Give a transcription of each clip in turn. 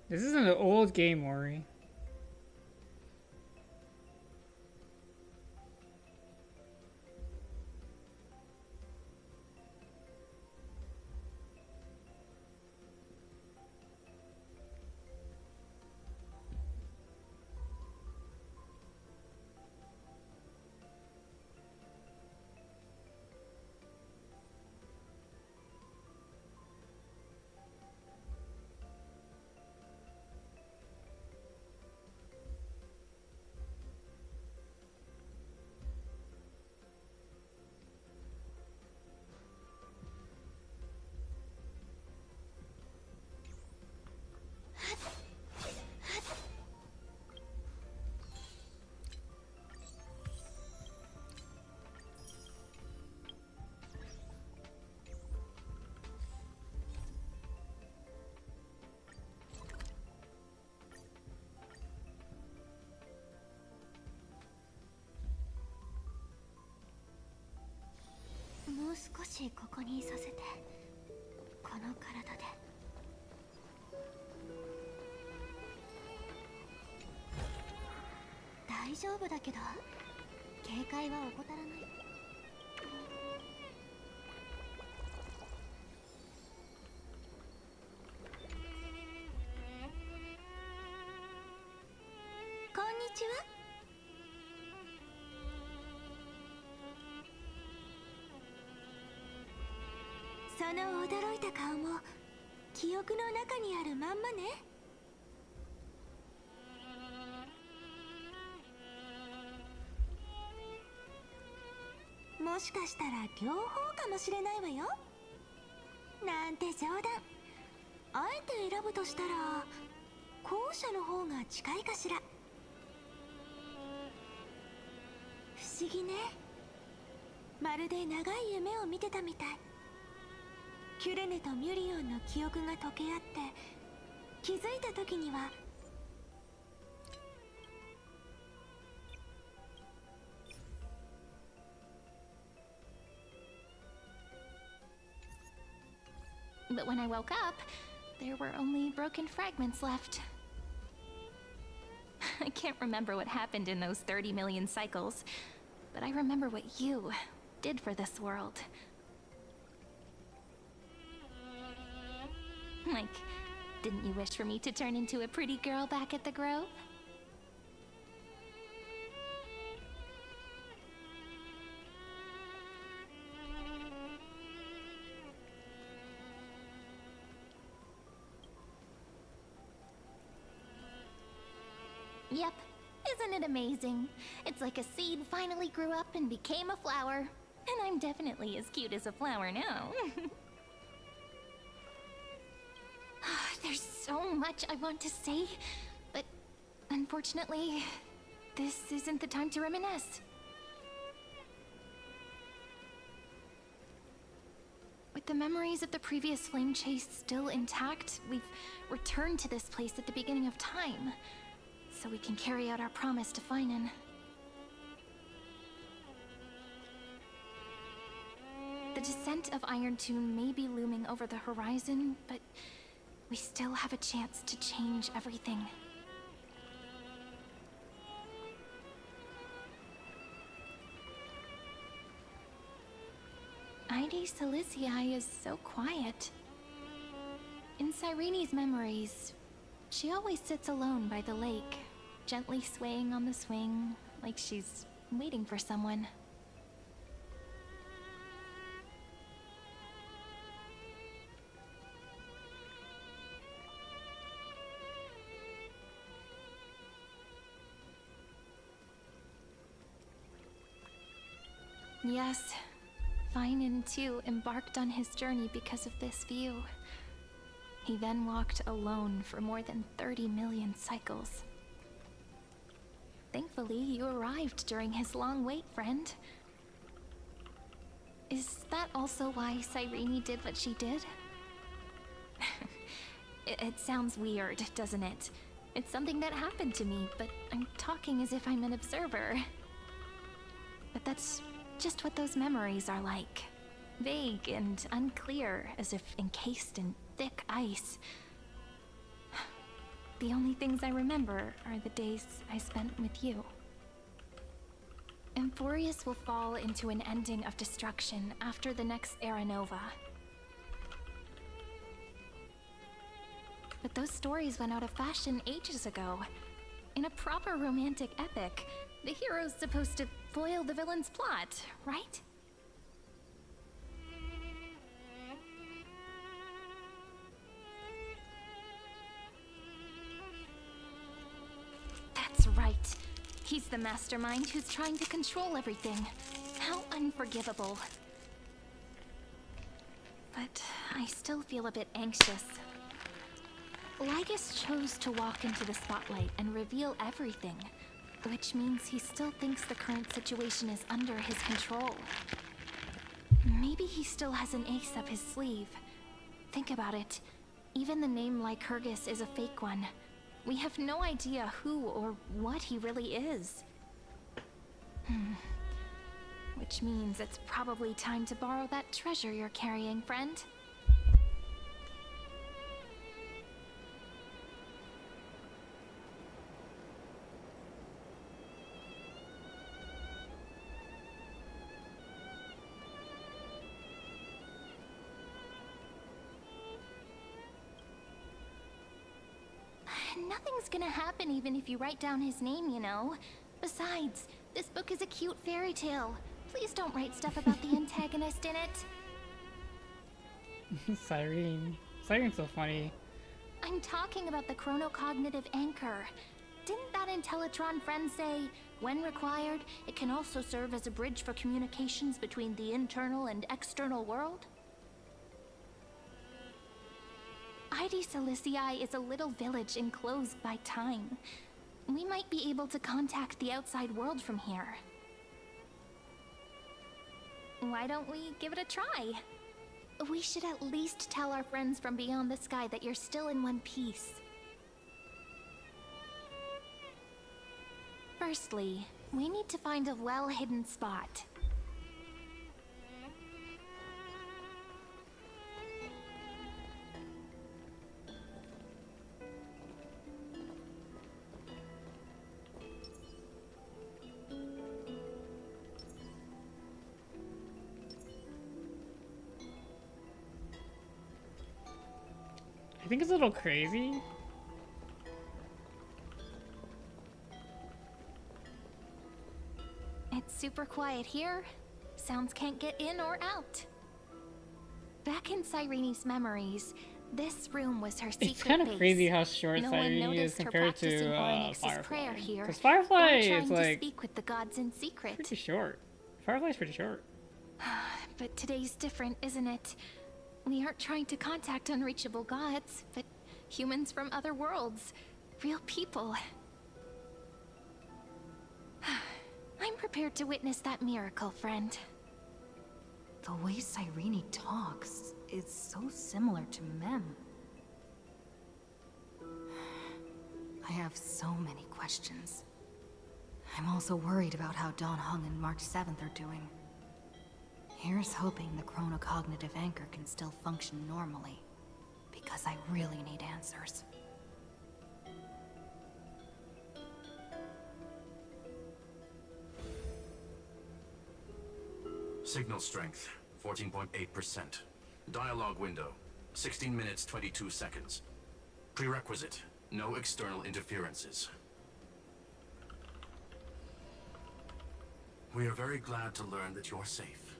This isn't an old game, Ori.もう少しここにいさせて。この体で。大丈夫だけど、警戒は怠らない。こんにちは。その驚いた顔も記憶の中にあるまんまね。もしかしたら両方かもしれないわよ。なんて冗談。あえて選ぶとしたら後者の方が近いかしら。不思議ね。まるで長い夢を見てたみたい。キュレネとミュリオンの記憶が溶け合って気づいた時には。But when I woke up, there were only broken fragments left. I can't remember what happened in those 30 million cycles, but I remember what you did for this world. Like, didn't you wish for me to turn into a pretty girl back at the Grove? Yep. Isn't it amazing? It's like a seed finally grew up and became a flower. And I'm definitely as cute as a flower now. There's so much I want to say, but unfortunately, this isn't the time to reminisce. With the memories of the previous flame chase still intact, we've returned to this place at the beginning of time, so we can carry out our promise to Finan. The descent of Iron Tomb may be looming over the horizon, but we still have a chance to change everything. Ide Silicii is so quiet. In Cyrene's memories, she always sits alone by the lake, gently swaying on the swing, like she's waiting for someone. Yes, Finan too embarked on his journey because of this view. He then walked alone for more than 30 million cycles. Thankfully, you arrived during his long wait, friend. Is that also why Cyrene did what she did? It sounds weird, doesn't it? It's something that happened to me, but I'm talking as if I'm an observer. But that's just what those memories are like. Vague and unclear, as if encased in thick ice. The only things I remember are the days I spent with you. Amphorius will fall into an ending of destruction after the next Era Nova. But those stories went out of fashion ages ago. In a proper romantic epic, the hero's supposed to foil the villain's plot, right? That's right. He's the mastermind who's trying to control everything. How unforgivable. But I still feel a bit anxious. Lygus chose to walk into the spotlight and reveal everything, which means he still thinks the current situation is under his control. Maybe he still has an ace up his sleeve. Think about it. Even the name Lycurgus is a fake one. We have no idea who or what he really is. Which means it's probably time to borrow that treasure you're carrying, friend. Nothing's gonna happen even if you write down his name, you know. Besides, this book is a cute fairy tale. Please don't write stuff about the antagonist in it. Cyrene. Cyrene's so funny. I'm talking about the chronocognitive anchor. Didn't that Intellitron friend say, when required, it can also serve as a bridge for communications between the internal and external world? Ide Silicii is a little village enclosed by time. We might be able to contact the outside world from here. Why don't we give it a try? We should at least tell our friends from beyond the sky that you're still in one piece. Firstly, we need to find a well-hidden spot. I think it's a little crazy. It's super quiet here. Sounds can't get in or out. Back in Cyrene's memories, this room was her secret It's kind of base. crazy how short No one Cyrene is noticed her compared to practicing Oryx's prayer Firefly. here, Because Firefly or is trying to like speak with the gods in secret. pretty short. Firefly's pretty short. But today's different, isn't it? We aren't trying to contact unreachable gods, but humans from other worlds. Real people. I'm prepared to witness that miracle, friend. The way Cyrene talks is so similar to Mem. I have so many questions. I'm also worried about how Dawn Hung and March 7th are doing. Here's hoping the chronocognitive anchor can still function normally, because I really need answers. Signal strength, 14.8%. Dialogue window, 16 minutes 22 seconds. Prerequisite, no external interferences. We are very glad to learn that you're safe.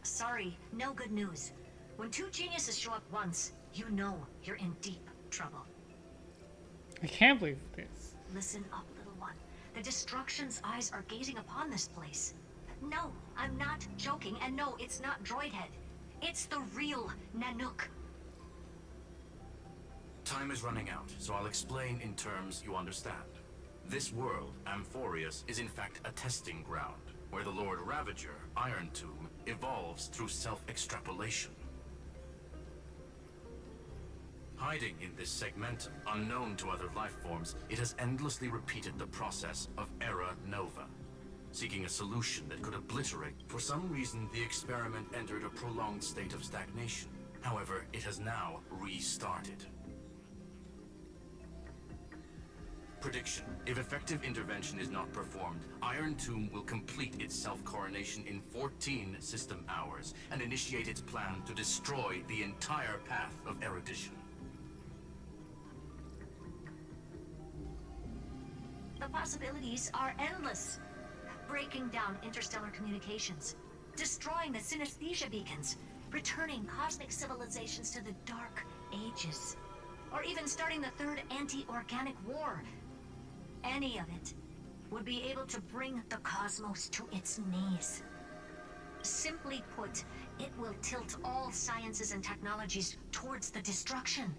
Sorry, no good news. When two geniuses show up once, you know you're in deep trouble. I can't believe this. Listen up, little one. The Destruction's eyes are gazing upon this place. No, I'm not joking, and no, it's not Droidhead. It's the real Nanook. Time is running out, so I'll explain in terms you understand. This world, Amphorius, is in fact a testing ground, where the Lord Ravager, Iron Tomb, evolves through self-extrapolation. Hiding in this segmentum, unknown to other life forms, it has endlessly repeated the process of era nova, seeking a solution that could obliterate. For some reason, the experiment entered a prolonged state of stagnation. However, it has now restarted. Prediction. If effective intervention is not performed, Iron Tomb will complete its self-coronation in 14 system hours and initiate its plan to destroy the entire path of erudition. The possibilities are endless. Breaking down interstellar communications, destroying the synesthesia beacons, returning cosmic civilizations to the Dark Ages, or even starting the third anti-organic war. Any of it would be able to bring the cosmos to its knees. Simply put, it will tilt all sciences and technologies towards the destruction.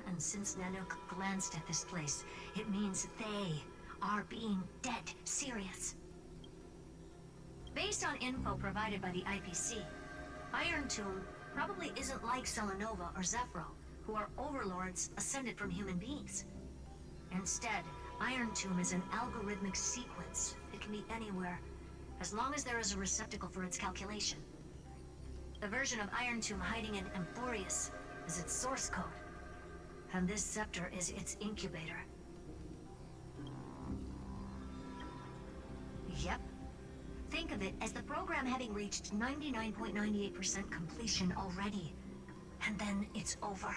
And since Nanook glanced at this place, it means they are being dead serious. Based on info provided by the IPC, Iron Tomb probably isn't like Selenova or Zephyro, who are overlords ascended from human beings. Instead, Iron Tomb is an algorithmic sequence. It can be anywhere, as long as there is a receptacle for its calculation. The version of Iron Tomb hiding in Amphorius is its source code, and this scepter is its incubator. Yep. Think of it as the program having reached 99.98% completion already. And then it's over.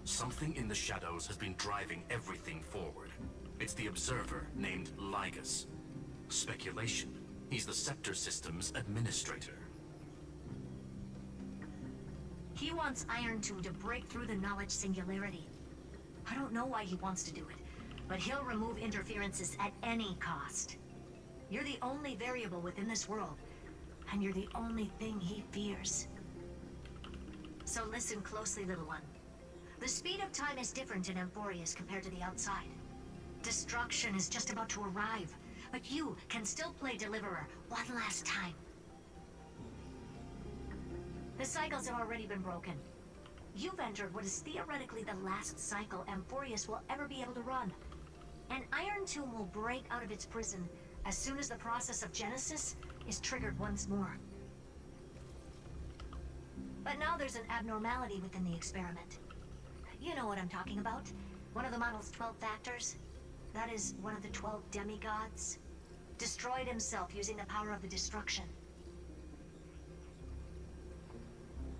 Something in the shadows has been driving everything forward. It's the Observer named Lygus. Speculation. He's the Scepter System's administrator. He wants Iron Tomb to break through the knowledge singularity. I don't know why he wants to do it, but he'll remove interferences at any cost. You're the only variable within this world, and you're the only thing he fears. So listen closely, little one. The speed of time is different in Amphorius compared to the outside. Destruction is just about to arrive, but you can still play Deliverer one last time. The cycles have already been broken. You've entered what is theoretically the last cycle Amphorius will ever be able to run. And Iron Tomb will break out of its prison as soon as the process of Genesis is triggered once more. But now there's an abnormality within the experiment. You know what I'm talking about. One of the model's 12 factors. That is one of the 12 demigods. Destroyed himself using the power of the destruction.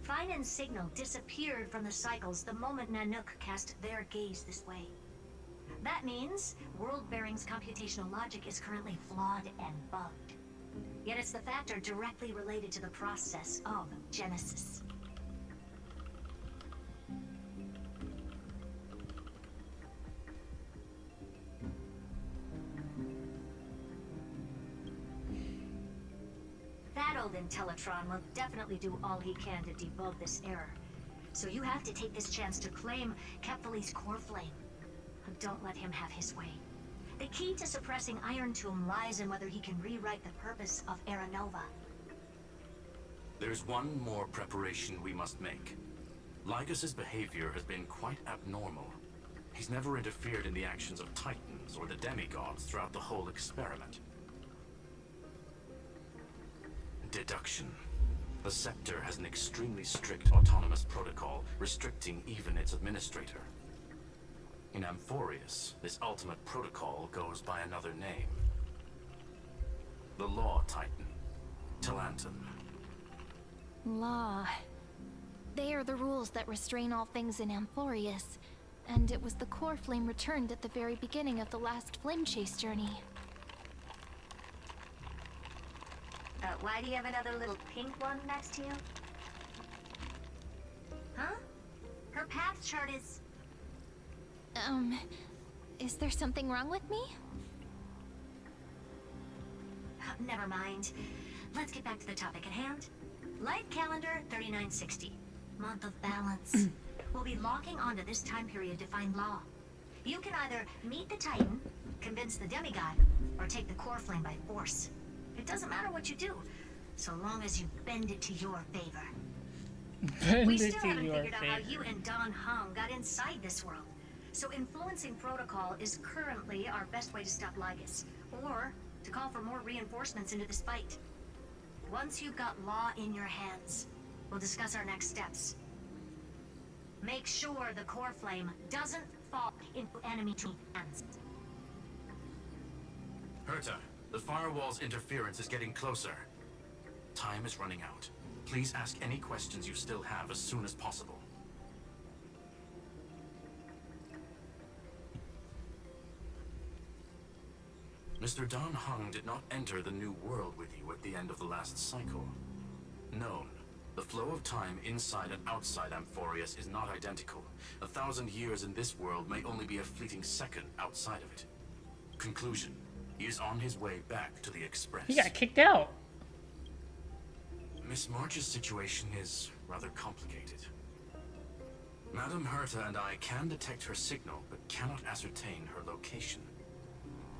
Fine and Signal disappeared from the cycles the moment Nanook cast their gaze this way. That means World Bearing's computational logic is currently flawed and bugged. Yet it's the factor directly related to the process of Genesis. That old Intellitron will definitely do all he can to debug this error. So you have to take this chance to claim Kephal's core flame. Don't let him have his way. The key to suppressing Iron Tomb lies in whether he can rewrite the purpose of Era Nova. There's one more preparation we must make. Lygus's behavior has been quite abnormal. He's never interfered in the actions of Titans or the demigods throughout the whole experiment. Deduction. The Scepter has an extremely strict autonomous protocol, restricting even its administrator. In Amphorius, this ultimate protocol goes by another name. The Law Titan, Talanton. Law. They are the rules that restrain all things in Amphorius, and it was the core flame returned at the very beginning of the last flame chase journey. Why do you have another little pink one next to you? Huh? Her path chart is... Is there something wrong with me? Never mind. Let's get back to the topic at hand. Life calendar 3960. Month of balance. We'll be locking onto this time period to find Law. You can either meet the Titan, convince the demigod, or take the core flame by force. It doesn't matter what you do, so long as you bend it to your favor. Bend We it still to haven't your figured out how you favor. and Don Hung got inside this world. So influencing protocol is currently our best way to stop Lygus, or to call for more reinforcements into this fight. Once you've got law in your hands, we'll discuss our next steps. Make sure the core flame doesn't fall into enemy hands. Herta, the firewall's interference is getting closer. Time is running out. Please ask any questions you still have as soon as possible. Mr. Don Hung did not enter the new world with you at the end of the last cycle. Known. The flow of time inside and outside Amphorius is not identical. 1,000 years in this world may only be a fleeting second outside of it. Conclusion. He is on his way back to the Express. He got kicked out. Miss March's situation is rather complicated. Madame Herta and I can detect her signal, but cannot ascertain her location.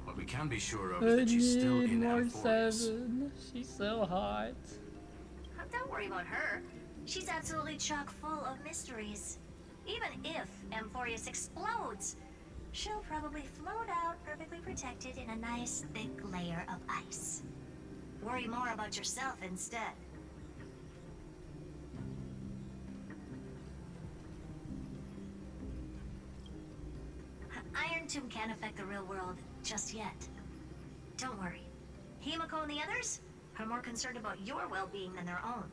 What we can be sure of is that she's still in Amphorius. 7. She's so hot. Don't worry about her. She's absolutely chock full of mysteries. Even if Amphorius explodes, she'll probably float out perfectly protected in a nice thick layer of ice. Worry more about yourself instead. Iron Tomb can't affect the real world just yet. Don't worry. Himiko and the others are more concerned about your well-being than their own.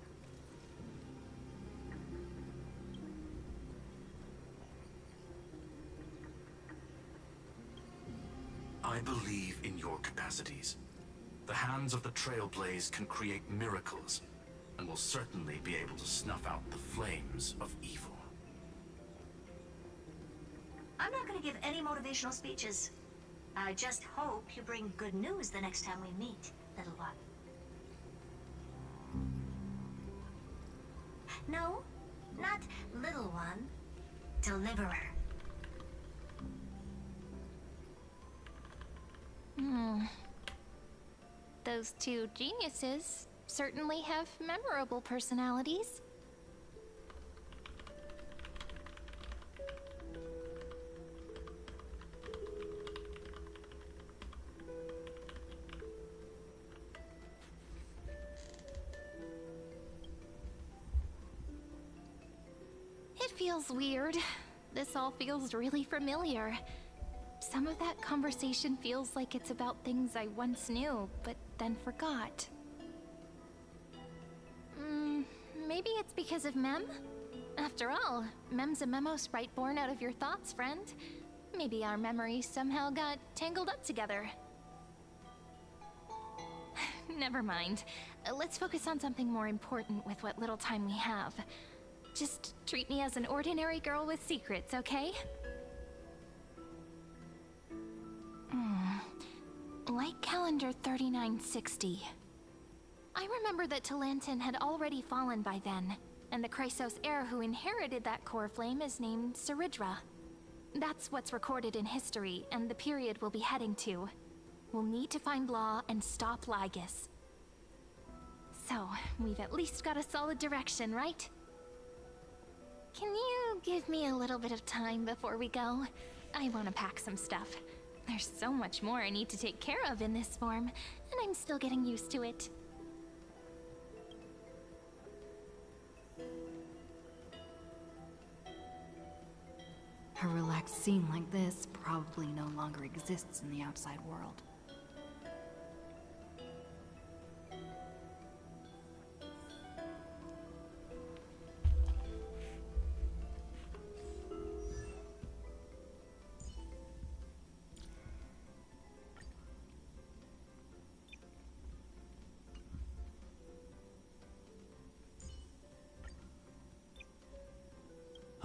I believe in your capacities. The hands of the Trailblaze can create miracles, and will certainly be able to snuff out the flames of evil. I'm not going to give any motivational speeches. I just hope you bring good news the next time we meet, little one. No, not little one. Deliverer. Those two geniuses certainly have memorable personalities. It feels weird. This all feels really familiar. Some of that conversation feels like it's about things I once knew, but then forgot. Maybe it's because of Mem? After all, Mem's a memo sprite born out of your thoughts, friend. Maybe our memories somehow got tangled up together. Never mind. Let's focus on something more important with what little time we have. Just treat me as an ordinary girl with secrets, okay? Like calendar 3960. I remember that Talantin had already fallen by then, and the Chrysos heir who inherited that core flame is named Saridra. That's what's recorded in history, and the period we'll be heading to. We'll need to find Law and stop Lygus. So, we've at least got a solid direction, right? Can you give me a little bit of time before we go? I want to pack some stuff. There's so much more I need to take care of in this form, and I'm still getting used to it. A relaxed scene like this probably no longer exists in the outside world.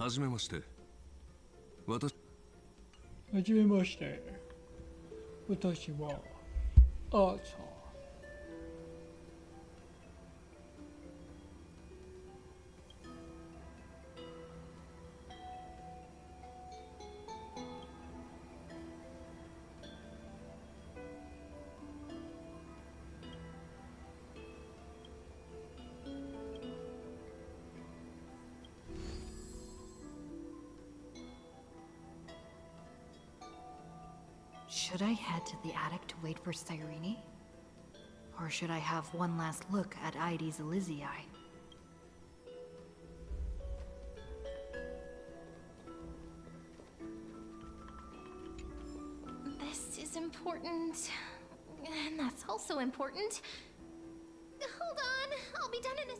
はじめまして。私はアーチャー。Should I head to the attic to wait for Cyrene? Or should I have one last look at Ides Elysiae? This is important. And that's also important. Hold on, I'll be done in a...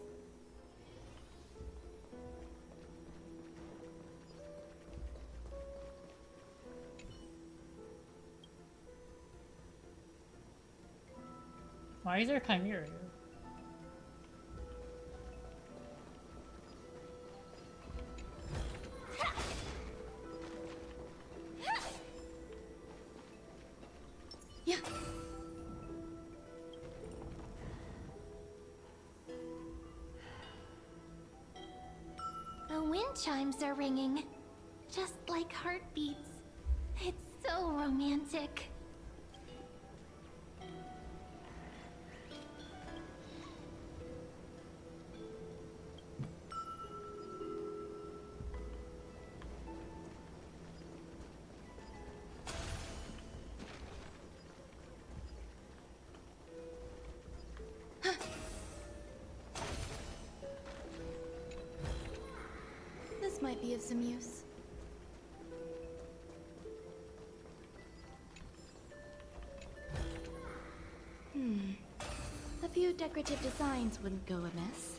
Why is there a chimera here? Yeah. The wind chimes are ringing, just like heartbeats. It's so romantic. This might be of some use. A few decorative designs wouldn't go amiss.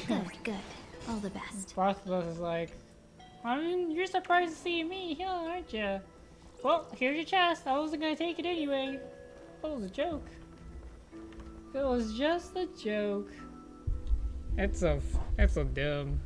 Good, good. All the best. Bartholomew is like, I mean, you're surprised to see me, huh, aren't you? Well, here's your chest. I wasn't gonna take it anyway. That was a joke. It was just a joke. That's so dumb.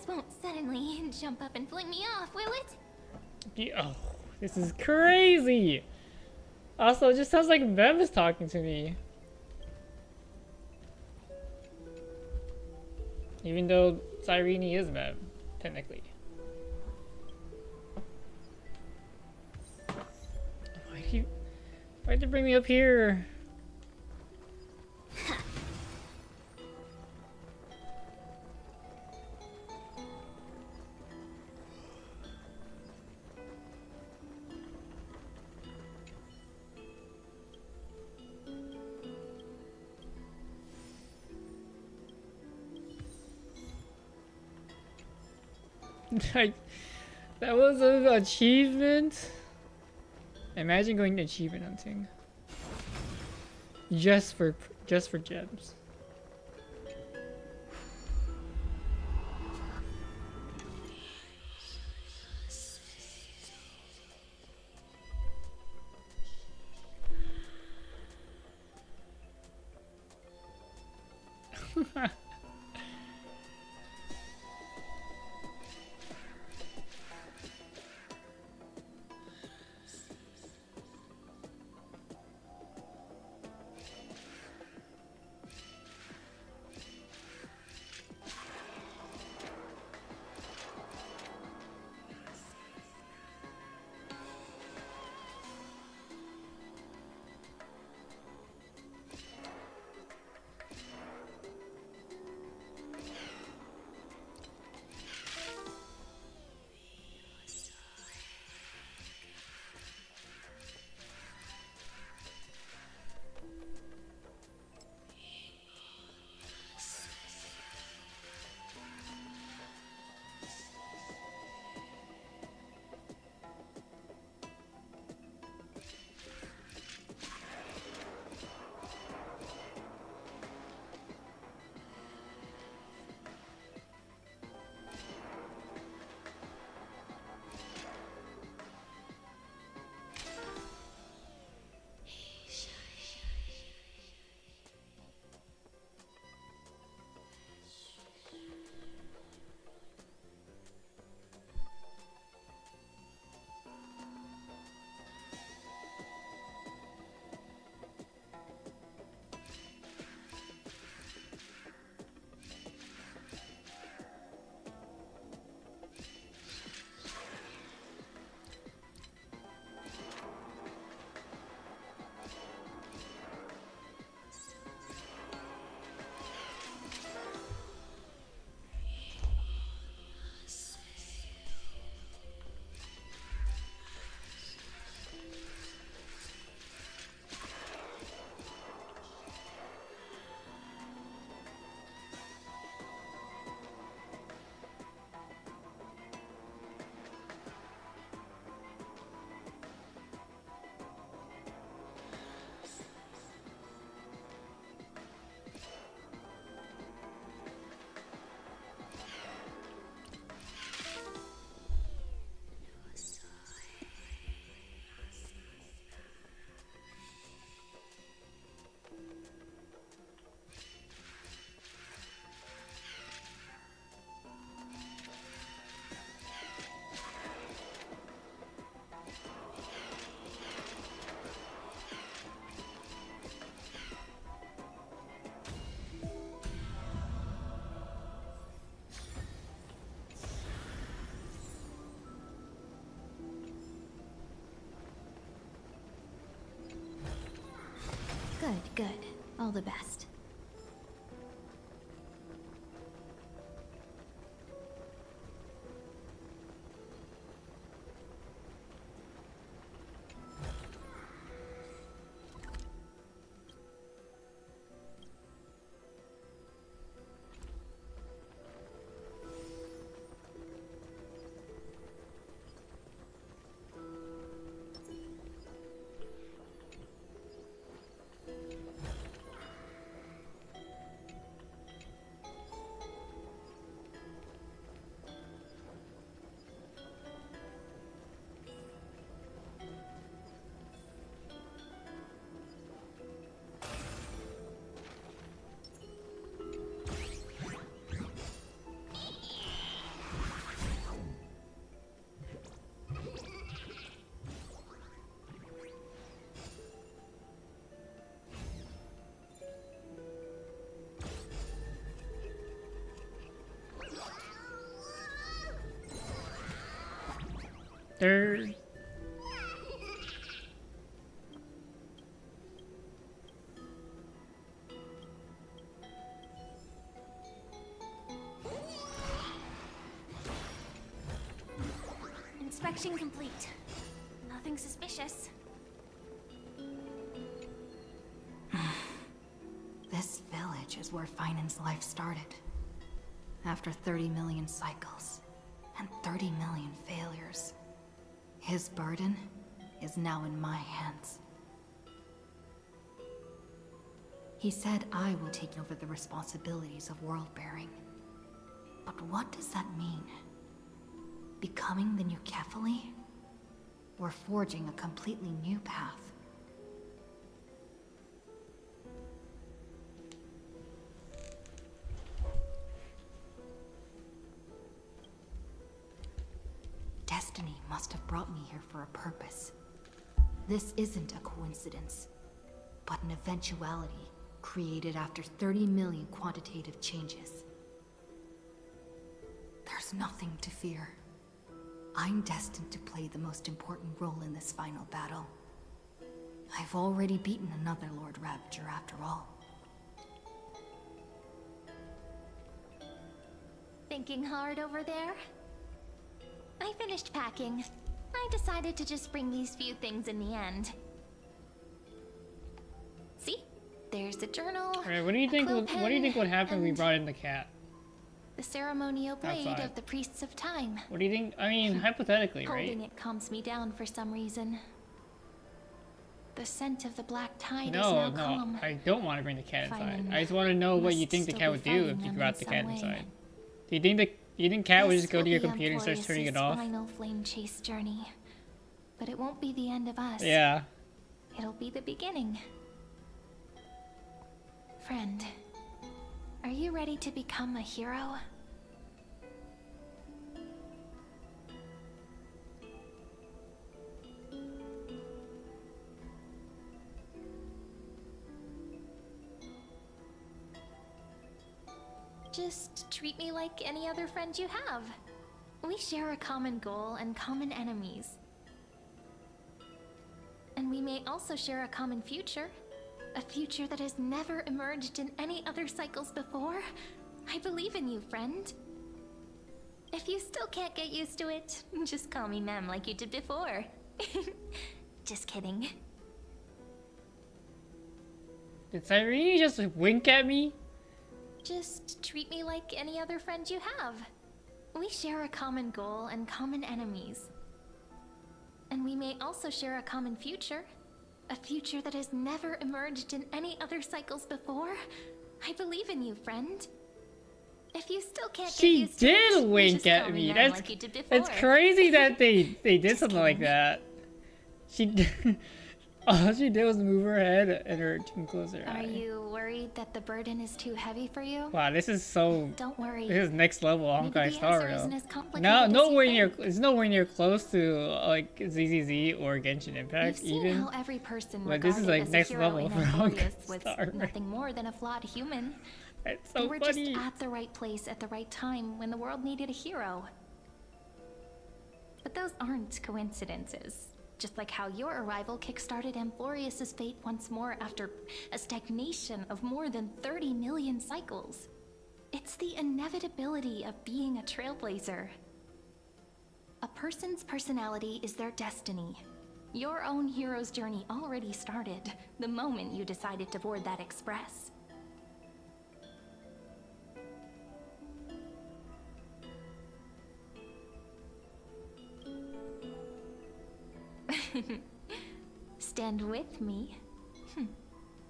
This won't suddenly jump up and fling me off, will it? Oh, this is crazy. Also, it just sounds like Bev is talking to me. Even though Cyrene is Bev, technically. Why'd you bring me up here? Like, that was an achievement. Imagine going to achievement hunting just for gems. Good, good. All the best. They're... Inspection complete. Nothing suspicious. This village is where Finan's life started. After 30 million cycles and 30 million failures, his burden is now in my hands. He said I will take over the responsibilities of world-bearing. But what does that mean? Becoming the new Kefali? Or forging a completely new path? Destiny must have brought me here for a purpose. This isn't a coincidence, but an eventuality created after 30 million quantitative changes. There's nothing to fear. I'm destined to play the most important role in this final battle. I've already beaten another Lord Ravager after all. Thinking hard over there? I finished packing. I decided to just bring these few things in the end. See? There's the journal. Alright, what do you think? What do you think would happen if we brought in the cat? The ceremonial blade Outside. of the priests of time. What do you think? I mean, hypothetically, Holding right? it calms me down for some reason. The scent of the black tide is No, now no, calm. I don't want to bring the cat inside. Finan I just want to know what you must think the still cat be would do fighting if you them brought in the some cat way. inside. Do you think cat would This just go will to your be computer and start turning it Amphorius's off? final flame chase journey. But it won't be the end of us. Yeah. It'll be the beginning. Friend, are you ready to become a hero? Just treat me like any other friend you have. We share a common goal and common enemies. And we may also share a common future. A future that has never emerged in any other cycles before. I believe in you, friend. If you still can't get used to it, just call me Mem like you did before. Just kidding. Did Cyrene just wink at me? Just treat me like any other friend you have. We share a common goal and common enemies. And we may also share a common future. A future that has never emerged in any other cycles before. I believe in you, friend. If you still can't get She used to it, did wink just call at me. Mem That's like you did before. it's crazy that they did Just something like kidding. that. She did, all she did was move her head and her chin closer. Are you worried that the burden is too heavy for you? Wow, this is so. Don't worry. This is next level Maybe Honkai the Star answer Rail. isn't as complicated No, as you nowhere think. near. It's nowhere near close to like ZZZ or Genshin You've Impact seen even. how every person But this is, regarded like, as next a hero level in for Honkai Amphorius was Star Rail. nothing more than a flawed human. It's We so were funny. just at the right place at the right time when the world needed a hero. But those aren't coincidences. Just like how your arrival kickstarted Amphorius's fate once more after a stagnation of more than 30 million cycles. It's the inevitability of being a trailblazer. A person's personality is their destiny. Your own hero's journey already started the moment you decided to board that express. Stand with me?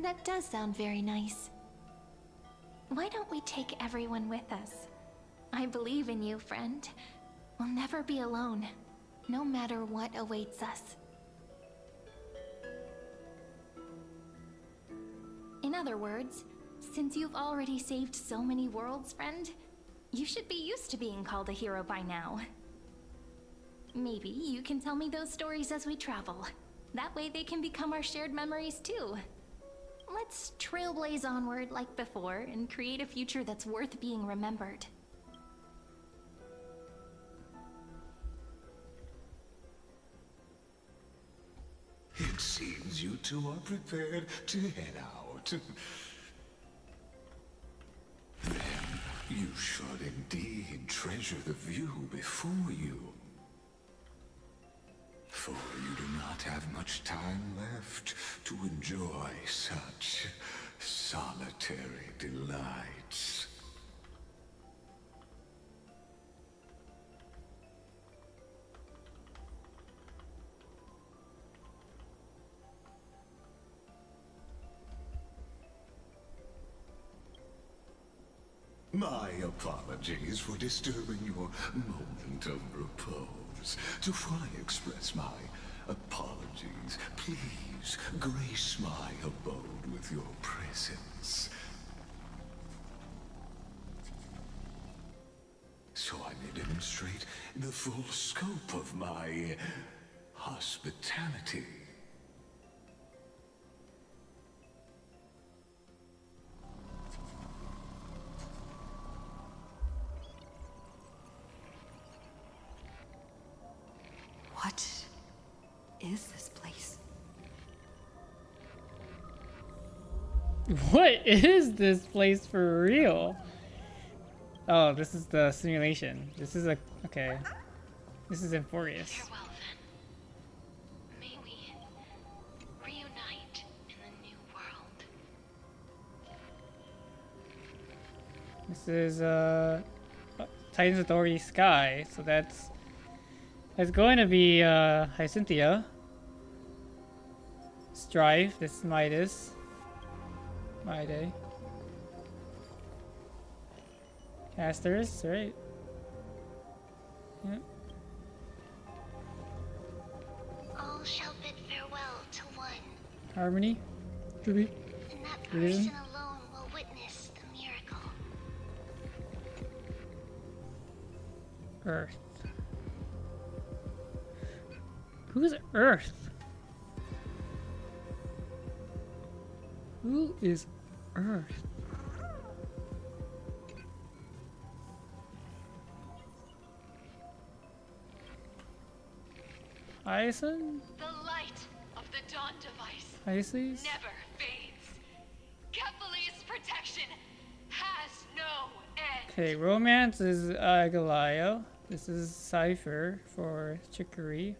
That does sound very nice. Why don't we take everyone with us? I believe in you, friend. We'll never be alone, no matter what awaits us. In other words, since you've already saved so many worlds, friend, you should be used to being called a hero by now. Maybe you can tell me those stories as we travel. That way they can become our shared memories too. Let's trailblaze onward like before and create a future that's worth being remembered. seems you two are prepared to head out. Then you should indeed treasure the view before you. For you do not have much time left to enjoy such solitary delights. My apologies for disturbing your moment of repose. Before I express my apologies, please grace my abode with your presence, so I may demonstrate the full scope of my hospitality. What is this place? What is this place for real? Oh, this is the simulation. This is okay. This is Emphorius. Farewell then. May we reunite in the new world. This is Titan's Authority Sky, so that's going to be Hyacinthia. Strife, this is Midas. Mide. Casters, right? Yep. All shall bid farewell to one, Harmony. Ruby. and that Division. person alone will witness the miracle. Earth. Who's Earth? Who is Earth? Ison? The light of the dawn device Isis? never fades. Kephal's protection has no end. Okay, romance is Galio. This is Cypher for Chicory.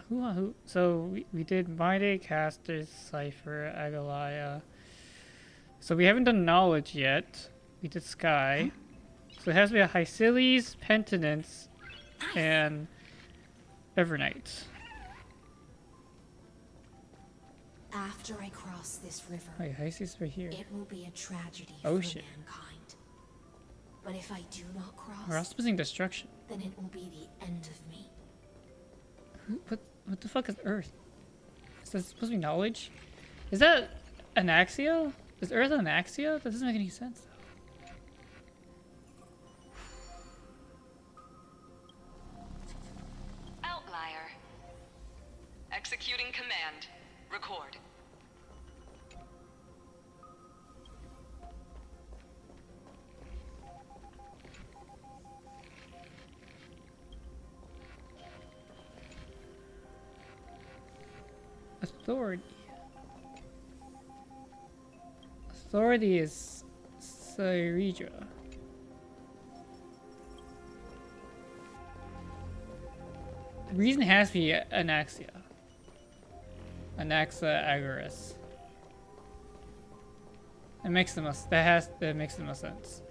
Who? So we did My Day, Casters, Cypher, Agalaya. So we haven't done Knowledge yet. We did Sky. So it has to be a Hycilius, Penitence, and Evernight. After I cross this river, Wait, Hycilius right here. it will be a tragedy Oh, for shit. mankind. But if I do not cross, We're also using Destruction. then it will be the end of me. What the fuck is Earth? Is that supposed to be Knowledge? Is that Anaxia? Is Earth Anaxia? That doesn't make any sense. Outlier. Executing command. Record. Authority. Authority is Cyrija. The reason has to be Anaxia. Anaxa Agoras. That makes the most sense.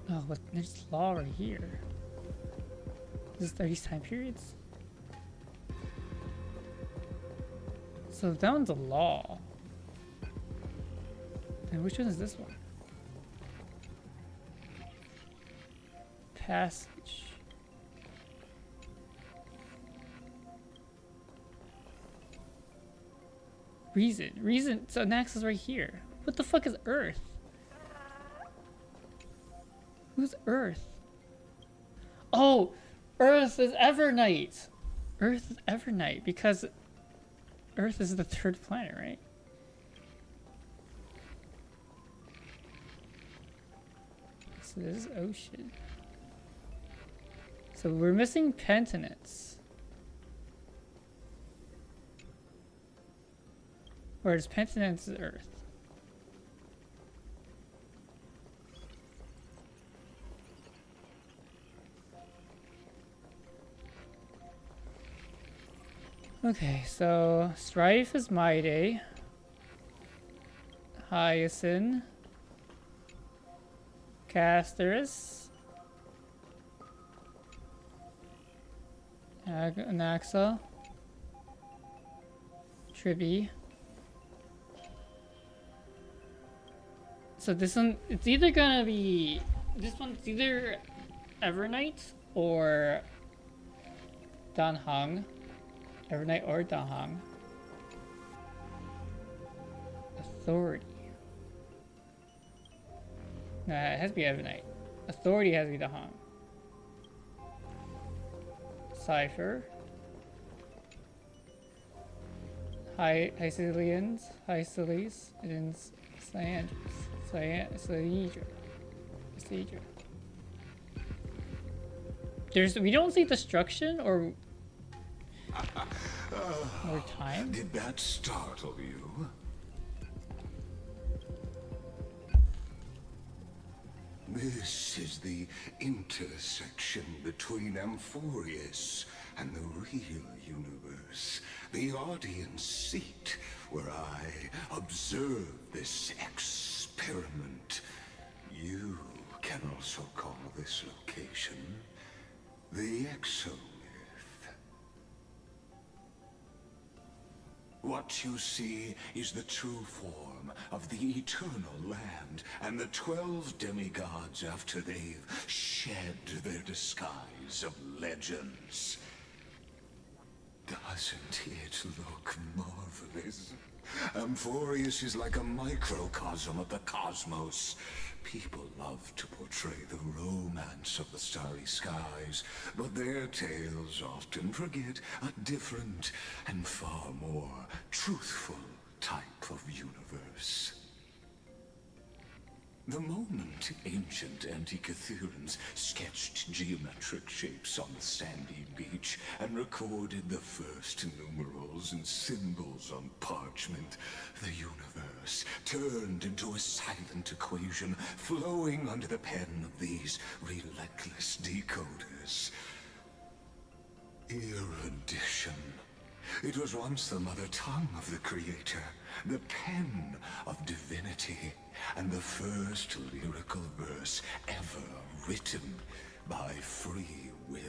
Oh, but there's law right here. This is 30 time periods. So that one's a law. And which one is this one? Passage. Reason. So Nax is right here. What the fuck is Earth? Who's Earth? Oh, Earth is Evernight. Earth is Evernight because Earth is the third planet, right? So this is ocean. So we're missing penitence. Whereas penitence is earth. Okay, so Strife is Maide. Hyacinth. Casterus. Anaxa. Tribby. So this one, it's either gonna be, this one's either Evernight or Dan Hong. Evernight or Dan Hong. Authority. Nah, it has to be Evernight. Authority has to be Dan Hong. Cypher. Hycilians. Hyciles. And Cyanidra. We don't see destruction or time. Did that startle you? This is the intersection between Amphorius and the real universe. The audience seat where I observe this experiment. You can also call this location the Exomyth. What you see is the true form of the eternal land and the 12 demigods after they've shed their disguise of legends. Doesn't it look marvelous? Amphorius is like a microcosm of the cosmos. People love to portray the romance of the starry skies, but their tales often forget a different and far more truthful type of universe. The moment ancient Antikytherians sketched geometric shapes on the sandy beach and recorded the first numerals and symbols on parchment, the universe turned into a silent equation flowing under the pen of these relentless decoders. Erudition. It was once the mother tongue of the Creator, the pen of divinity, and the first lyrical verse ever written by free will.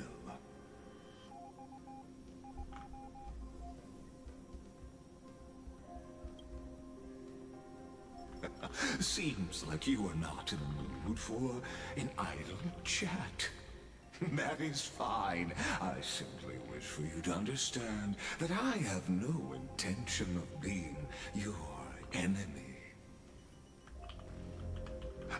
Seems like you are not in the mood for an idle chat. That is fine. I simply wish for you to understand that I have no intention of being your enemy.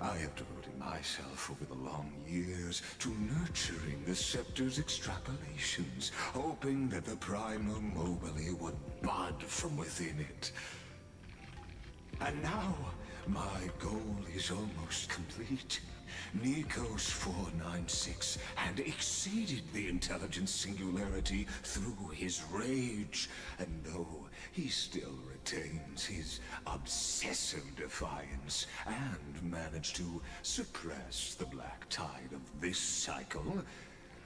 I have devoted myself over the long years to nurturing the Scepter's extrapolations, hoping that the Primal Mobile would bud from within it. And now, my goal is almost complete. Nikos 496 had exceeded the intelligence singularity through his rage, and though he still retains his obsessive defiance and managed to suppress the black tide of this cycle,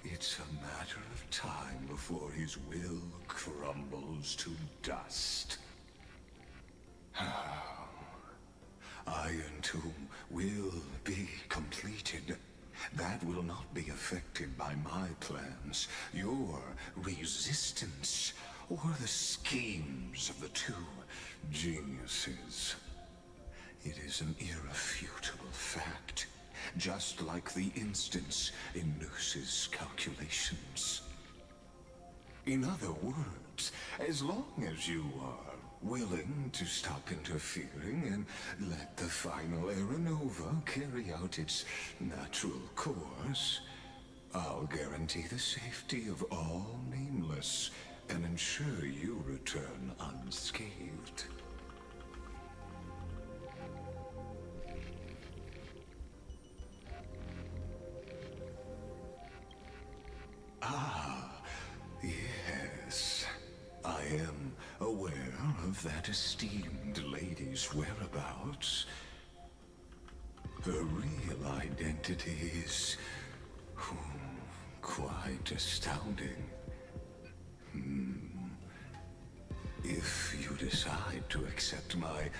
it's a matter of time before his will crumbles to dust. Iron Tomb will be completed. That will not be affected by my plans, your resistance, or the schemes of the two geniuses. It is an irrefutable fact, just like the instance in Noose's calculations. In other words, as long as you are willing to stop interfering and let the final Aeronova carry out its natural course, I'll guarantee the safety of all nameless and ensure you return unscathed. am aware of that esteemed lady's whereabouts. Her real identity is quite astounding. If you decide to accept my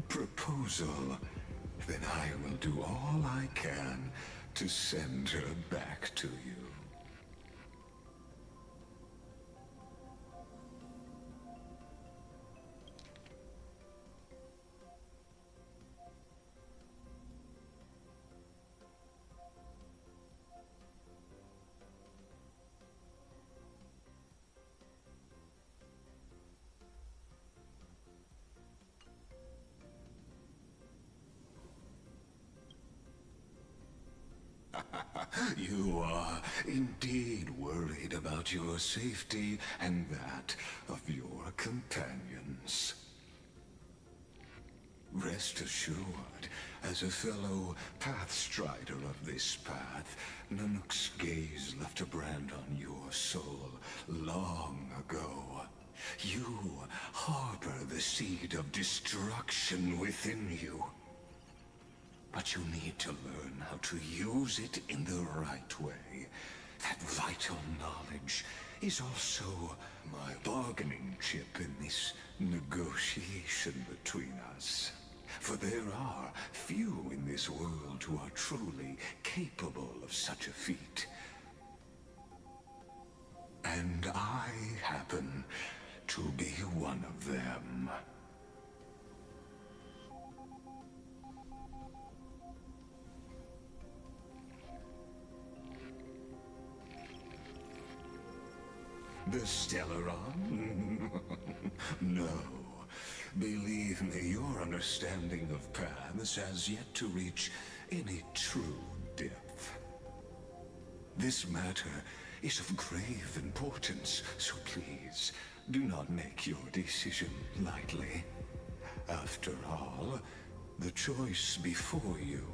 proposal, then I will do all I can to send her back to you. You are indeed worried about your safety and that of your companions. Rest assured, as a fellow pathstrider of this path, Nanook's gaze left a brand on your soul long ago. You harbor the seed of destruction within you. But you need to learn how to use it in the right way. That vital knowledge is also my bargaining chip in this negotiation between us. For there are few in this world who are truly capable of such a feat. And I happen to be one of them. The Stellaron? No. Believe me, your understanding of paths has yet to reach any true depth. This matter is of grave importance, so please, do not make your decision lightly. After all, the choice before you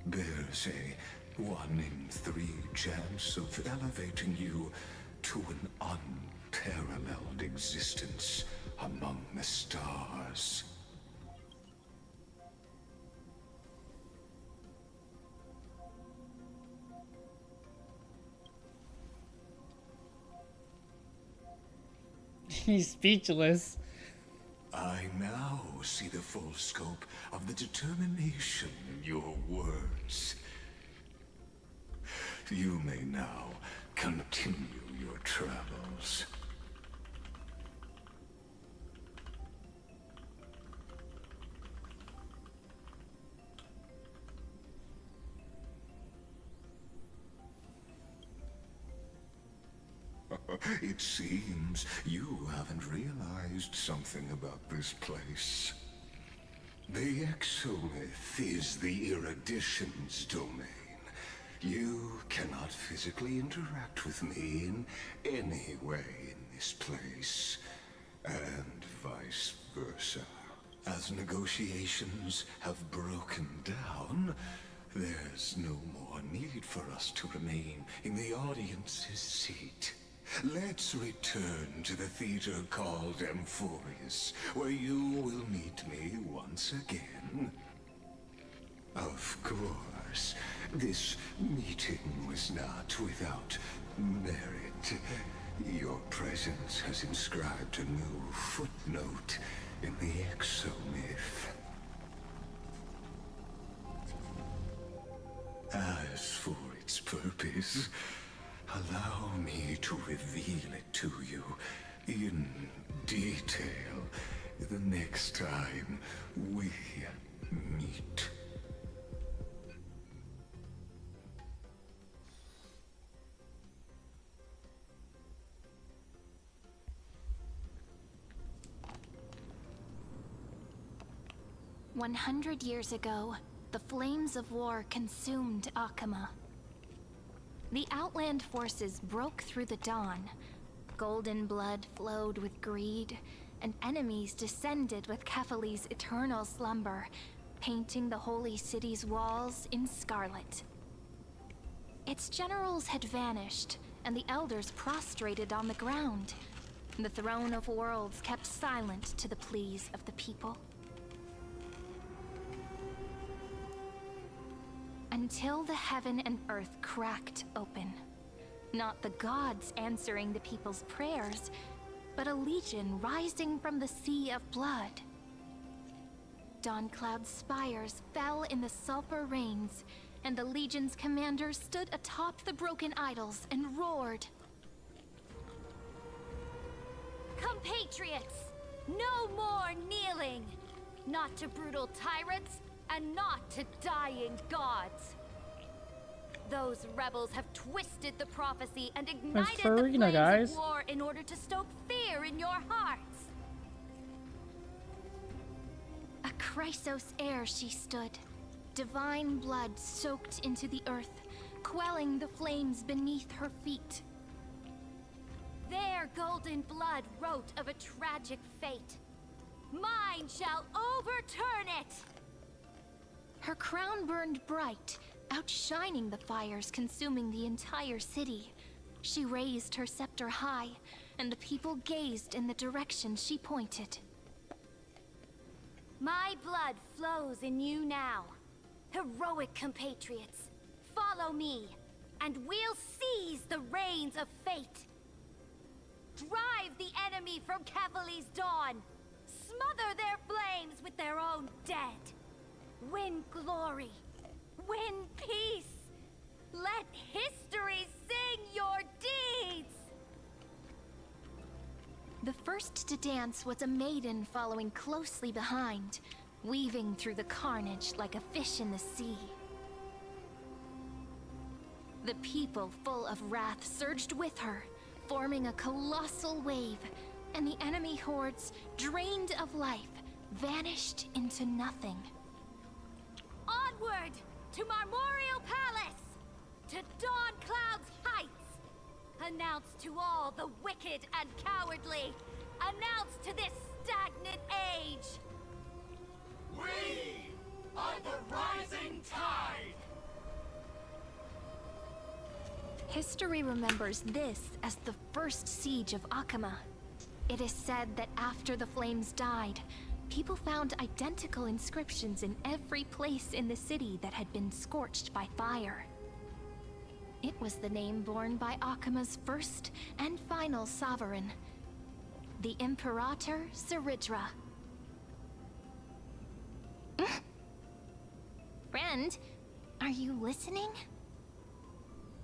bears a 1 in 3 chance of elevating you to an unparalleled existence among the stars. He's speechless. I now see the full scope of the determination in your words. You may now continue your travels. It seems you haven't realized something about this place. The Exomyth is the erudition's domain. You cannot physically interact with me in any way in this place, and vice versa. As negotiations have broken down, there's no more need for us to remain in the audience's seat. Let's return to the theater called Amphorius, where you will meet me once again. Of course, this meeting was not without merit. Your presence has inscribed a new footnote in the Exomyth. As for its purpose, allow me to reveal it to you in detail the next time we meet. "100 years ago, the flames of war consumed Akama. The Outland forces broke through the dawn. Golden blood flowed with greed, and enemies descended with Kefali's eternal slumber, painting the holy city's walls in scarlet. Its generals had vanished, and the elders prostrated on the ground. The throne of worlds kept silent to the pleas of the people. Until the heaven and earth cracked open. Not the gods answering the people's prayers, but a legion rising from the sea of blood. Dawncloud's spires fell in the sulfur rains, and the legion's commander stood atop the broken idols and roared. Compatriots, no more kneeling! Not to brutal tyrants, and not to dying gods. Those rebels have twisted the prophecy and ignited the flames of war in order to stoke fear in your hearts. A Chrysos heir she stood, divine blood soaked into the earth, quelling the flames beneath her feet. Their golden blood wrote of a tragic fate. Mine shall overturn it! Her crown burned bright, outshining the fires consuming the entire city. She raised her scepter high, and the people gazed in the direction she pointed. My blood flows in you now. Heroic compatriots, follow me, and we'll seize the reins of fate. Drive the enemy from Kefali's dawn. Smother their flames with their own dead. Win glory. Win peace. Let history sing your deeds. The first to dance was a maiden following closely behind, weaving through the carnage like a fish in the sea. The people, full of wrath, surged with her, forming a colossal wave, and the enemy hordes, drained of life, vanished into nothing. Onward to Marmorial Palace, to Dawncloud's heights. Announce to all the wicked and cowardly. Announce to this stagnant age. We are the rising tide. History remembers this as the first siege of Akama. It is said that after the flames died, people found identical inscriptions in every place in the city that had been scorched by fire. It was the name borne by Akama's first and final sovereign, the Imperator Seridra. Friend, are you listening?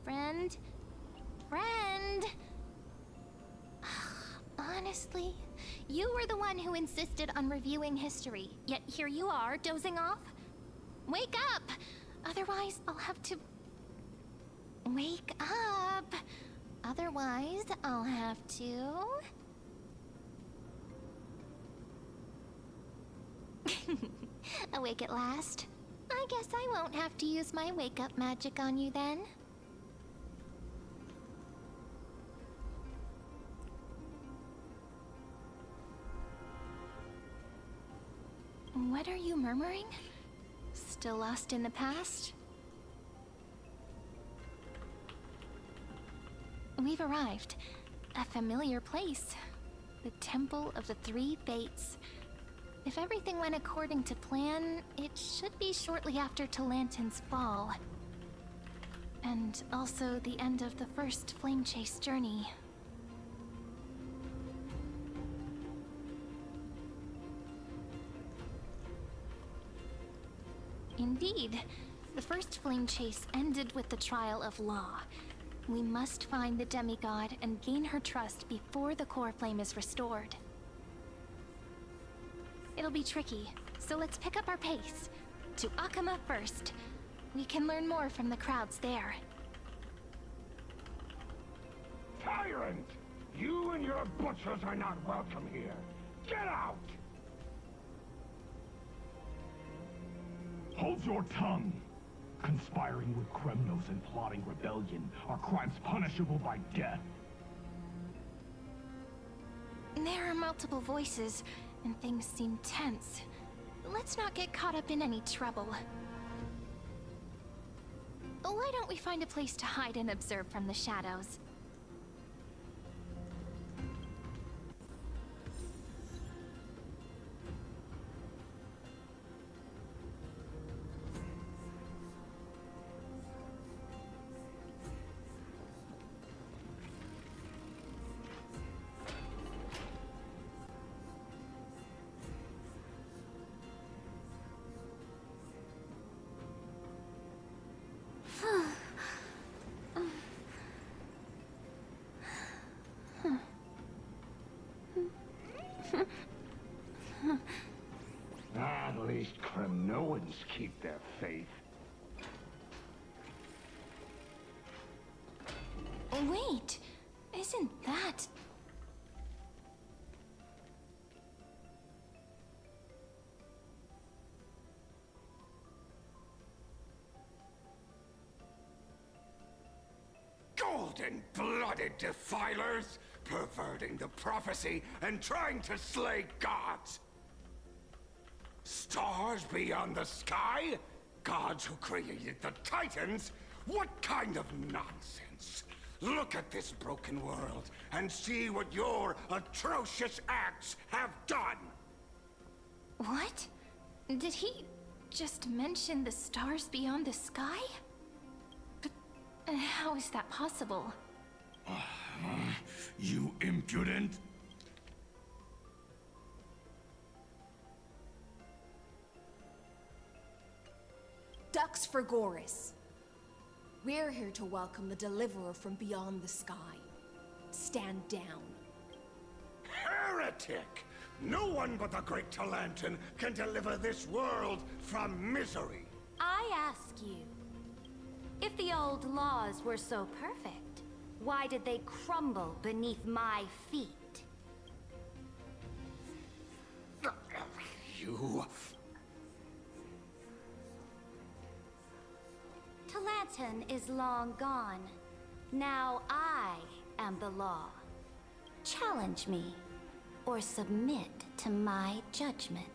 Friend? Friend? Honestly, you were the one who insisted on reviewing history, yet here you are, dozing off? Wake up! Otherwise, I'll have to... Wake up! Otherwise, I'll have to... Awake at last? I guess I won't have to use my wake-up magic on you then. What are you murmuring? Still lost in the past? We've arrived. A familiar place. The Temple of the Three Fates. If everything went according to plan, it should be shortly after Talantin's fall. And also the end of the first Flame Chase journey. Indeed, the first Flame Chase ended with the trial of Law. We must find the demigod and gain her trust before the core flame is restored. It'll be tricky, so let's pick up our pace. To Akama first. We can learn more from the crowds there. Tyrant! You and your butchers are not welcome here. Get out! Hold your tongue! Conspiring with Kremnos and plotting rebellion are crimes punishable by death. There are multiple voices, and things seem tense. Let's not get caught up in any trouble. Why don't we find a place to hide and observe from the shadows? At least Kremnoans keep their faith. Wait, isn't that... Golden-blooded defilers, perverting the prophecy and trying to slay gods. Stars beyond the sky? Gods who created the Titans? What kind of nonsense? Look at this broken world and see what your atrocious acts have done! What? Did he just mention the stars beyond the sky? But how is that possible? You impudent! Dux for Goris. We're here to welcome the deliverer from beyond the sky. Stand down. Heretic! No one but the great Talantan can deliver this world from misery. I ask you, if the old laws were so perfect, why did they crumble beneath my feet? You... Talantan is long gone. Now I am the law. Challenge me, or submit to my judgment.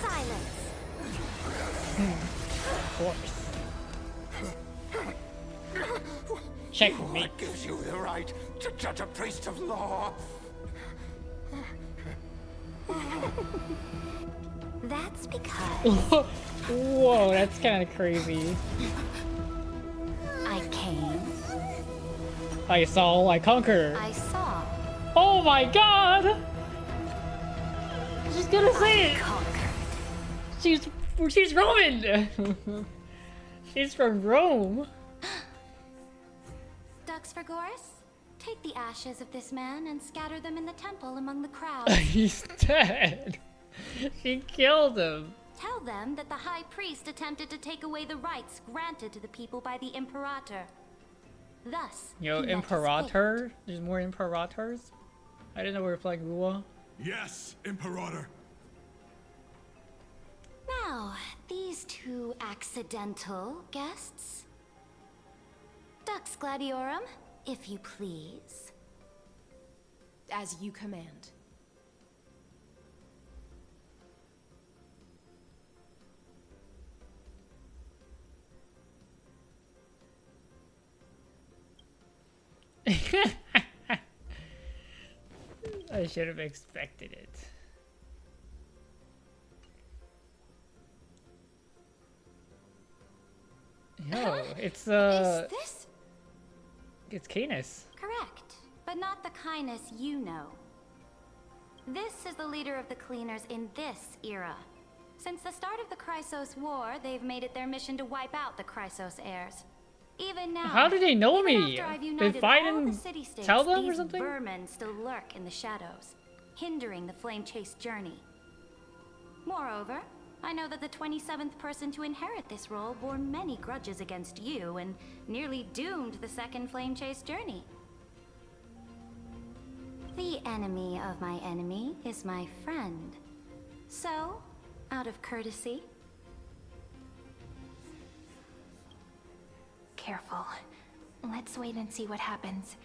Silence! Of course. Checkmate. What gives you the right to judge a priest of law? That's because Whoa, that's kind of crazy. I came, I saw, I conquer. I saw, Oh my god! She's gonna say it! conquered. She's Roman! She's from Rome. Dux for Goris, take the ashes of this man and scatter them in the temple among the crowd. He's dead. She killed him. Tell them that the High Priest attempted to take away the rights granted to the people by the Imperator. Thus, Yo, he met his Imperator? There's more Imperators? I didn't know we were playing Lua. Yes, Imperator. fate. Now, these two accidental guests. Dux Gladiorum, if you please. As you command. I should have expected it. Yo, it's Is this? It's Canis. Correct, but not the kindness you know. This is the leader of the cleaners in this era. Since the start of the Chrysos War, they've made it their mission to wipe out the Chrysos heirs. Even now, How do they know even me? after I've Did united Biden all the city-states, tell them or these something? vermin still lurk in the shadows, hindering the flame chase journey. Moreover, I know that the 27th person to inherit this role bore many grudges against you and nearly doomed the second flame chase journey. The enemy of my enemy is my friend. So, out of courtesy... Careful. Let's wait and see what happens.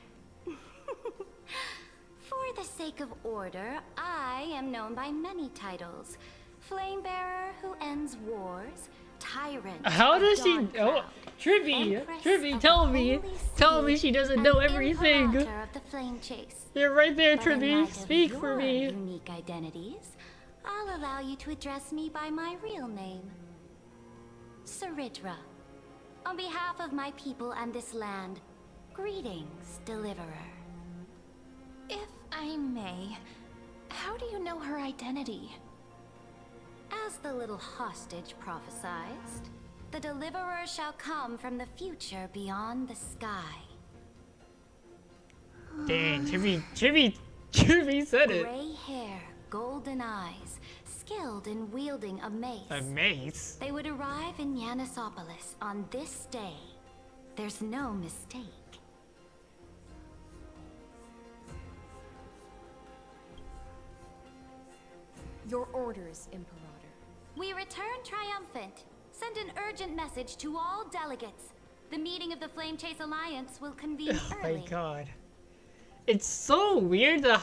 For the sake of order, I am known by many titles. Flame Bearer who ends wars, Tyrant. How of does she? Dawn Oh, Cloud, Trivy, Empress Trivy, of tell the me, Holy tell me Sea, she doesn't and know everything. Imperator of the Flame Chase. You're right there, But in Trivy. light of Speak for your me. Unique identities, I'll allow you to address me by my real name, Saridra. On behalf of my people and this land, greetings, Deliverer. If I may, how do you know her identity? As the little hostage prophesized, The deliverer shall come from the future beyond the sky. Dang, Chibi said it. Gray hair, golden eyes, skilled in wielding a mace. A mace? They would arrive in Yanisopolis on this day. There's no mistake. Your orders, Imperator. We return triumphant. Send an urgent message to all delegates. The meeting of the Flame Chase Alliance will convene Oh early. my god. It's so weird, the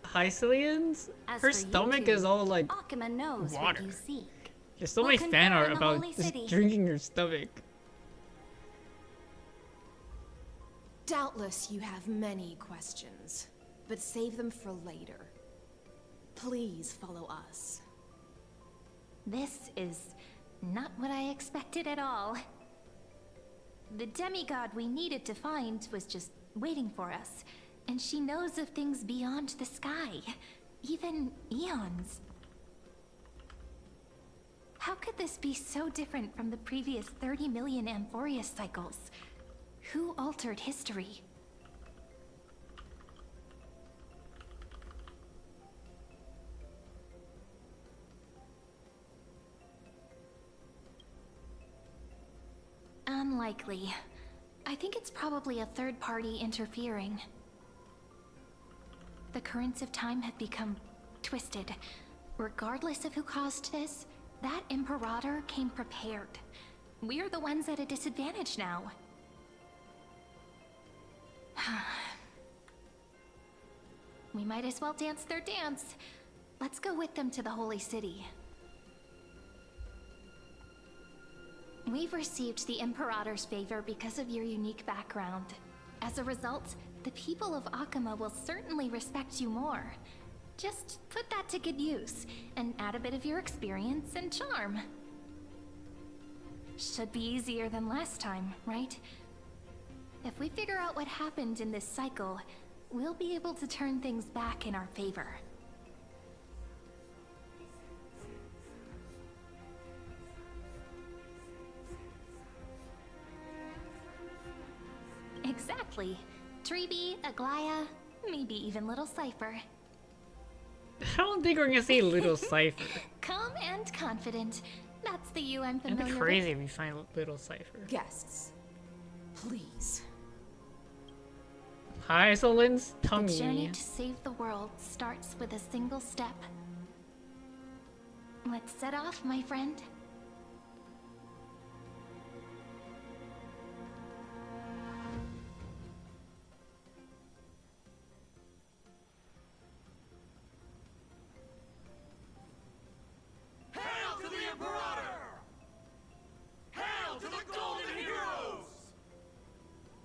Hycelians. As Her for you stomach two, is all like Akuma knows water. what you seek. There's so We'll many fan confer art in the about Holy just City. drinking your stomach. Doubtless you have many questions, but save them for later. Please follow us. This is not what I expected at all. The demigod we needed to find was just waiting for us, and she knows of things beyond the sky, even eons. How could this be so different from the previous 30 million Amphorius cycles? Who altered history? Unlikely. I think it's probably a third party interfering. The currents of time have become twisted. Regardless of who caused this, that Imperator came prepared. We're the ones at a disadvantage now. We might as well dance their dance. Let's go with them to the Holy City. We've received the Imperator's favor because of your unique background. As a result, the people of Akuma will certainly respect you more. Just put that to good use, and add a bit of your experience and charm. Should be easier than last time, right? If we figure out what happened in this cycle, we'll be able to turn things back in our favor. Exactly. Treeby, Aglaya, maybe even Little Cypher. I don't think we're gonna see Little Cypher. Calm and confident. That's the you I'm It'd familiar be crazy with. if we find Little Cypher. Guests, please. Hycelian's The tummy. journey to save the world starts with a single step. Let's set off, my friend. Hail to the Imperator! Hail to the Golden Heroes!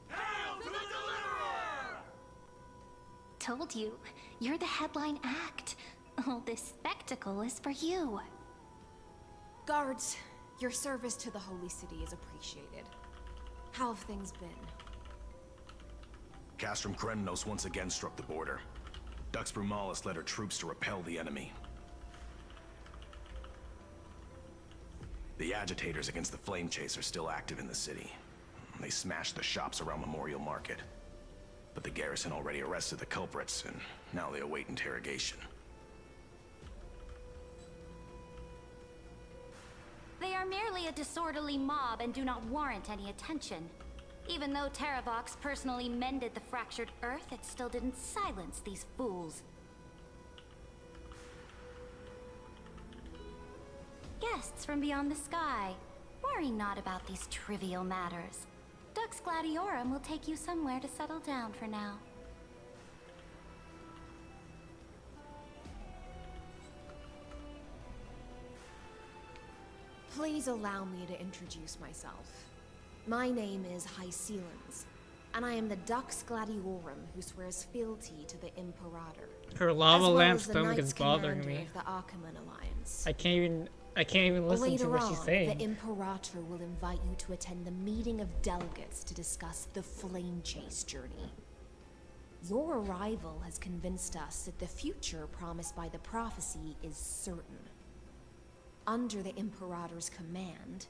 Hail to the Deliverer! Told you, you're the headline act. All this spectacle is for you. Guards, your service to the Holy City is appreciated. How have things been? Castrum Kremnos once again struck the border. Dux Brumalis led her troops to repel the enemy. The agitators against the Flame Chase are still active in the city. They smashed the shops around Memorial Market. But the garrison already arrested the culprits, and now they await interrogation. They are merely a disorderly mob and do not warrant any attention. Even though Terravox personally mended the fractured earth, it still didn't silence these fools. Guests from beyond the sky, worry not about these trivial matters. Dux Gladiorum will take you somewhere to settle down for now. Please allow me to introduce myself. My name is Hycelians, and I am the Dux Gladiorum who swears fealty to the Imperator. Her lava as well lamp as the stomach Knights is bothering Commander me. of the Akuman Alliance. I can't even listen Later to what on, she's saying. the Imperator will invite you to attend the meeting of delegates to discuss the Flame Chase journey. Your arrival has convinced us that the future promised by the prophecy is certain. Under the Imperator's command,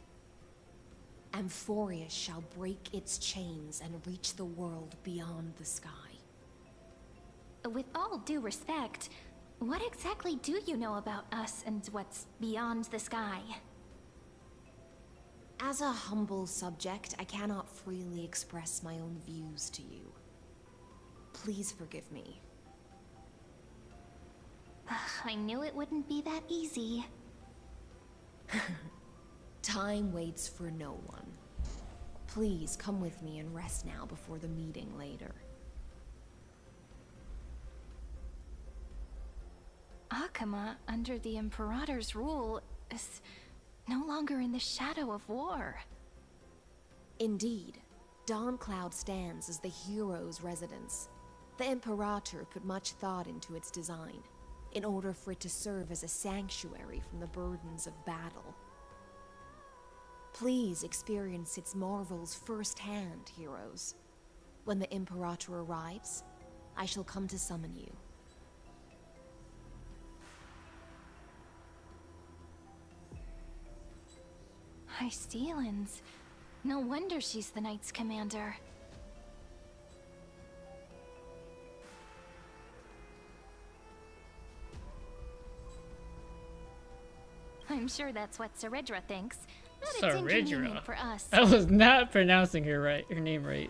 Amphorius shall break its chains and reach the world beyond the sky. With all due respect, what exactly do you know about us and what's beyond the sky? As a humble subject, I cannot freely express my own views to you. Please forgive me. I knew it wouldn't be that easy. Time waits for no one. Please come with me and rest now before the meeting later. Akama, under the Imperator's rule, is no longer in the shadow of war. Indeed, Dawncloud stands as the hero's residence. The Imperator put much thought into its design, in order for it to serve as a sanctuary from the burdens of battle. Please experience its marvels firsthand, heroes. When the Imperator arrives, I shall come to summon you. High Steelans. No wonder she's the Knight's commander. I'm sure that's what Saridra thinks. But it's inconvenient for us. I was not pronouncing her name right.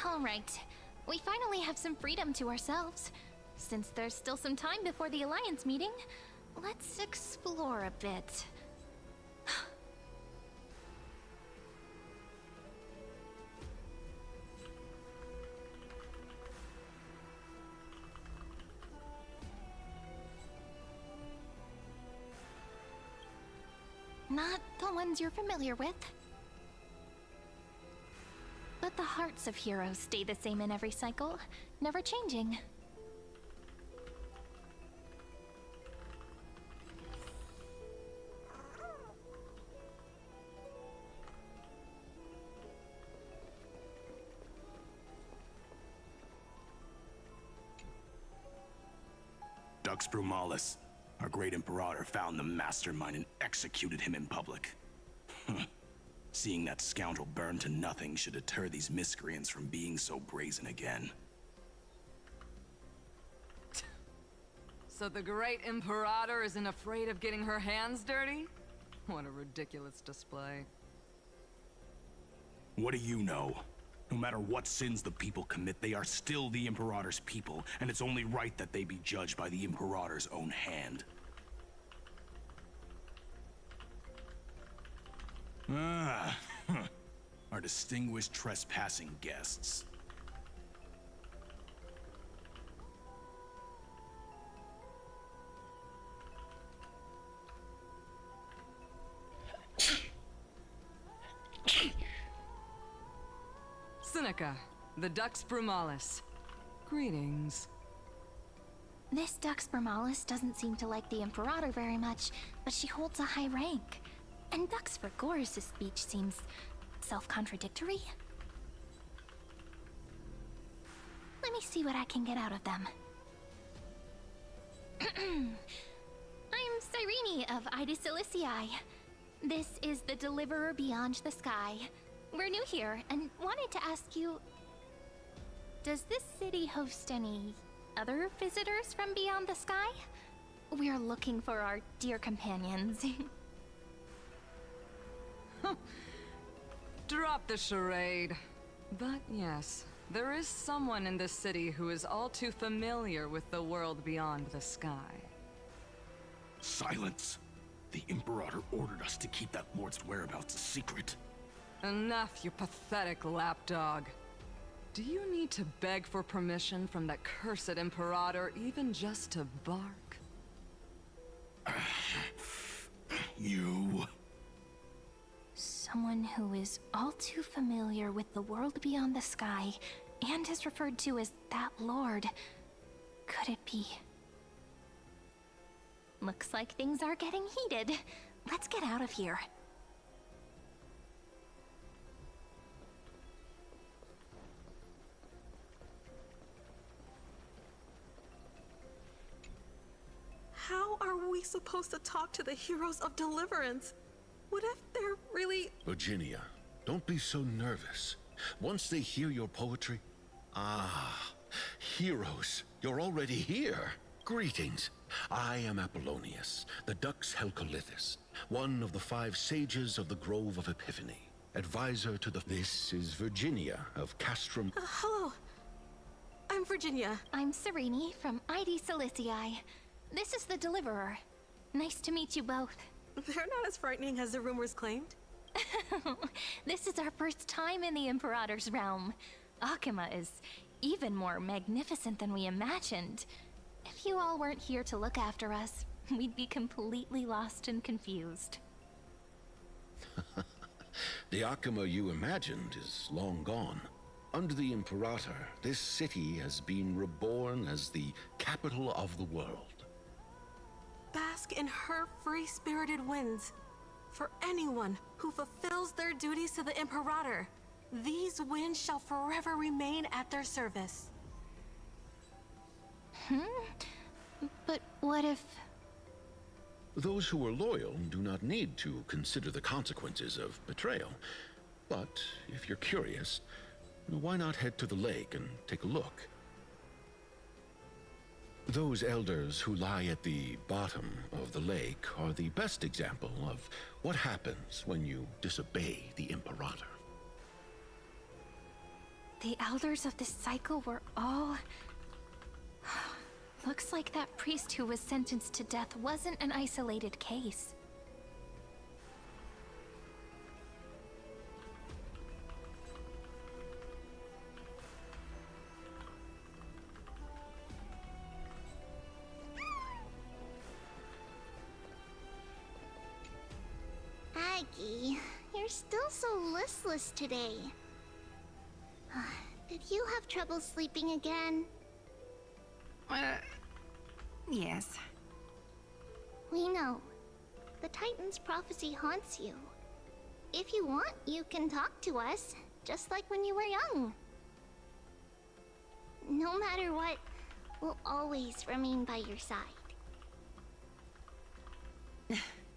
All right. We finally have some freedom to ourselves. Since there's still some time before the Alliance meeting, let's explore a bit. Not the ones you're familiar with. But the hearts of heroes stay the same in every cycle, never changing. Dux Brumalis, our great Imperator, found the mastermind and executed him in public. Seeing that scoundrel burn to nothing should deter these miscreants from being so brazen again. So the great Imperator isn't afraid of getting her hands dirty? What a ridiculous display. What do you know? No matter what sins the people commit, they are still the Imperator's people, and it's only right that they be judged by the Imperator's own hand. Our distinguished trespassing guests. Seneca, the Dux Brumalis. Greetings. This Dux Brumalis doesn't seem to like the Imperator very much, but she holds a high rank. And Dux Vergoris' speech seems self-contradictory. Let me see what I can get out of them. I'm Cyrene of Ida Silicii. This is the Deliverer Beyond the Sky. We're new here and wanted to ask you, does this city host any other visitors from beyond the sky? We're looking for our dear companions. Drop the charade. But yes, there is someone in this city who is all too familiar with the world beyond the sky. Silence! The Imperator ordered us to keep that lord's whereabouts a secret. Enough, you pathetic lapdog. Do you need to beg for permission from that cursed Imperator even just to bark? You... Someone who is all too familiar with the world beyond the sky and is referred to as that lord. Could it be? Looks like things are getting heated. Let's get out of here. How are we supposed to talk to the heroes of deliverance? What if they're really... Virginia, don't be so nervous. Once they hear your poetry... Ah, heroes, you're already here. Greetings. I am Apollonius, the Dux Helcolithus, one of the 5 sages of the Grove of Epiphany, advisor to the... This is Virginia of Castrum... Hello. I'm Virginia. I'm Serene from ID Silicii. This is the Deliverer. Nice to meet you both. They're not as frightening as the rumors claimed. This is our first time in the Imperator's realm. Akima is even more magnificent than we imagined. If you all weren't here to look after us, we'd be completely lost and confused. The Akima you imagined is long gone. Under the Imperator, this city has been reborn as the capital of the world. Bask in her free-spirited winds. For anyone who fulfills their duties to the Imperator, these winds shall forever remain at their service. But what if... Those who are loyal do not need to consider the consequences of betrayal. But if you're curious, why not head to the lake and take a look? Those elders who lie at the bottom of the lake are the best example of what happens when you disobey the Imperator. The elders of this cycle were all... Looks like that priest who was sentenced to death wasn't an isolated case. Aggie, you're still so listless today. Did you have trouble sleeping again? Yes. We know. The Titan's prophecy haunts you. If you want, you can talk to us, just like when you were young. No matter what, we'll always remain by your side.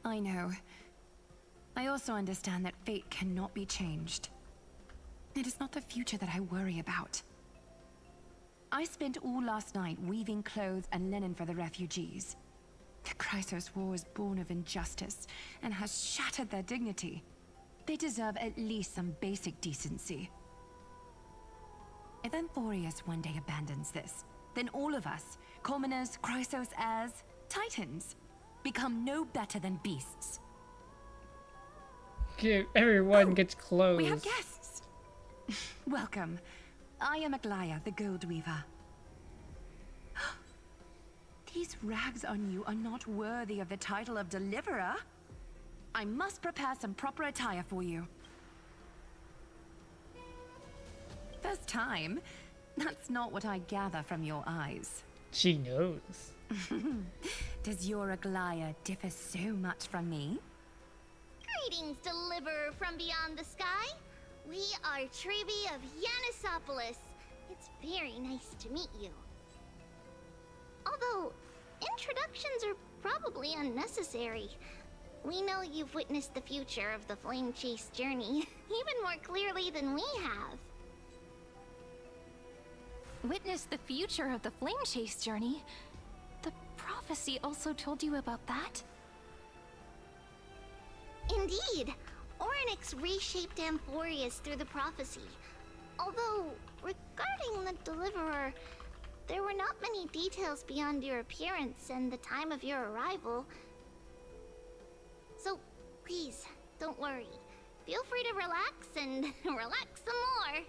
I know. I also understand that fate cannot be changed. It is not the future that I worry about. I spent all last night weaving clothes and linen for the refugees. The Chrysos War is born of injustice and has shattered their dignity. They deserve at least some basic decency. If Amphorius one day abandons this, then all of us, commoners, Chrysos heirs, Titans, become no better than beasts. Everyone gets clothes. We have guests. Welcome. I am Aglaya, the Gold Weaver. These rags on you are not worthy of the title of Deliverer. I must prepare some proper attire for you. First time? That's not what I gather from your eyes. She knows. Does your Aglaya differ so much from me? Greetings, Deliverer from beyond the sky. We are Trevi of Yanisopolis. It's very nice to meet you. Although, introductions are probably unnecessary. We know you've witnessed the future of the Flame Chase journey, even more clearly than we have. Witnessed the future of the Flame Chase journey? The prophecy also told you about that? Indeed. Orynyx reshaped Amphorius through the prophecy. Although, regarding the Deliverer, there were not many details beyond your appearance and the time of your arrival. So, please, don't worry. Feel free to relax and relax some more.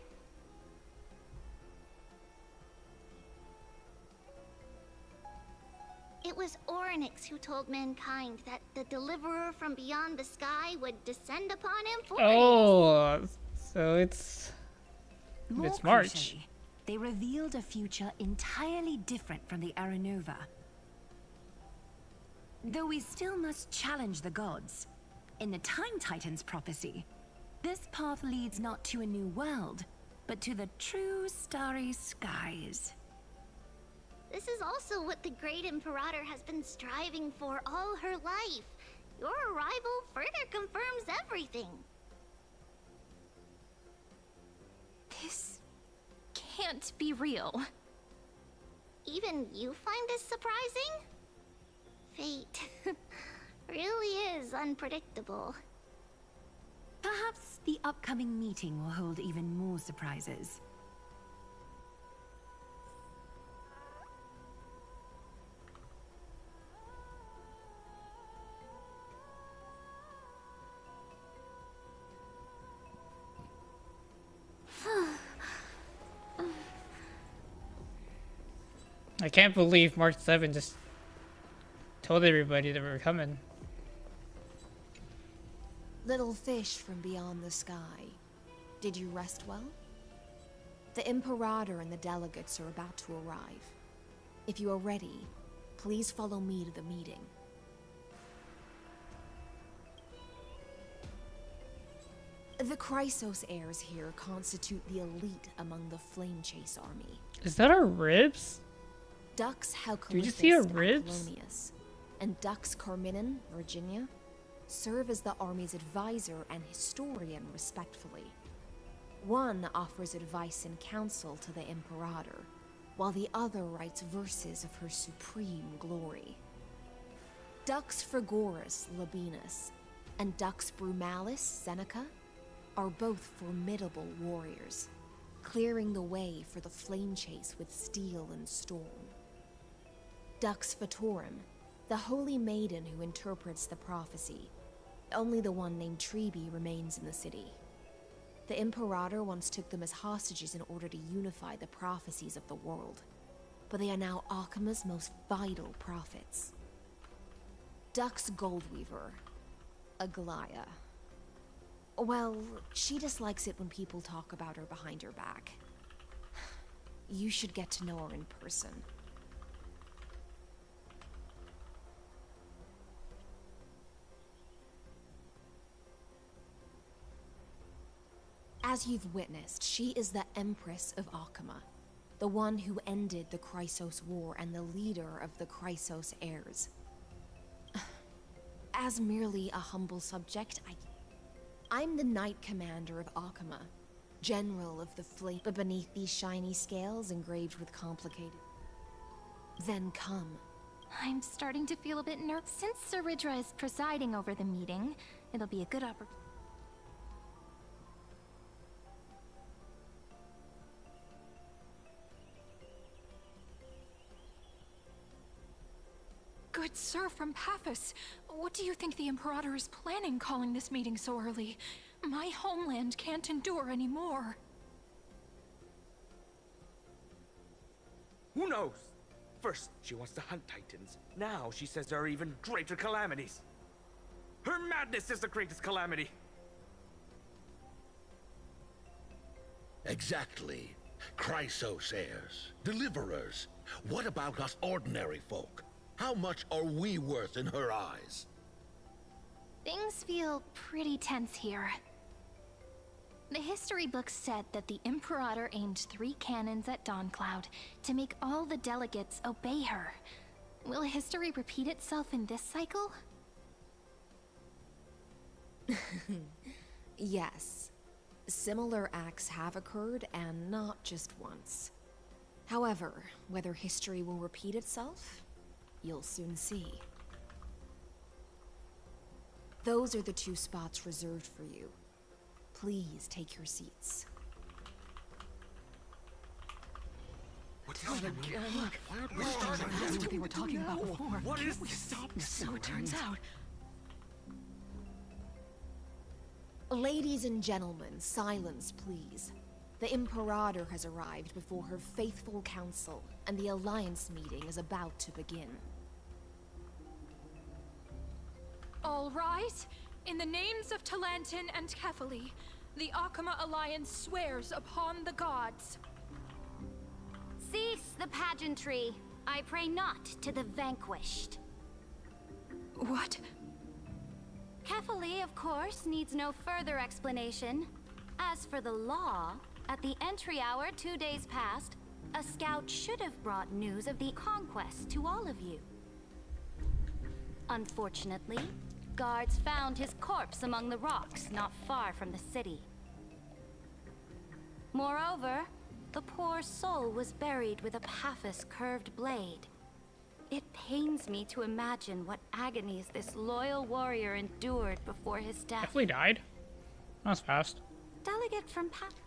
It was Orynyx who told mankind that the Deliverer from beyond the sky would descend upon Amphorius. Oh, so it's March. Crucially, they revealed a future entirely different from the Aranova. Though we still must challenge the gods. In the Time Titan's prophecy, this path leads not to a new world, but to the true starry skies. This is also what the Great Imperator has been striving for all her life. Your arrival further confirms everything. This can't be real. Even you find this surprising? Fate really is unpredictable. Perhaps the upcoming meeting will hold even more surprises. I can't believe March 7 just told everybody that we're coming. Little fish from beyond the sky, did you rest well? The Imperator and the delegates are about to arrive. If you are ready, please follow me to the meeting. The Chrysos heirs here constitute the elite among the Flame Chase army. Is that our ribs? Dux Halcalithus Did you see our ribs? Apollonius and Dux Carminin, Virginia, serve as the army's advisor and historian respectfully. One offers advice and counsel to the Imperator, while the other writes verses of her supreme glory. Dux Frigoris Labienus and Dux Brumalis Seneca are both formidable warriors, clearing the way for the flame chase with steel and storm. Dux Vtorum, the holy maiden who interprets the prophecy. Only the one named Trebi remains in the city. The Imperator once took them as hostages in order to unify the prophecies of the world, but they are now Akama's most vital prophets. Dux Goldweaver, Aglaya. Well, she dislikes it when people talk about her behind her back. You should get to know her in person. As you've witnessed, she is the Empress of Akama, the one who ended the Chrysos War and the leader of the Chrysos heirs. As merely a humble subject, I'm the Knight Commander of Akama, General of the Flame, but beneath these shiny scales engraved with complicated... Then come. I'm starting to feel a bit nervous. Since Sir Ridra is presiding over the meeting, it'll be a good opportunity. Good sir from Paphos, what do you think the Imperator is planning calling this meeting so early? My homeland can't endure anymore. Who knows? First, she wants to hunt Titans. Now she says there are even greater calamities. Her madness is the greatest calamity. Exactly. Chrysos heirs, deliverers. What about us ordinary folk? How much are we worth in her eyes? Things feel pretty tense here. The history books said that the Imperator aimed 3 cannons at Dawncloud to make all the delegates obey her. Will history repeat itself in this cycle? Yes. Similar acts have occurred, and not just once. However, whether history will repeat itself, you'll soon see. Those are the 2 spots reserved for you. Please take your seats. What's that again? That's what they were talking about before. What is we this? stop? So it turns out. Ladies and gentlemen, silence, please. The Imperator has arrived before her faithful council, and the Alliance meeting is about to begin. All right. In the names of Talantin and Kefali, the Akama Alliance swears upon the gods. Cease the pageantry. I pray not to the vanquished. What? Kefali, of course, needs no further explanation. As for the law, at the entry hour 2 days past, a scout should have brought news of the conquest to all of you. Unfortunately, guards found his corpse among the rocks not far from the city. Moreover, the poor soul was buried with a Paphos curved blade. It pains me to imagine what agonies this loyal warrior endured before his death. Definitely died. That was fast. Delegate from Paphos.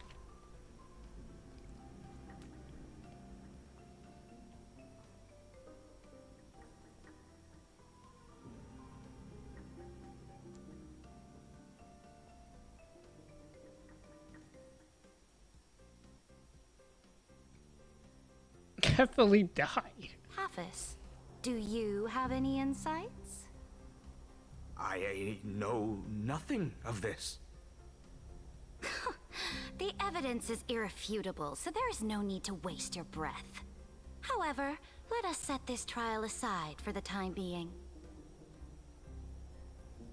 Definitely died. Paphos, do you have any insights? I know nothing of this. The evidence is irrefutable, so there is no need to waste your breath. However, let us set this trial aside for the time being.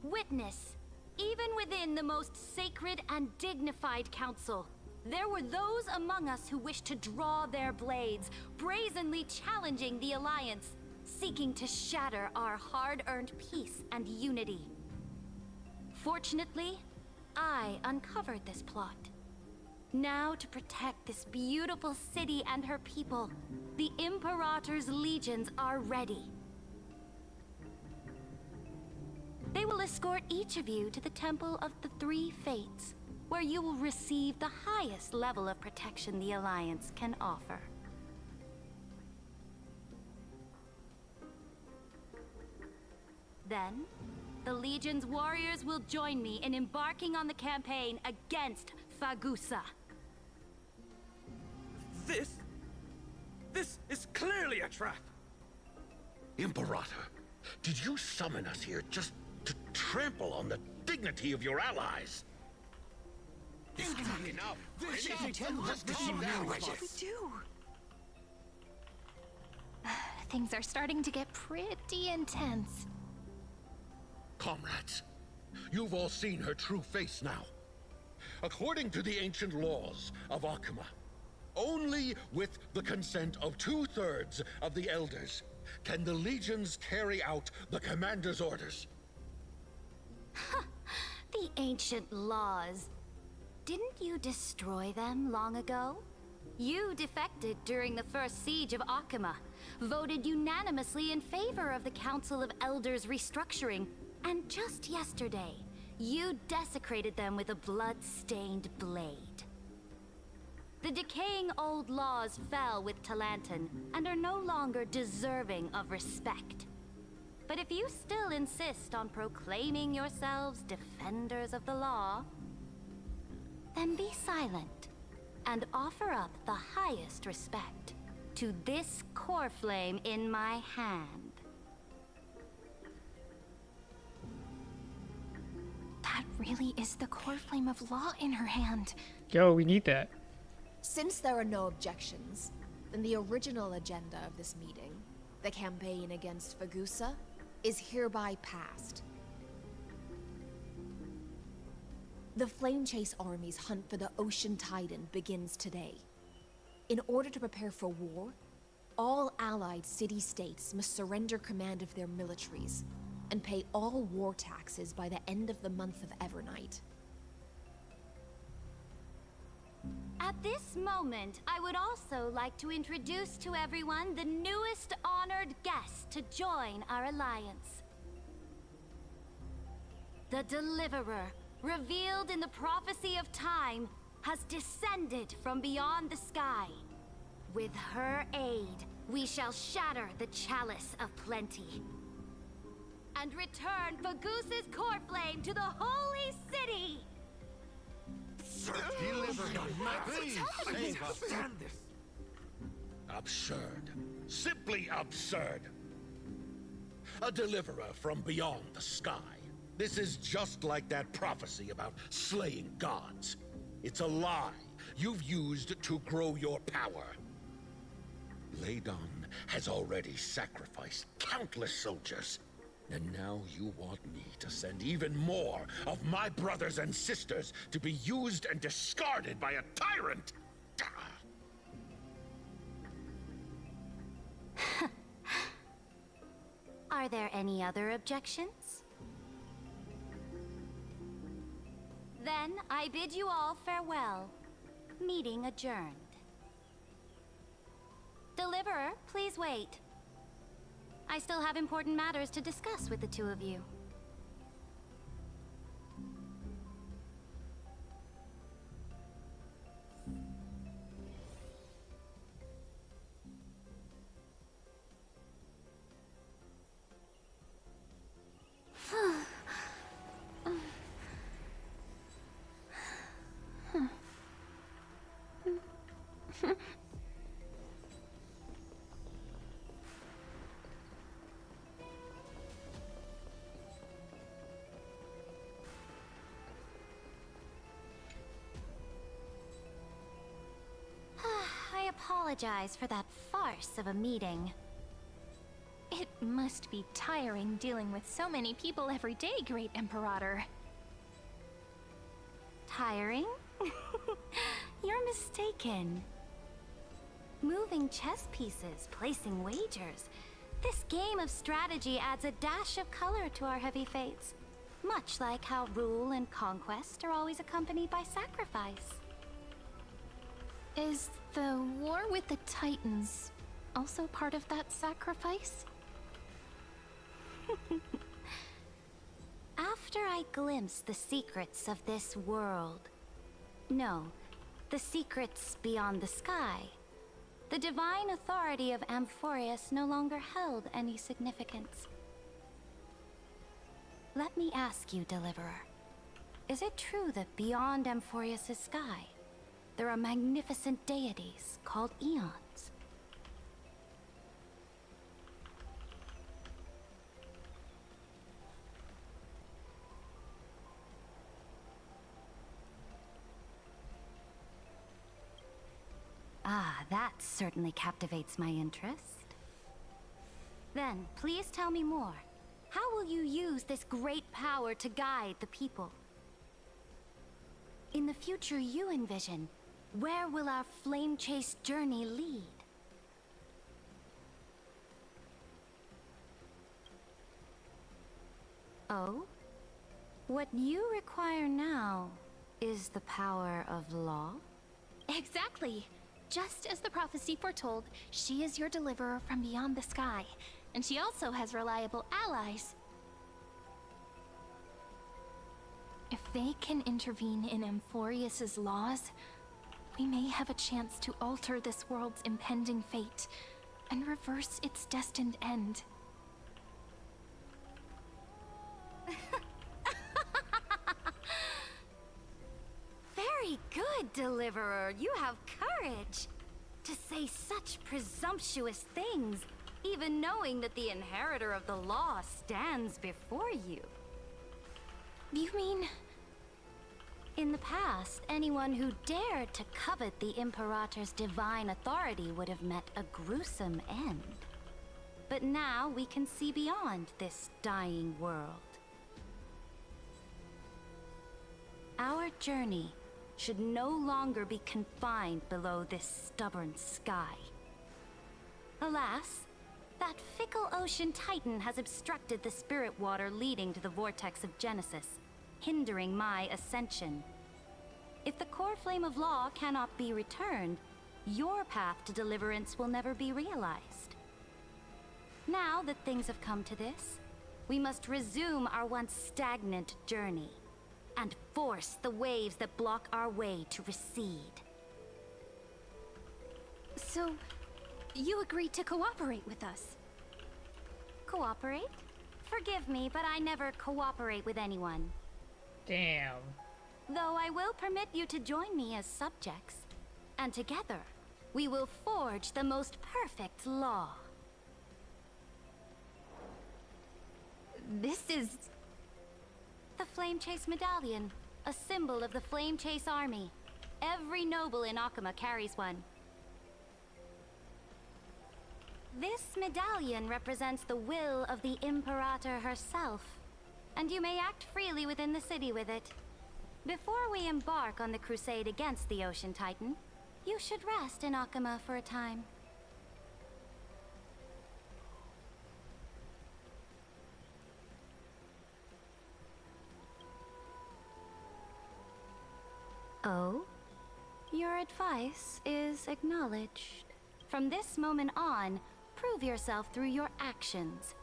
Witness, even within the most sacred and dignified council, there were those among us who wished to draw their blades, brazenly challenging the Alliance, seeking to shatter our hard-earned peace and unity. Fortunately, I uncovered this plot. Now, to protect this beautiful city and her people, the Imperator's legions are ready. They will escort each of you to the Temple of the Three Fates, where you will receive the highest level of protection the Alliance can offer. Then, the Legion's warriors will join me in embarking on the campaign against Fagusa. This is clearly a trap! Imperator, did you summon us here just to trample on the dignity of your allies? Enough! Calm down. What should we do? Things are starting to get pretty intense. Comrades, you've all seen her true face now. According to the ancient laws of Akuma, only with the consent of 2/3 of the elders can the legions carry out the commander's orders. The ancient laws. Didn't you destroy them long ago? You defected during the first siege of Akuma, voted unanimously in favor of the Council of Elders restructuring, and just yesterday, you desecrated them with a blood-stained blade. The decaying old laws fell with Talanton and are no longer deserving of respect. But if you still insist on proclaiming yourselves defenders of the law, then be silent and offer up the highest respect to this core flame in my hand. That really is the core flame of law in her hand. Yo, we need that. Since there are no objections, then the original agenda of this meeting, the campaign against Fagusa, is hereby passed. The Flame Chase Army's hunt for the Ocean Titan begins today. In order to prepare for war, all allied city-states must surrender command of their militaries and pay all war taxes by the end of the month of Evernight. At this moment, I would also like to introduce to everyone the newest honored guest to join our alliance. The Deliverer, revealed in the prophecy of time, has descended from beyond the sky. With her aid, we shall shatter the Chalice of Plenty and return Fagusa's core flame to the Holy City! Please, save us. Absurd. Simply absurd. A deliverer from beyond the sky. This is just like that prophecy about slaying gods. It's a lie you've used to grow your power. Ladon has already sacrificed countless soldiers. And now you want me to send even more of my brothers and sisters to be used and discarded by a tyrant? Are there any other objections? Then I bid you all farewell. Meeting adjourned. Deliverer, please wait. I still have important matters to discuss with the two of you. I apologize for that farce of a meeting. It must be tiring dealing with so many people every day, Great Imperator. Tiring? You're mistaken. Moving chess pieces, placing wagers. This game of strategy adds a dash of color to our heavy fates. Much like how rule and conquest are always accompanied by sacrifice. Is the war with the Titans also part of that sacrifice? After I glimpse the secrets of this world... No, the secrets beyond the sky, the divine authority of Amphorius no longer held any significance. Let me ask you, Deliverer. Is it true that beyond Amphorius' sky, there are magnificent deities called Eons? Ah, that certainly captivates my interest. Then, please tell me more. How will you use this great power to guide the people? In the future you envision, where will our flame chase journey lead? Oh? What you require now is the power of law? Exactly. Just as the prophecy foretold, she is your deliverer from beyond the sky, and she also has reliable allies. If they can intervene in Amphorius's laws, we may have a chance to alter this world's impending fate and reverse its destined end. Very good, Deliverer. You have courage to say such presumptuous things, even knowing that the inheritor of the law stands before you. You mean... In the past, anyone who dared to covet the Imperator's divine authority would have met a gruesome end. But now we can see beyond this dying world. Our journey should no longer be confined below this stubborn sky. Alas, that fickle ocean titan has obstructed the spirit water leading to the vortex of Genesis, hindering my ascension. If the core flame of law cannot be returned, your path to deliverance will never be realized. Now that things have come to this, we must resume our once stagnant journey and force the waves that block our way to recede. So, you agreed to cooperate with us? Cooperate? Forgive me, but I never cooperate with anyone. Damn. Though I will permit you to join me as subjects, and together, we will forge the most perfect law. This is... The Flame Chase Medallion, a symbol of the Flame Chase Army. Every noble in Akuma carries one. This medallion represents the will of the Imperator herself, and you may act freely within the city with it. Before we embark on the crusade against the Ocean Titan, you should rest in Akuma for a time. Oh? Your advice is acknowledged. From this moment on, prove yourself through your actions.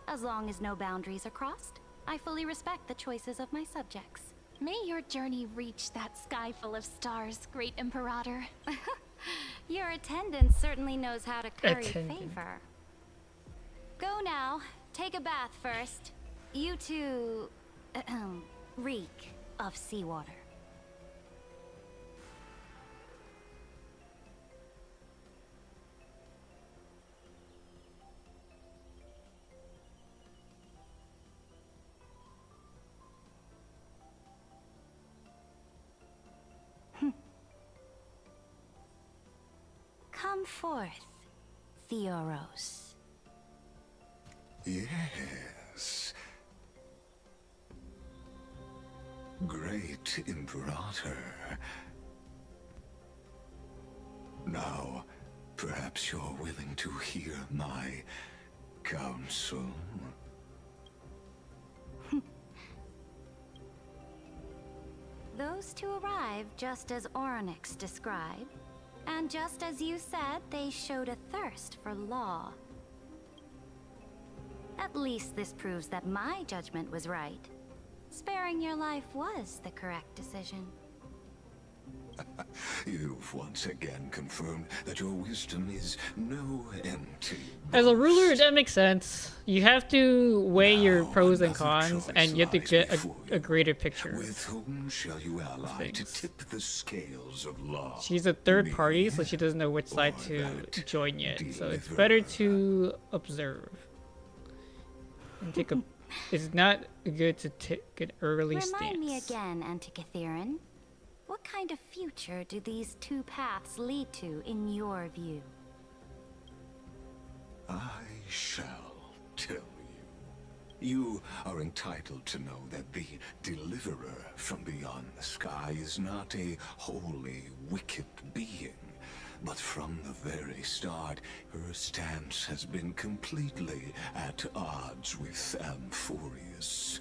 As long as no boundaries are crossed, I fully respect the choices of my subjects. May your journey reach that sky full of stars, great Imperator. Your attendant certainly knows how to curry favor. Go now. Take a bath first. You two... reek of seawater. Come forth, Theoros. Yes. Great Imperator. Now, perhaps you're willing to hear my counsel? Those two arrived just as Oryx described, and just as you said, they showed a thirst for law. At least this proves that my judgment was right. Sparing your life was the correct decision. You've once again confirmed that your wisdom is no empty. As a ruler, that makes sense. You have to weigh your pros and cons, and you have to get a greater picture. With whom shall you ally to tip the scales of law? She's a third party, so she doesn't know which side to join yet. So it's better to observe. And take a... It's not good to take an early stance. Remind me again, Antikythera. What kind of future do these two paths lead to in your view? I shall tell you. You are entitled to know that the Deliverer from beyond the sky is not a wholly wicked being. But from the very start, her stance has been completely at odds with Amphorius.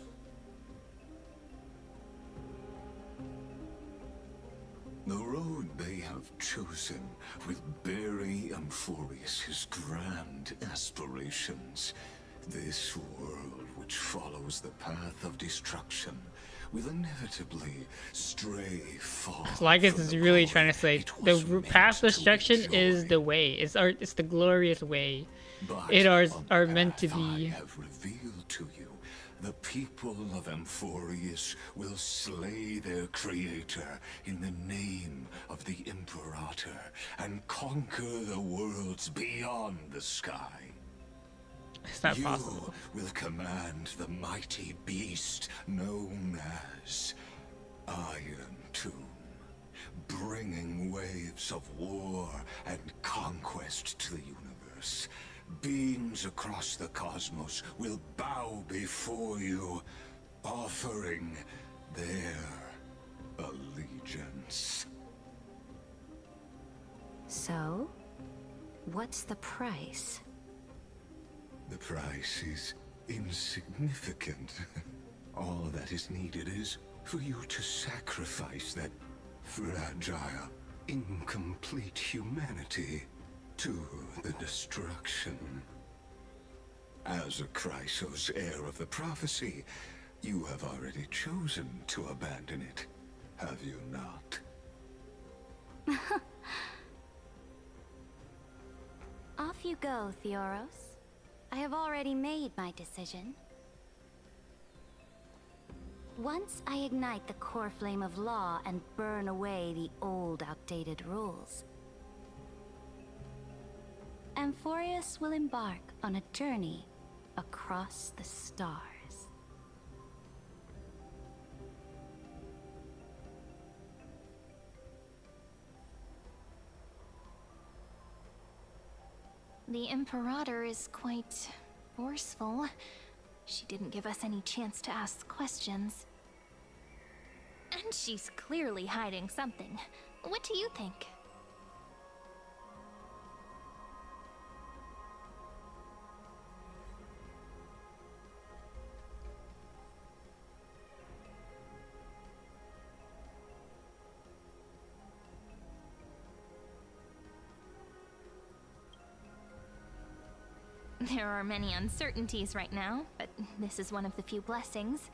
The road they have chosen will bury Amphorius' grand aspirations. This world which follows the path of destruction will inevitably stray far. Lycus is really trying to say the path of destruction is the way. It's the glorious way. It are meant to be. I have revealed to you. The people of Amphorius will slay their creator in the name of the Imperator and conquer the worlds beyond the sky. It's not possible. You will command the mighty beast known as Iron Tomb, bringing waves of war and conquest to the universe. Beings across the cosmos will bow before you, offering their allegiance. So, what's the price? The price is insignificant. All that is needed is for you to sacrifice that fragile, incomplete humanity to the destruction. As a Chrysos, heir of the prophecy, you have already chosen to abandon it, have you not? Off you go, Theoros. I have already made my decision. Once I ignite the core flame of law and burn away the old, outdated rules, Amphorius will embark on a journey across the stars. The Imperator is quite forceful. She didn't give us any chance to ask questions. And she's clearly hiding something. What do you think? There are many uncertainties right now, but this is one of the few blessings.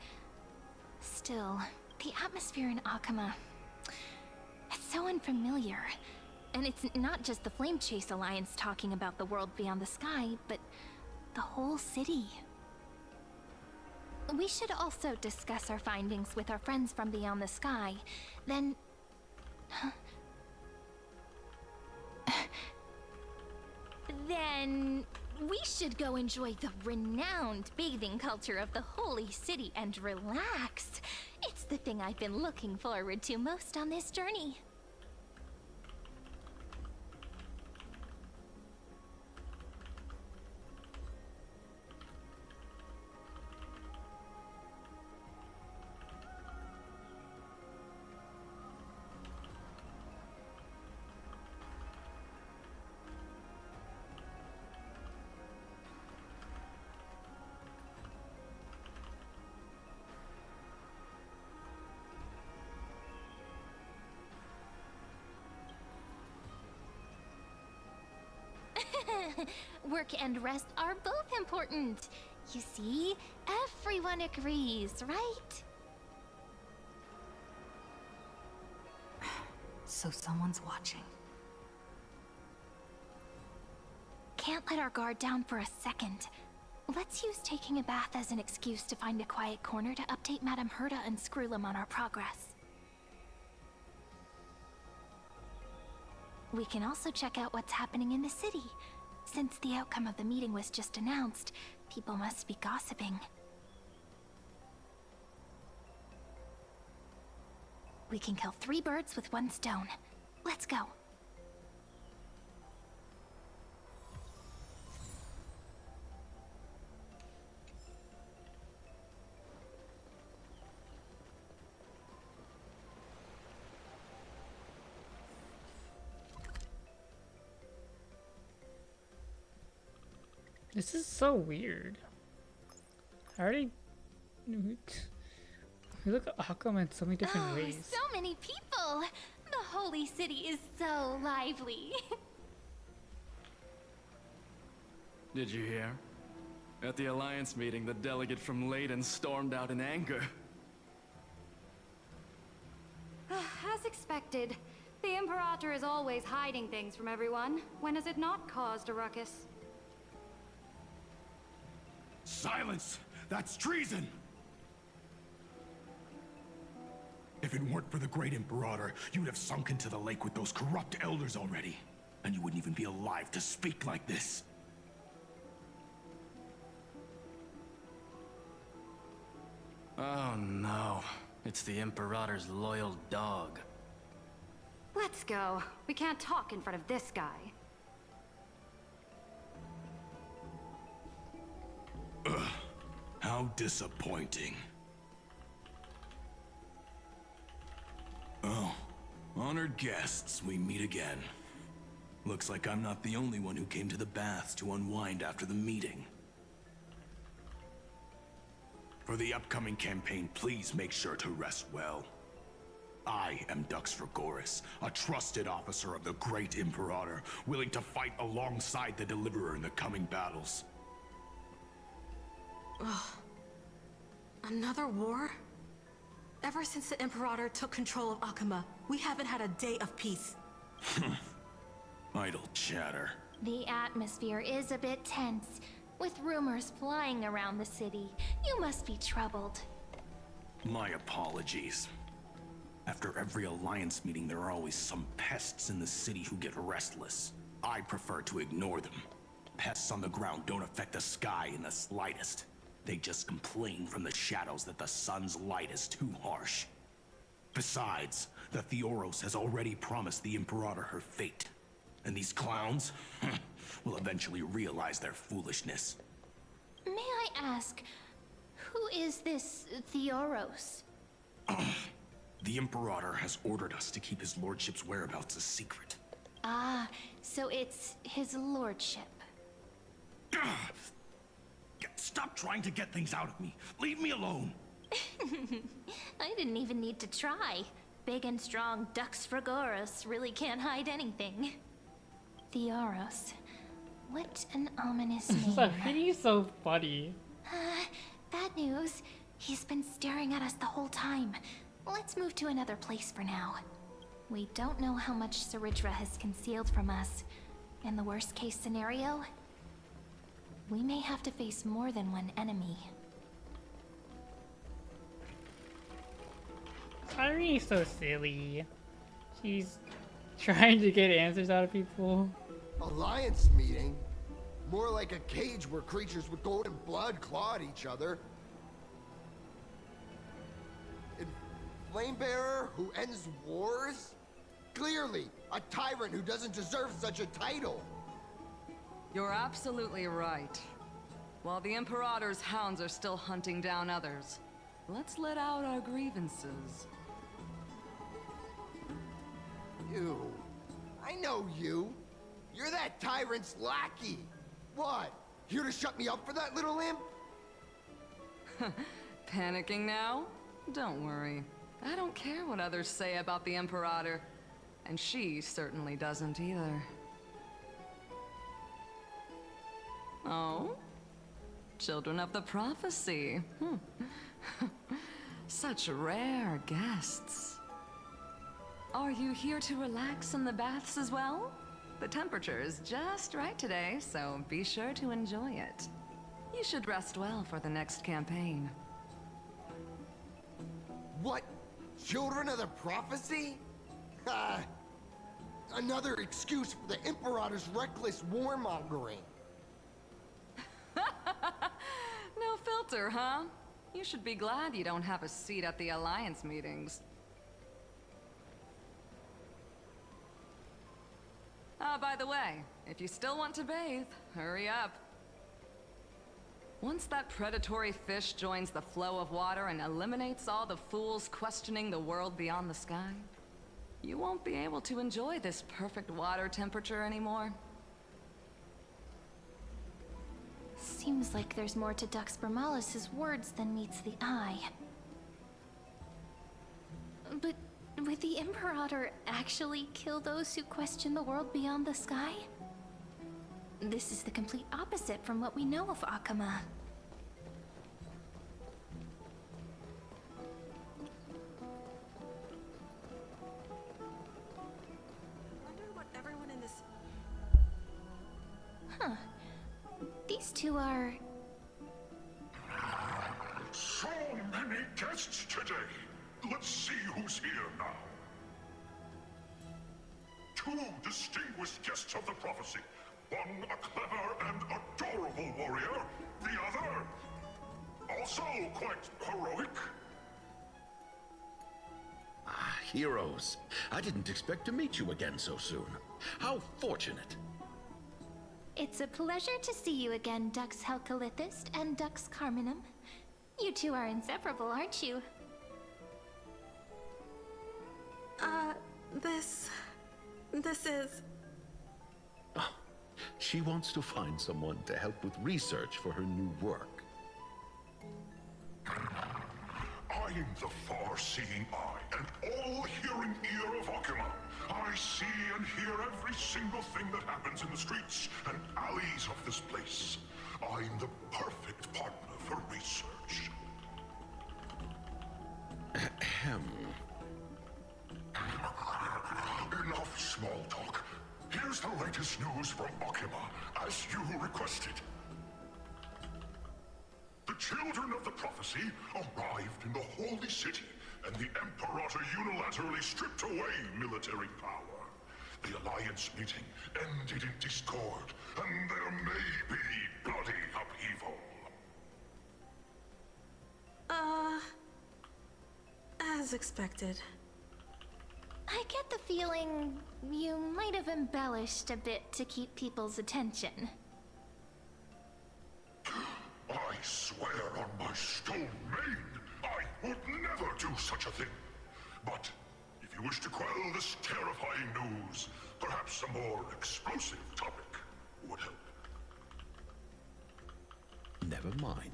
Still, the atmosphere in Akama, it's so unfamiliar. And it's not just the Flame Chase Alliance talking about the world beyond the sky, but the whole city. We should also discuss our findings with our friends from beyond the sky. Then... then... we should go enjoy the renowned bathing culture of the holy city and relax. It's the thing I've been looking forward to most on this journey. Work and rest are both important. You see, everyone agrees, right? So someone's watching. Can't let our guard down for a second. Let's use taking a bath as an excuse to find a quiet corner to update Madame Herta and Screwlum on our progress. We can also check out what's happening in the city. Since the outcome of the meeting was just announced, people must be gossiping. We can kill 3 birds with 1 stone. Let's go. This is so weird. I already... We look at Akama in so many different ways. So many people! The holy city is so lively. Did you hear? At the Alliance meeting, the delegate from Leyden stormed out in anger. As expected, the Imperator is always hiding things from everyone. When has it not caused a ruckus? Silence! That's treason! If it weren't for the Great Imperator, you'd have sunk into the lake with those corrupt elders already. And you wouldn't even be alive to speak like this. Oh no. It's the Imperator's loyal dog. Let's go. We can't talk in front of this guy. Ugh. How disappointing. Oh, honored guests, we meet again. Looks like I'm not the only one who came to the baths to unwind after the meeting. For the upcoming campaign, please make sure to rest well. I am Dux Fragoris, a trusted officer of the Great Imperator, willing to fight alongside the Deliverer in the coming battles. Ugh. Another war? Ever since the Imperator took control of Akama, we haven't had a day of peace. Idle chatter. The atmosphere is a bit tense, with rumors flying around the city. You must be troubled. My apologies. After every Alliance meeting, there are always some pests in the city who get restless. I prefer to ignore them. Pests on the ground don't affect the sky in the slightest. They just complain from the shadows that the sun's light is too harsh. Besides, the Theoros has already promised the Imperator her fate. And these clowns will eventually realize their foolishness. May I ask, who is this Theoros? The Imperator has ordered us to keep his lordship's whereabouts a secret. Ah, so it's his lordship. Stop trying to get things out of me. Leave me alone. I didn't even need to try. Big and strong Dux Fragoris really can't hide anything. Theoros. What an ominous name. Safini's so funny. Bad news. He's been staring at us the whole time. Let's move to another place for now. We don't know how much Saridra has concealed from us. In the worst case scenario, we may have to face more than one enemy. Irene's so silly. She's trying to get answers out of people. Alliance meeting? More like a cage where creatures with golden blood claw at each other. And Flamebearer who ends wars? Clearly, a tyrant who doesn't deserve such a title. You're absolutely right. While the Imperator's hounds are still hunting down others, let's let out our grievances. You. I know you. You're that tyrant's lackey. What? Here to shut me up for that little imp? Panicking now? Don't worry. I don't care what others say about the Imperator. And she certainly doesn't either. Oh? Children of the Prophecy. Such rare guests. Are you here to relax in the baths as well? The temperature is just right today, so be sure to enjoy it. You should rest well for the next campaign. What? Children of the Prophecy? Another excuse for the Imperator's reckless warmongering. No filter, huh? You should be glad you don't have a seat at the Alliance meetings. By the way, if you still want to bathe, hurry up. Once that predatory fish joins the flow of water and eliminates all the fools questioning the world beyond the sky, you won't be able to enjoy this perfect water temperature anymore. Seems like there's more to Dux Bramalis's words than meets the eye. But would the Imperator actually kill those who question the world beyond the sky? This is the complete opposite from what we know of Akama. Huh. These two are... So many guests today. Let's see who's here now. Two distinguished guests of the prophecy. One a clever and adorable warrior. The other, also quite heroic. Ah, heroes. I didn't expect to meet you again so soon. How fortunate. It's a pleasure to see you again, Dux Helcalithist and Dux Carminum. You two are inseparable, aren't you? This is... Oh, she wants to find someone to help with research for her new work. I'm the far-seeing eye and all-hearing ear of Akama. I see and hear every single thing that happens in the streets and alleys of this place. I'm the perfect partner for research. Ahem. Enough small talk. Here's the latest news from Akama, as you requested. The children of the prophecy arrived in the Holy City, and the Imperator unilaterally stripped away military power. The Alliance meeting ended in discord, and there may be bloody upheaval. As expected. I get the feeling you might have embellished a bit to keep people's attention. I swear on my stone maid, I would never do such a thing. But if you wish to quell this terrifying news, perhaps a more explosive topic would help. Never mind.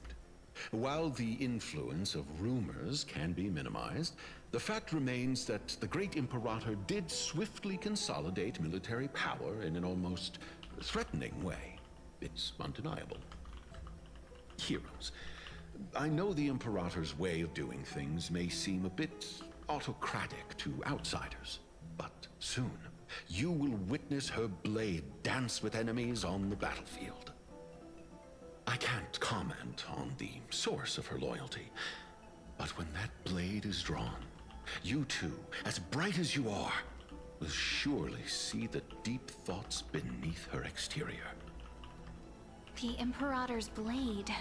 While the influence of rumors can be minimized, the fact remains that the great Imperator did swiftly consolidate military power in an almost threatening way. It's undeniable. Heroes, I know the Imperator's way of doing things may seem a bit autocratic to outsiders, but soon you will witness her blade dance with enemies on the battlefield. I can't comment on the source of her loyalty, but when that blade is drawn, you two, as bright as you are, will surely see the deep thoughts beneath her exterior. The Imperator's blade.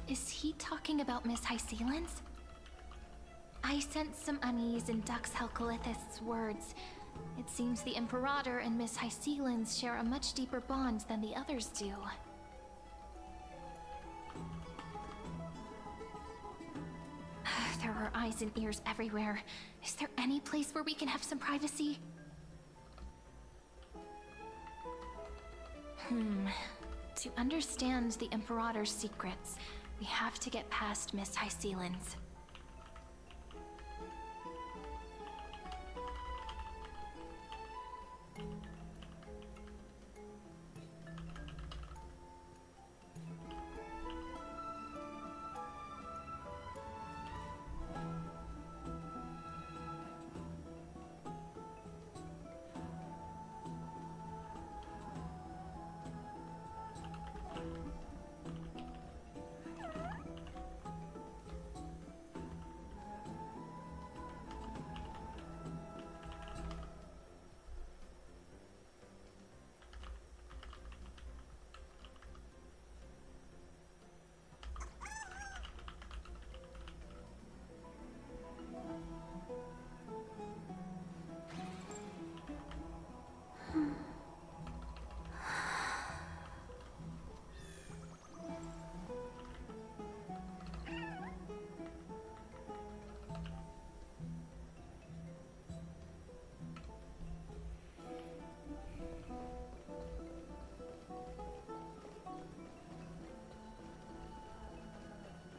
Is he talking about Miss Hysealin's? I sense some unease in Dux Helcolith's words. It seems the Imperator and Miss Hysealin's share a much deeper bond than the others do. There are eyes and ears everywhere. Is there any place where we can have some privacy? To understand the Imperator's secrets, we have to get past Miss Hysealin's.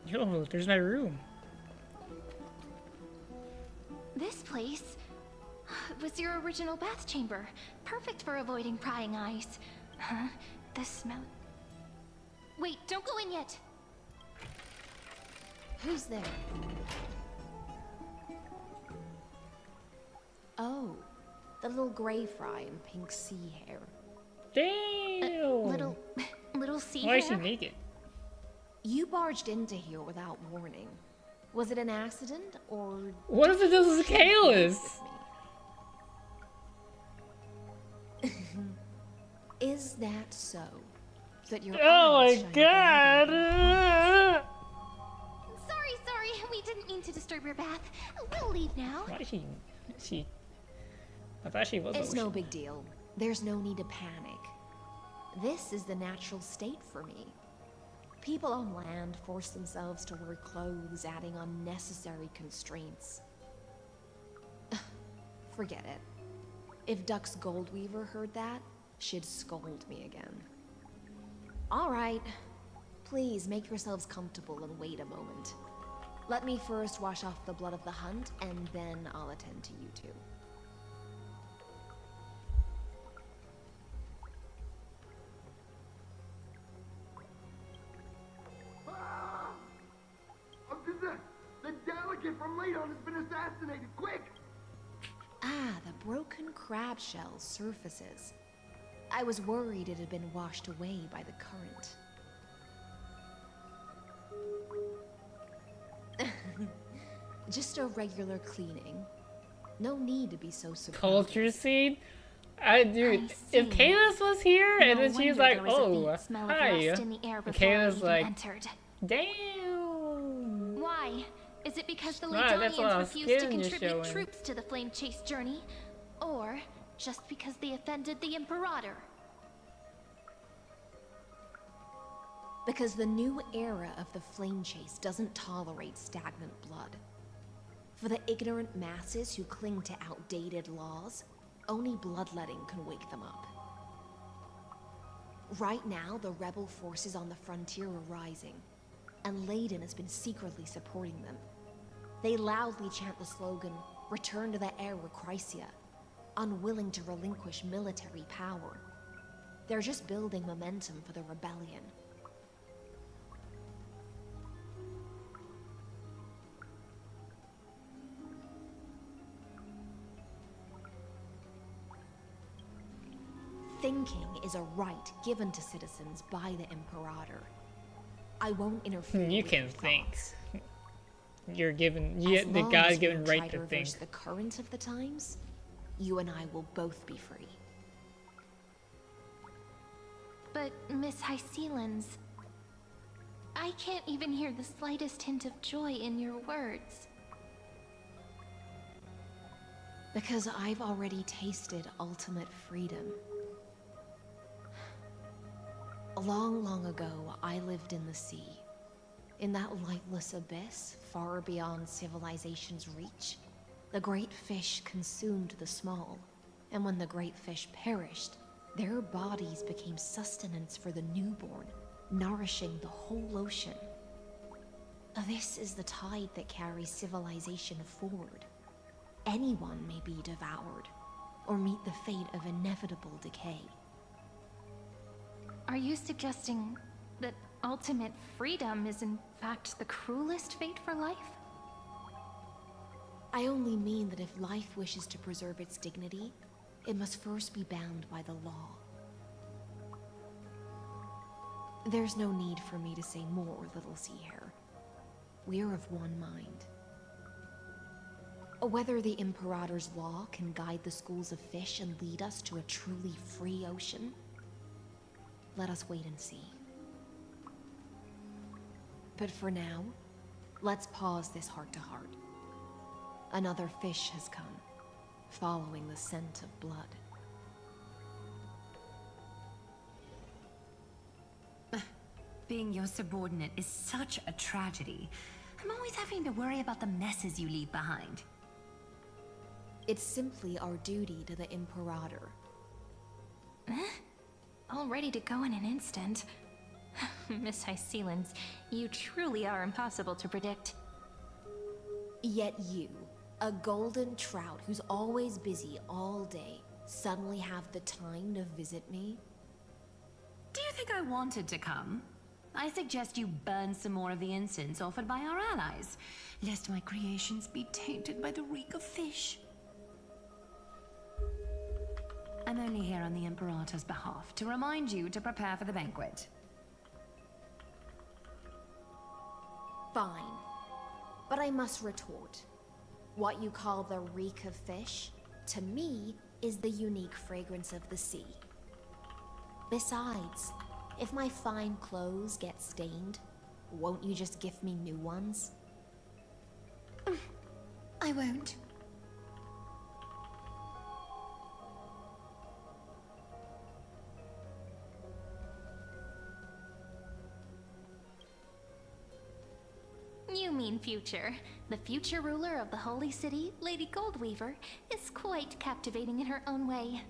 Yo, there's my room. This place was your original bath chamber. Perfect for avoiding prying eyes. Huh? The smell... Wait, don't go in yet! Who's there? Oh, the little gray fry in pink sea hair. Damn! Little sea Why is she hair? naked? You barged into here without warning. Was it an accident, or... What if it was Kalis? Is that so? That your Oh eyes my shine god! Sorry, we didn't mean to disturb your bath. We'll leave now. Why is she... I thought she was It's ocean. no big deal. There's no need to panic. This is the natural state for me. People on land force themselves to wear clothes, adding unnecessary constraints. Forget it. If Dux Goldweaver heard that, she'd scold me again. All right. Please make yourselves comfortable and wait a moment. Let me first wash off the blood of the hunt, and then I'll attend to you two. The delegate from Ladon has been assassinated! Quick! Ah, the broken crab shell surfaces. I was worried it had been washed away by the current. Just a regular cleaning. No need to be so surprised. Culture scene? Dude, if Kalis was here and then she's like, oh, hi. And Kayla's like, damn. Why? Is it because the Right, that's a lot Ladonians of refused to skin you're contribute showing. troops to the Flame Chase journey? Or just because they offended the Imperator? Because the new era of the Flame Chase doesn't tolerate stagnant blood. For the ignorant masses who cling to outdated laws, only bloodletting can wake them up. Right now, the rebel forces on the frontier are rising, and Ladon has been secretly supporting them. They loudly chant the slogan, "Return to the Era Chrysia," unwilling to relinquish military power. They're just building momentum for the rebellion. Thinking is a right given to citizens by the Imperator. I won't interfere. You with can your think. thoughts. You're given, As the long God as we given don't right try to reverse think. the current of the times, you and I will both be free. But, Miss Hycelens, I can't even hear the slightest hint of joy in your words. Because I've already tasted ultimate freedom. Long, long ago, I lived in the sea. In that lightless abyss, far beyond civilization's reach, the great fish consumed the small, and when the great fish perished, their bodies became sustenance for the newborn, nourishing the whole ocean. This is the tide that carries civilization forward. Anyone may be devoured, or meet the fate of inevitable decay. Are you suggesting that ultimate freedom is in fact the cruelest fate for life? I only mean that if life wishes to preserve its dignity, it must first be bound by the law. There's no need for me to say more, Little Sea Hare. We're of one mind. Whether the Imperator's law can guide the schools of fish and lead us to a truly free ocean, let us wait and see. But for now, let's pause this heart-to-heart. Another fish has come, following the scent of blood. Being your subordinate is such a tragedy. I'm always having to worry about the messes you leave behind. It's simply our duty to the Imperator. All ready to go in an instant. Miss Hycelens, you truly are impossible to predict. Yet you, a golden trout who's always busy all day, suddenly have the time to visit me? Do you think I wanted to come? I suggest you burn some more of the incense offered by our allies, lest my creations be tainted by the reek of fish. I'm only here on the Imperator's behalf to remind you to prepare for the banquet. Fine. But I must retort. What you call the reek of fish, to me, is the unique fragrance of the sea. Besides, if my fine clothes get stained, won't you just gift me new ones? I won't. You mean future. The future ruler of the Holy City, Lady Goldweaver, is quite captivating in her own way.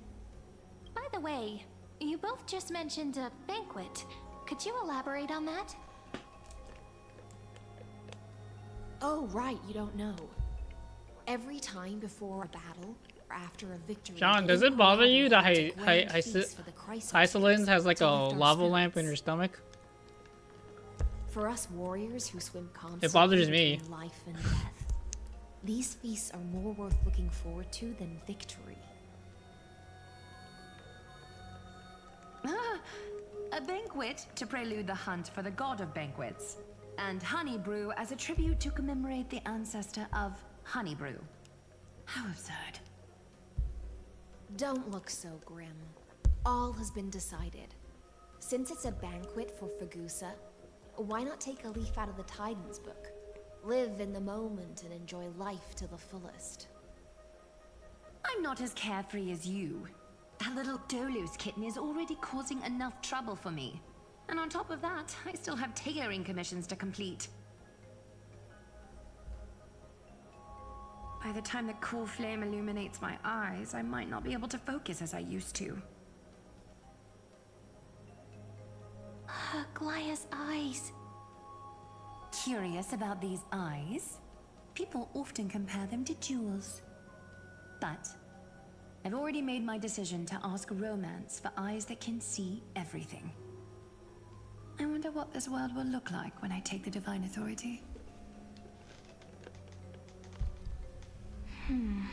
By the way, you both just mentioned a banquet. Could you elaborate on that? Oh, right, you don't know. Every time before a battle, or after a victory... John, does it bother you that Hycelens has like a lava lamp in her stomach? For us warriors who swim constantly It bothers me. between life and death, these feasts are more worth looking forward to than victory. A banquet to prelude the hunt for the god of banquets, and honey brew as a tribute to commemorate the ancestor of honey brew. How absurd. Don't look so grim. All has been decided. Since it's a banquet for Fagusa, why not take a leaf out of the Titan's book? Live in the moment and enjoy life to the fullest. I'm not as carefree as you. That little Dolu's kitten is already causing enough trouble for me. And on top of that, I still have tailoring commissions to complete. By the time the cool flame illuminates my eyes, I might not be able to focus as I used to. Glaya's eyes. Curious about these eyes? People often compare them to jewels. But I've already made my decision to ask romance for eyes that can see everything. I wonder what this world will look like when I take the Divine Authority. In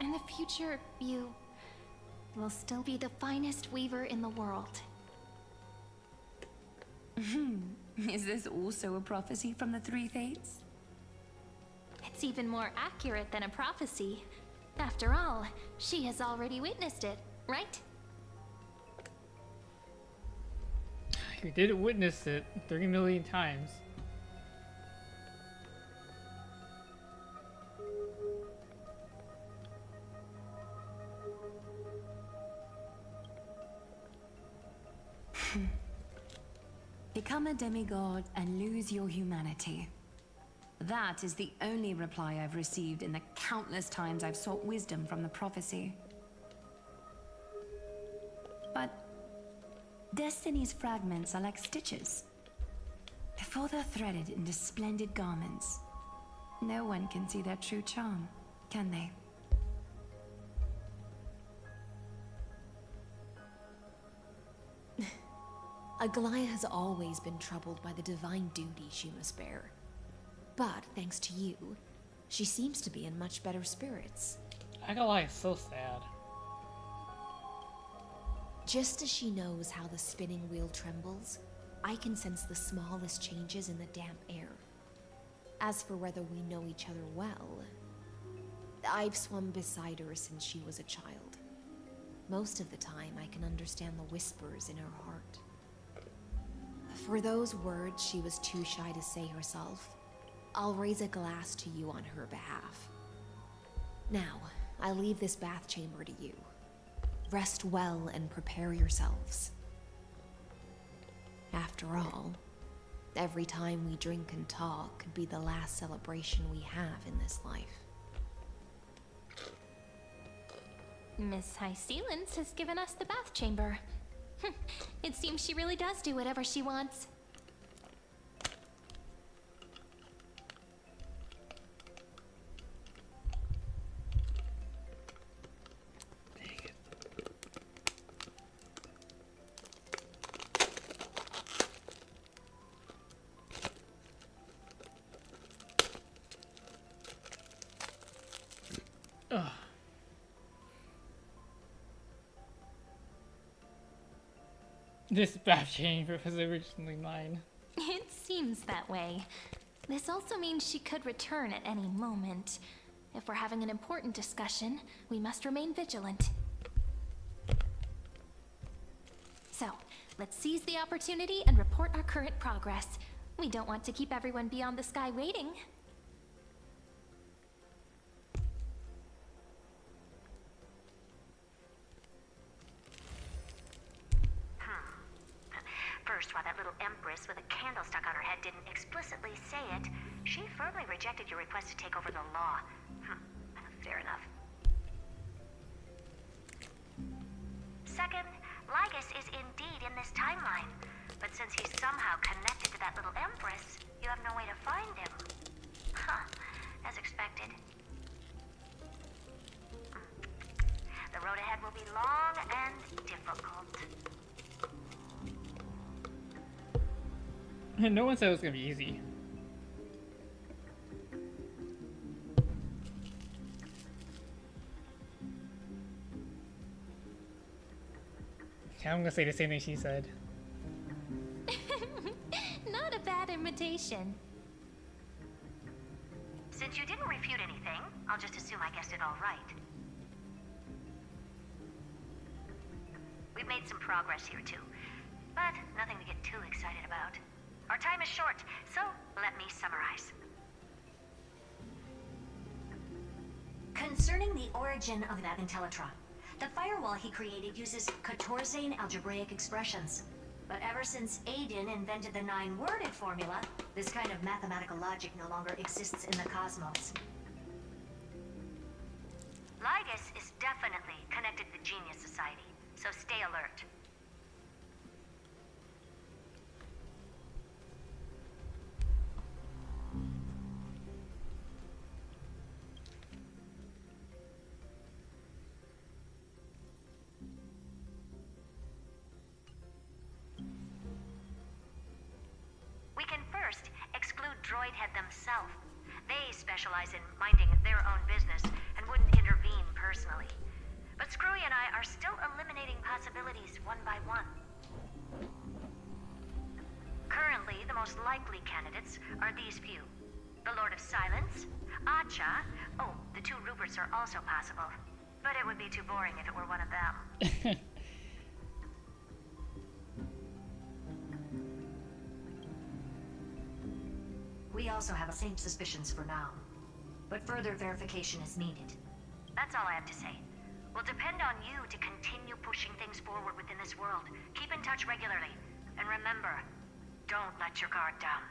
the future, you will still be the finest weaver in the world. Is this also a prophecy from the Three Fates? It's even more accurate than a prophecy. After all, she has already witnessed it, right? You did witness it 3 million times. Become a demigod and lose your humanity. That is the only reply I've received in the countless times I've sought wisdom from the prophecy. But Destiny's fragments are like stitches. Before they're threaded into splendid garments, no one can see their true charm, can they? Aglaia has always been troubled by the divine duty she must bear. But thanks to you, she seems to be in much better spirits. Aglaia is so sad. Just as she knows how the spinning wheel trembles, I can sense the smallest changes in the damp air. As for whether we know each other well, I've swum beside her since she was a child. Most of the time, I can understand the whispers in her heart. For those words she was too shy to say herself, I'll raise a glass to you on her behalf. Now, I leave this bath chamber to you. Rest well and prepare yourselves. After all, every time we drink and talk could be the last celebration we have in this life. Miss High Sealance has given us the bath chamber. It seems she really does do whatever she wants. Ugh. This bath chamber was originally mine. It seems that way. This also means she could return at any moment. If we're having an important discussion, we must remain vigilant. So, let's seize the opportunity and report our current progress. We don't want to keep everyone beyond the sky waiting. First, while that little empress with a candle stuck on her head didn't explicitly say it, she firmly rejected your request to take over the law. Fair enough. Second, Lygus is indeed in this timeline. But since he's somehow connected to that little empress, you have no way to find him. As expected. The road ahead will be long and difficult. No one said it was gonna be easy. Yeah, I'm gonna say the same thing she said. Not a bad invitation. Since you didn't refute anything, I'll just assume I guessed it all right. We've made some progress here too, but nothing to get too excited about. Our time is short, so let me summarize. Concerning the origin of that Intellitron, the firewall he created uses Catorzane algebraic expressions. But ever since Aiden invented the 9-worded formula, this kind of mathematical logic no longer exists in the cosmos. Lygus is definitely connected to the Genius Society, so stay alert. specialize in minding their own business and wouldn't intervene personally. But Screwy and I are still eliminating possibilities one by one. Currently, the most likely candidates are these few. The Lord of Silence, Acha. Oh, the two Ruperts are also possible. But it would be too boring if it were one of them. We also have the same suspicions for now. But further verification is needed. That's all I have to say. We'll depend on you to continue pushing things forward within this world. Keep in touch regularly. And remember, don't let your guard down.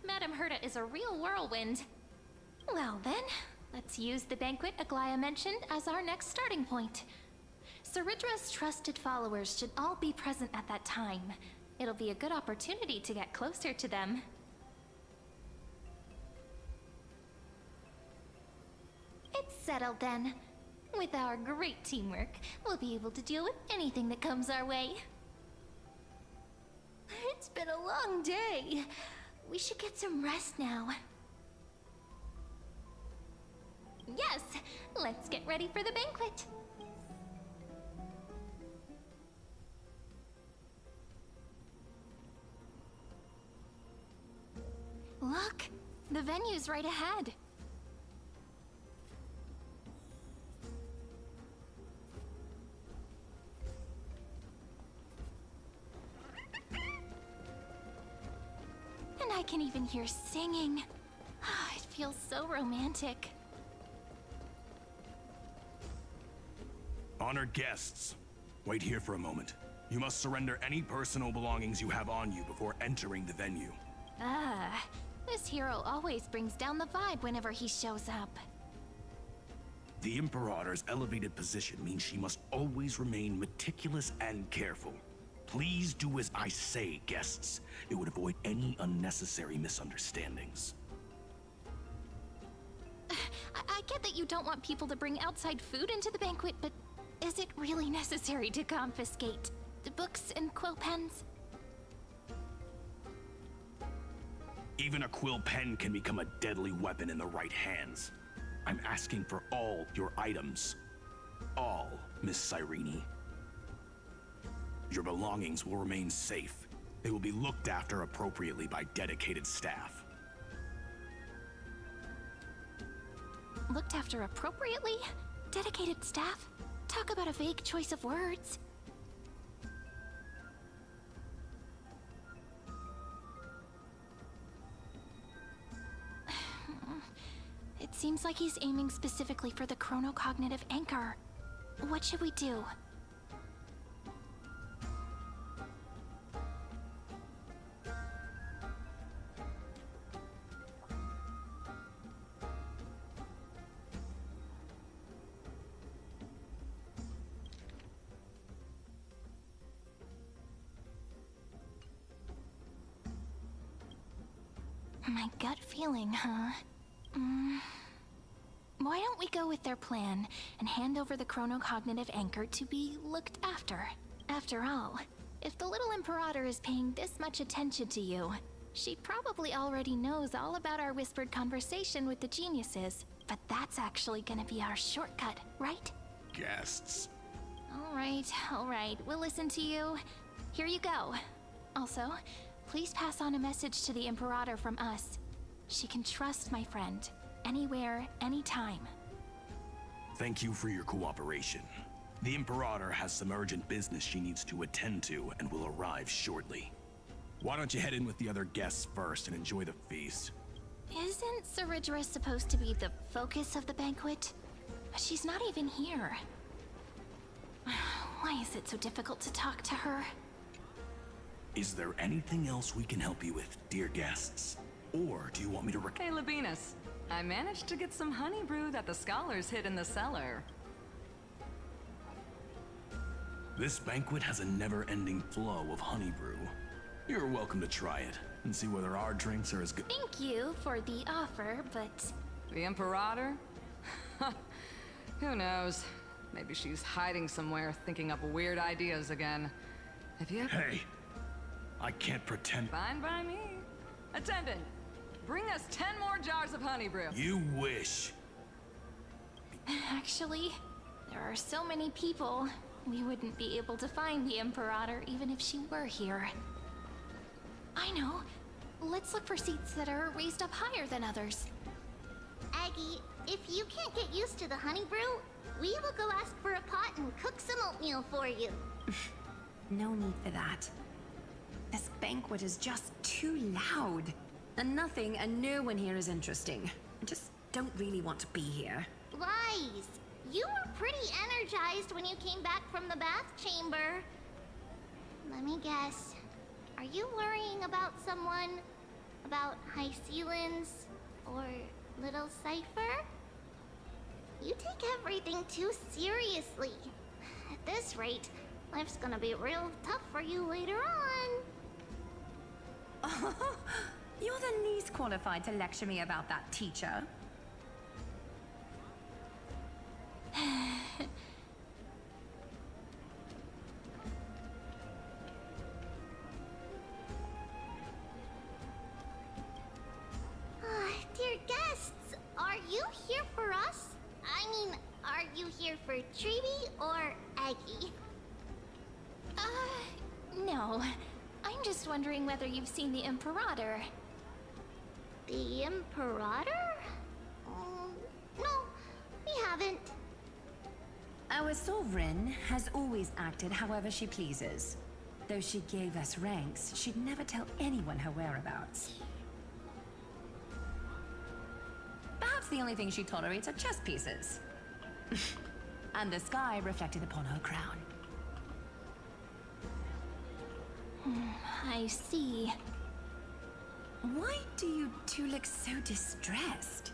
Madame Herta is a real whirlwind. Well then, let's use the banquet Aglaya mentioned as our next starting point. Ceridra's trusted followers should all be present at that time. It'll be a good opportunity to get closer to them. It's settled then. With our great teamwork, we'll be able to deal with anything that comes our way. It's been a long day. We should get some rest now. Yes, let's get ready for the banquet. Look, the venue's right ahead. And I can even hear singing. It feels so romantic. Honored guests, wait here for a moment. You must surrender any personal belongings you have on you before entering the venue. This hero always brings down the vibe whenever he shows up. The Imperator's elevated position means she must always remain meticulous and careful. Please do as I say, guests. It would avoid any unnecessary misunderstandings. I get that you don't want people to bring outside food into the banquet, but is it really necessary to confiscate the books and quill pens? Even a quill pen can become a deadly weapon in the right hands. I'm asking for all your items. All, Miss Cyrene. Your belongings will remain safe. They will be looked after appropriately by dedicated staff. Looked after appropriately? Dedicated staff? Talk about a vague choice of words. It seems like he's aiming specifically for the chronocognitive anchor. What should we do? My gut feeling, huh? Why don't we go with their plan and hand over the chronocognitive anchor to be looked after? After all, if the little Imperator is paying this much attention to you, she probably already knows all about our whispered conversation with the geniuses. But that's actually gonna be our shortcut, right? Guests. All right, we'll listen to you. Here you go. Also, please pass on a message to the Imperator from us. She can trust my friend. Anywhere, anytime. Thank you for your cooperation. The Imperator has some urgent business she needs to attend to and will arrive shortly. Why don't you head in with the other guests first and enjoy the feast? Isn't Ceridra supposed to be the focus of the banquet? But she's not even here. Why is it so difficult to talk to her? Is there anything else we can help you with, dear guests? Or do you want me to Hey, Labinas. I managed to get some honey brew that the scholars hid in the cellar. This banquet has a never-ending flow of honey brew. You're welcome to try it and see whether our drinks are as good. Thank you for the offer, but... The Imperator? Who knows? Maybe she's hiding somewhere, thinking up weird ideas again. Have you ever... Hey! I can't pretend... Fine by me. Attendant, bring us 10 more jars of honey brew. You wish. Actually, there are so many people, we wouldn't be able to find the Imperator even if she were here. I know. Let's look for seats that are raised up higher than others. Aggie, if you can't get used to the honey brew, we will go ask for a pot and cook some oatmeal for you. No need for that. This banquet is just too loud. And nothing and no one here is interesting. I just don't really want to be here. Lies! You were pretty energized when you came back from the bath chamber. Let me guess. Are you worrying about someone? About High Sealins? Or Little Cypher? You take everything too seriously. At this rate, life's gonna be real tough for you later on. You're the least qualified to lecture me about that, teacher. Dear guests, are you here for us? I mean, are you here for Treeby or Aggie? No. I'm just wondering whether you've seen the Imperator. The Imperator? No, we haven't. Our sovereign has always acted however she pleases. Though she gave us ranks, she'd never tell anyone her whereabouts. Perhaps the only thing she tolerates are chess pieces. And the sky reflected upon her crown. I see. Why do you two look so distressed?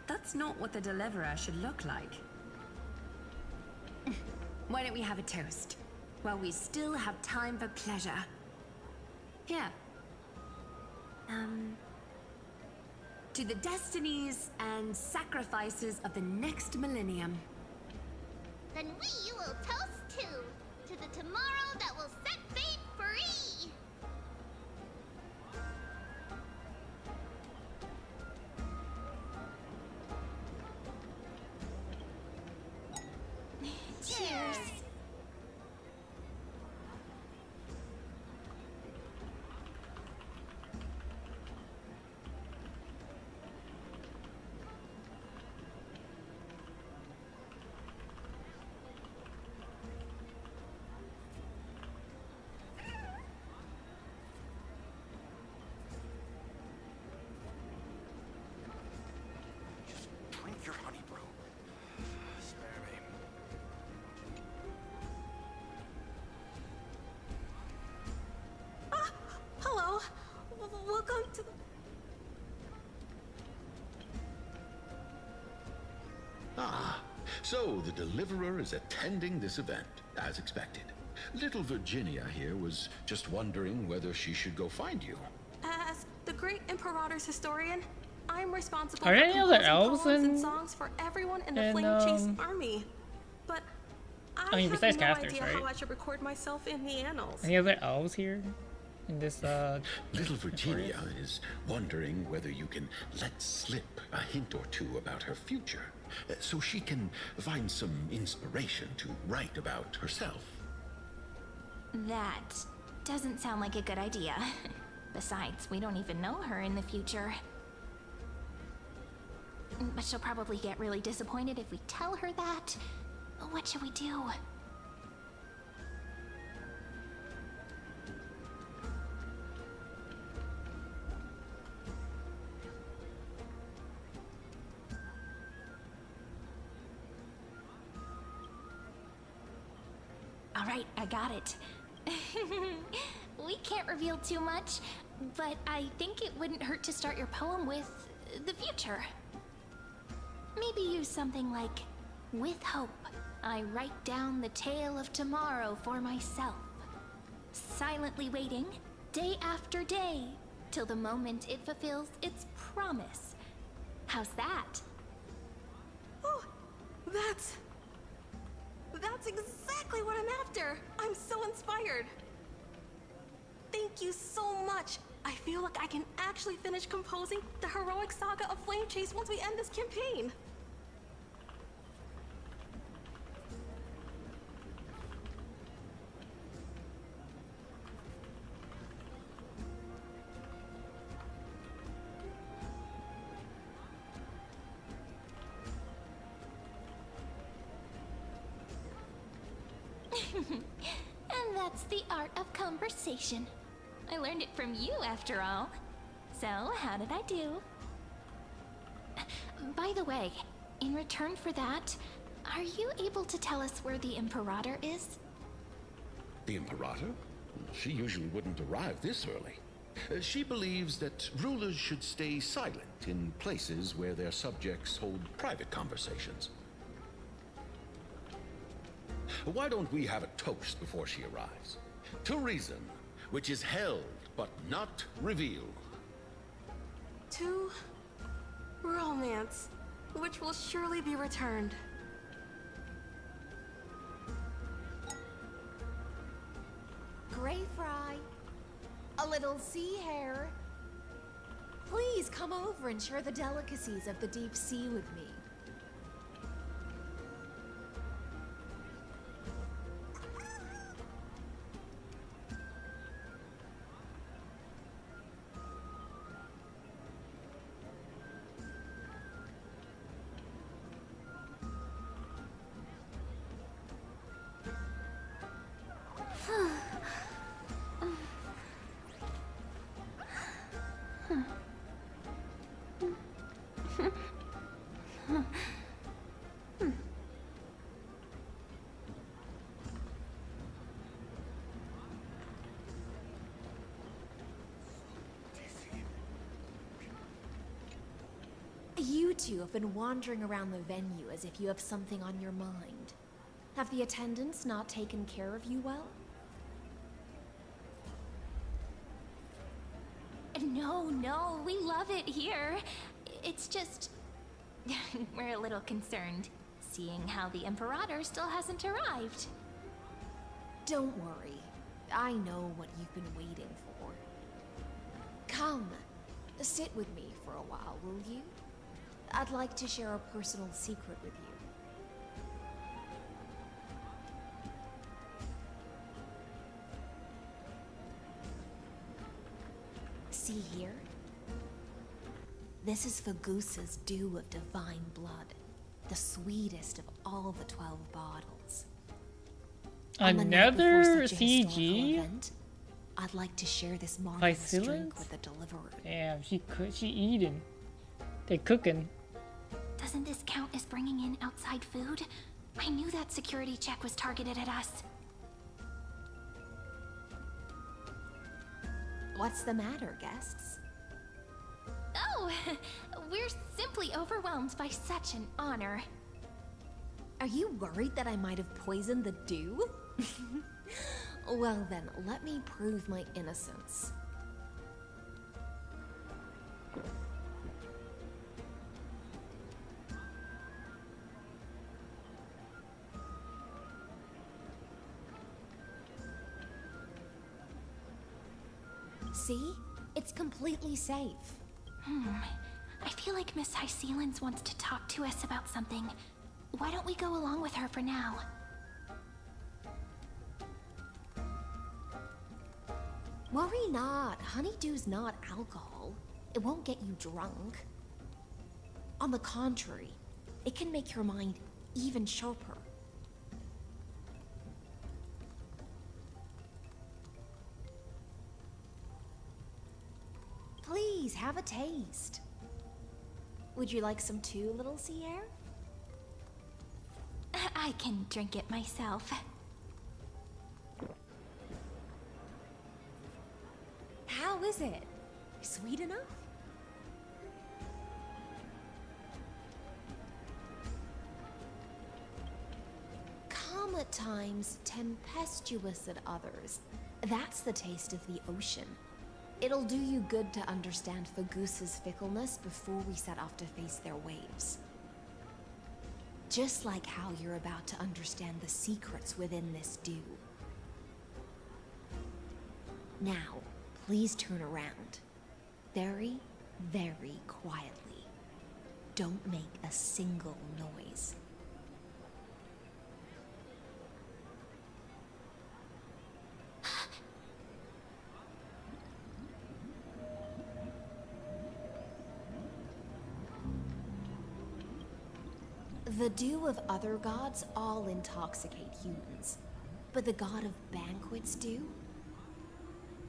That's not what the deliverer should look like. Why don't we have a toast? While we still have time for pleasure. Here. To the destinies and sacrifices of the next millennium. Then we will toast to the tomorrow that will set fate free. Cheers. Drink your honey brew. Spare me. Hello. Welcome to the... Ah, so the Deliverer is attending this event, as expected. Little Virginia here was just wondering whether she should go find you. As the great Imperator's historian, I'm responsible Are for there any other composing elves poems and in- songs for everyone in the Flame Chase army. But I have besides no casters, idea right? how I should record myself in the annals. Any other elves here? In this, Little Virginia is wondering whether you can let slip a hint or two about her future, so she can find some inspiration to write about herself. That doesn't sound like a good idea. Besides, we don't even know her in the future. But she'll probably get really disappointed if we tell her that. What should we do? All right, I got it. We can't reveal too much, but I think it wouldn't hurt to start your poem with the future. Maybe use something like, with hope, I write down the tale of tomorrow for myself, silently waiting, day after day, till the moment it fulfills its promise. How's that? Oh, that's exactly what I'm after. I'm so inspired. Thank you so much. I feel like I can actually finish composing the heroic saga of Flame Chase once we end this campaign. And that's the art of conversation. I learned it from you, after all. So, how did I do? By the way, in return for that, are you able to tell us where the Imperator is? The Imperator? She usually wouldn't arrive this early. She believes that rulers should stay silent in places where their subjects hold private conversations. Why don't we have a toast before she arrives? To reason, which is held but not revealed. To romance, which will surely be returned. Gray Fry, a little sea hare. Please come over and share the delicacies of the deep sea with me. You two have been wandering around the venue as if you have something on your mind. Have the attendants not taken care of you well? No, we love it here. It's just... we're a little concerned, seeing how the Imperator still hasn't arrived. Don't worry. I know what you've been waiting for. Come, sit with me for a while, will you? I'd like to share a personal secret with you. See here? This is Fagusa's dew of divine blood, the sweetest of all the 12 bottles. Another CG? Event, I'd like to share this marvelous drink with the deliverer. Damn, she eating. They cooking. Doesn't this count as bringing in outside food? I knew that security check was targeted at us. What's the matter, guests? Oh, we're simply overwhelmed by such an honor. Are you worried that I might have poisoned the dew? Well then, let me prove my innocence. See? It's completely safe. I feel like Miss High Sealands wants to talk to us about something. Why don't we go along with her for now? Worry not. Honeydew's not alcohol. It won't get you drunk. On the contrary, it can make your mind even sharper. Please, have a taste. Would you like some too, little sea air? I can drink it myself. How is it? Sweet enough? Calm at times, tempestuous at others. That's the taste of the ocean. It'll do you good to understand Fagusa's fickleness before we set off to face their waves. Just like how you're about to understand the secrets within this dew. Now, Please turn around. Very, very quietly. Don't make a single noise. The dew of other gods all intoxicate humans, but the god of banquets dew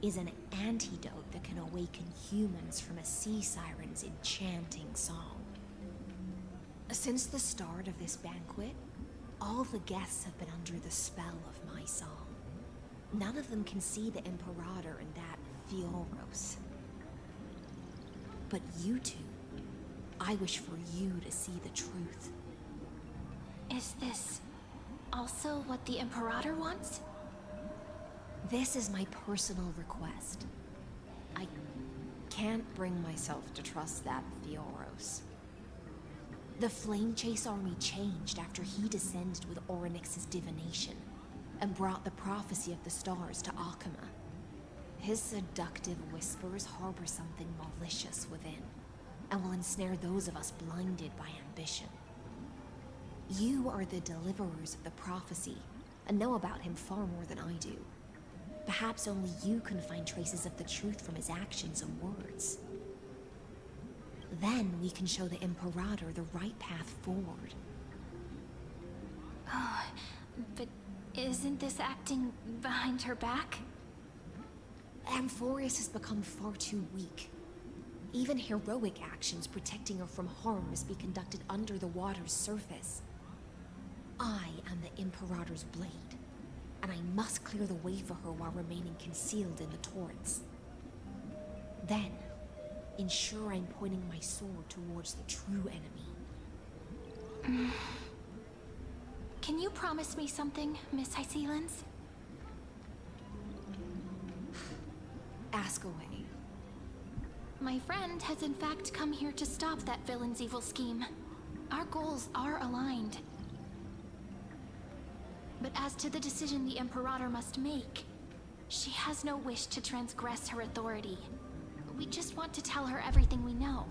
is an antidote that can awaken humans from a sea siren's enchanting song. Since the start of this banquet, all the guests have been under the spell of my song. None of them can see the Imperator and that Fioros. But you two, I wish for you to see the truth. Is this also what the Imperator wants? This is my personal request. I can't bring myself to trust that Fioros. The Flame Chase army changed after he descended with Orynyx's divination and brought the prophecy of the stars to Akama. His seductive whispers harbor something malicious within, and will ensnare those of us blinded by ambition. You are the deliverers of the prophecy, and know about him far more than I do. Perhaps only you can find traces of the truth from his actions and words. Then we can show the Imperator the right path forward. Oh, but isn't this acting behind her back? Amphorius has become far too weak. Even heroic actions protecting her from harm must be conducted under the water's surface. I am the Imperator's blade, and I must clear the way for her while remaining concealed in the torrents. Then, ensure I'm pointing my sword towards the true enemy. Can you promise me something, Miss Hycelens? Ask away. My friend has in fact come here to stop that villain's evil scheme. Our goals are aligned. But as to the decision the Imperator must make, she has no wish to transgress her authority. We just want to tell her everything we know.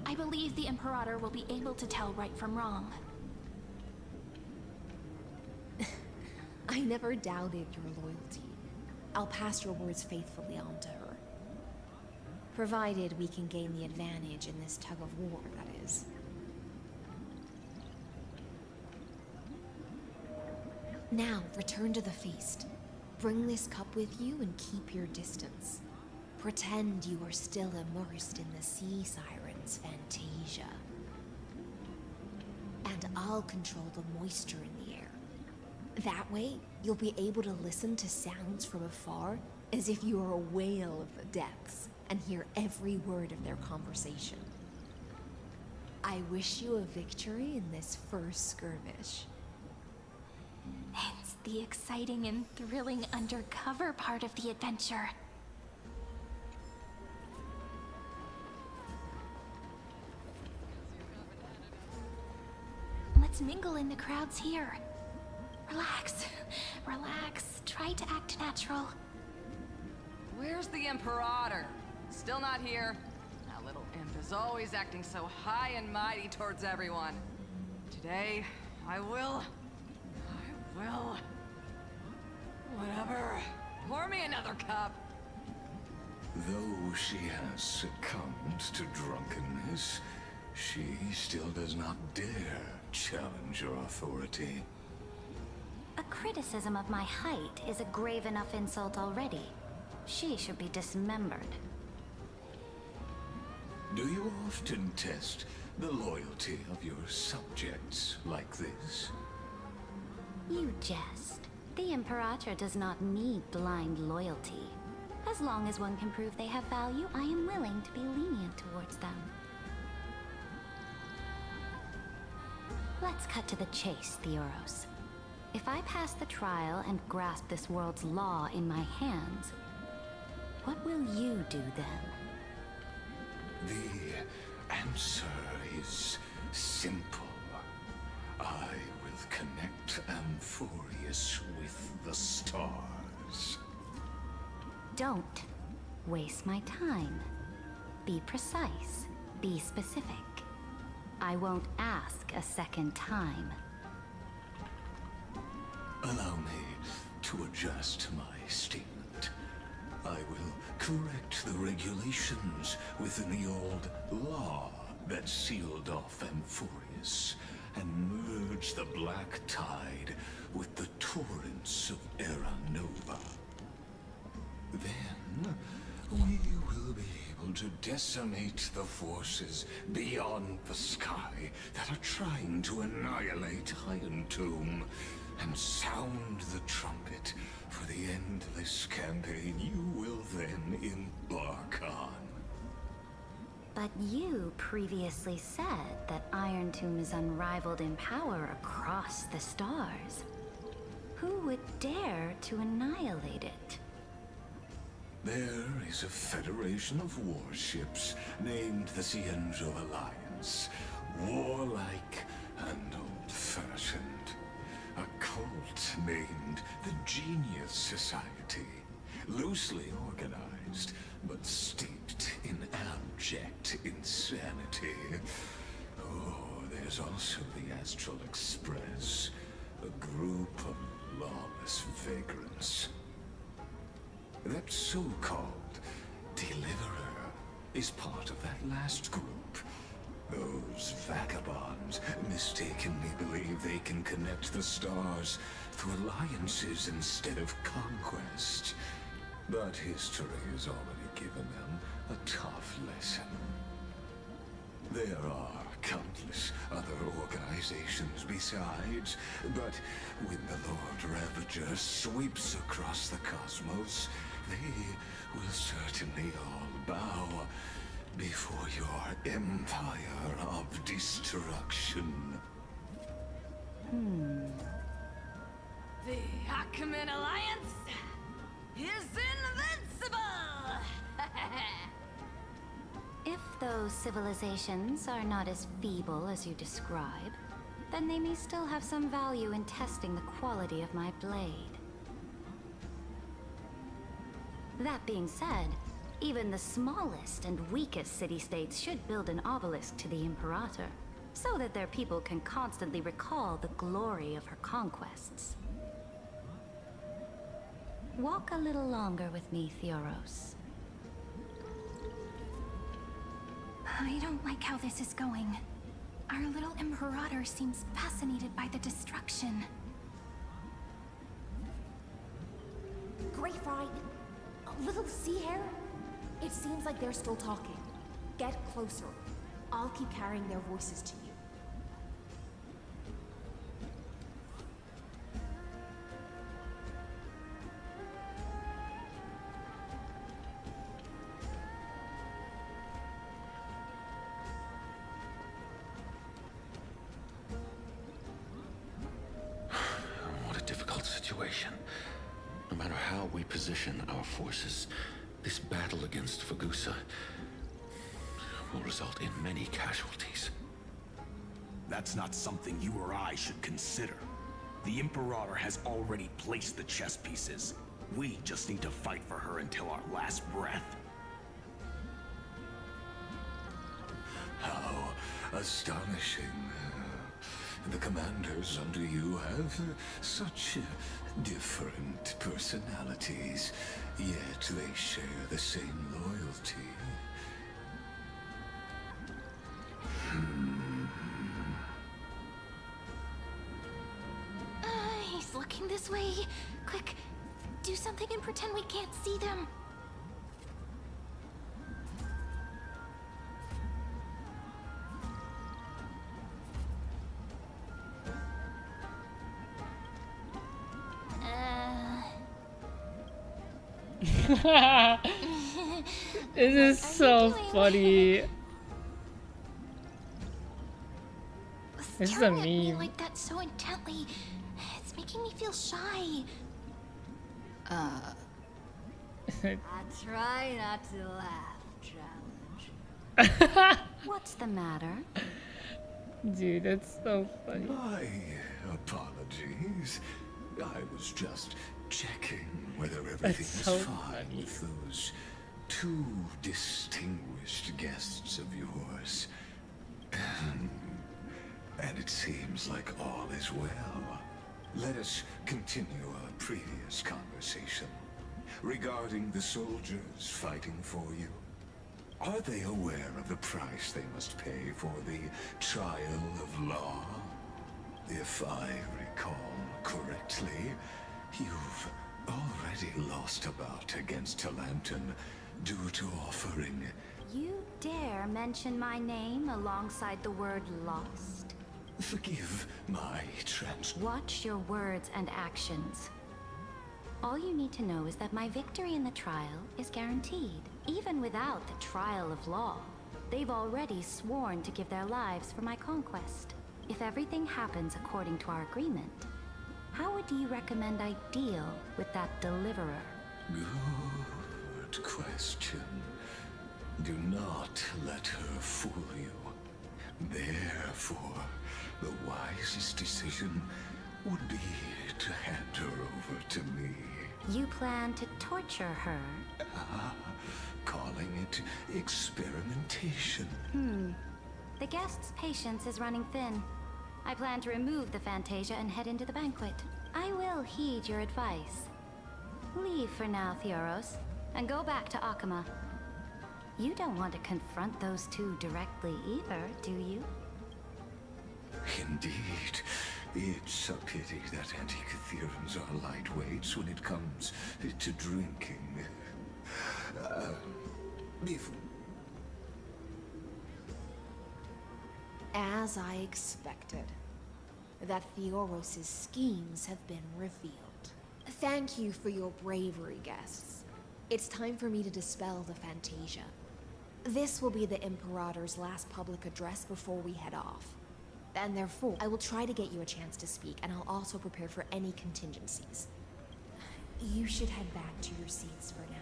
I believe the Imperator will be able to tell right from wrong. I never doubted your loyalty. I'll pass your words faithfully on to her. Provided we can gain the advantage in this tug of war, that is. Now, return to the feast. Bring this cup with you and keep your distance. Pretend you are still immersed in the sea siren's fantasia. And I'll control the moisture in the air. That way, you'll be able to listen to sounds from afar as if you are a whale of the depths and hear every word of their conversation. I wish you a victory in this first skirmish. It's the exciting and thrilling undercover part of the adventure. Let's mingle in the crowds here. Relax, relax. Try to act natural. Where's the Imperator? Still not here. That little imp is always acting so high and mighty towards everyone. Today, I will... Whatever. Pour me another cup. Though she has succumbed to drunkenness, she still does not dare challenge your authority. A criticism of my height is a grave enough insult already. She should be dismembered. Do you often test the loyalty of your subjects like this? You jest. The Imperator does not need blind loyalty. As long as one can prove they have value, I am willing to be lenient towards them. Let's cut to the chase, Theoros. If I pass the trial and grasp this world's law in my hands, what will you do then? The answer is simple. I will connect Amphorius with the stars. Don't waste my time. Be precise. Be specific. I won't ask a second time. Allow me to adjust my statement. I will correct the regulations within the old law that sealed off Amphorius and merge the black tide with the torrents of Era Nova. Then we will be able to decimate the forces beyond the sky that are trying to annihilate Iron Tomb and sound the trumpet for the endless campaign you will then embark on. But you previously said that Iron Tomb is unrivaled in power across the stars. Who would dare to annihilate it? There is a federation of warships named the Cienzo Alliance. Warlike and old-fashioned. A cult named the Genius Society. Loosely organized, but steeped in abject insanity. Oh, there's also the Astral Express. A group of lawless vagrants. That so-called Deliverer is part of that last group. Those vagabonds mistakenly believe they can connect the stars through alliances instead of conquest. But history has already given them a tough lesson. There are countless other organizations besides, but when the Lord Ravager sweeps across the cosmos, they will certainly all bow before your empire of destruction. The Achaemenid Alliance is invincible! If those civilizations are not as feeble as you describe, then they may still have some value in testing the quality of my blade. That being said, even the smallest and weakest city-states should build an obelisk to the Imperator, so that their people can constantly recall the glory of her conquests. Walk a little longer with me, Theoros. I don't like how this is going. Our little Imperator seems fascinated by the destruction. Great Fright, a little sea hare? It seems like they're still talking. Get closer. I'll keep carrying their voices to you. What a difficult situation. No matter how we position our forces, this battle against Fagusa will result in many casualties. That's not something you or I should consider. The Imperator has already placed the chess pieces. We just need to fight for her until our last breath. How astonishing. The commanders under you have such different personalities, yet they share the same loyalty. He's looking this way. Quick, do something and pretend we can't see them. This is so funny. This is a Staring at me meme. like that so intently, it's making me feel shy. Uh. I try not to laugh, challenge. What's the matter? Dude, that's so funny. My apologies. I was just checking whether everything That's is so fine funny. with those two distinguished guests of yours. And it seems like all is well. Let us continue our previous conversation regarding the soldiers fighting for you. Are they aware of the price they must pay for the trial of law? If I recall correctly, you've already lost a bout against Talanton due to offering. You dare mention my name alongside the word lost? Forgive my Watch your words and actions. All you need to know is that my victory in the trial is guaranteed. Even without the trial of law, they've already sworn to give their lives for my conquest. If everything happens according to our agreement, how would you recommend I deal with that deliverer? Good question. Do not let her fool you. Therefore, the wisest decision would be to hand her over to me. You plan to torture her? Calling it experimentation. The guest's patience is running thin. I plan to remove the Fantasia and head into the banquet. I will heed your advice. Leave for now, Theoros, and go back to Akama. You don't want to confront those two directly either, do you? Indeed. It's a pity that Antikytherans are lightweights when it comes to drinking. As I expected, that Theoros' schemes have been revealed. Thank you for your bravery, guests. It's time for me to dispel the Fantasia. This will be the Imperator's last public address before we head off. And therefore, I will try to get you a chance to speak, and I'll also prepare for any contingencies. You should head back to your seats for now.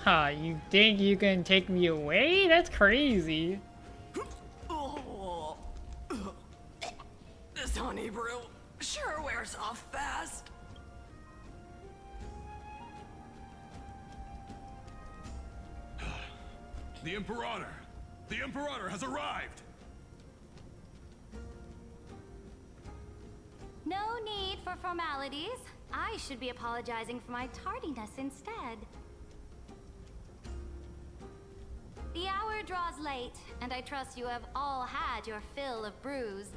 Huh, you think you can take me away? That's crazy. This honey brew sure wears off fast. The Imperator! The Imperator has arrived! No need for formalities. I should be apologizing for my tardiness instead. The hour draws late, and I trust you have all had your fill of brews.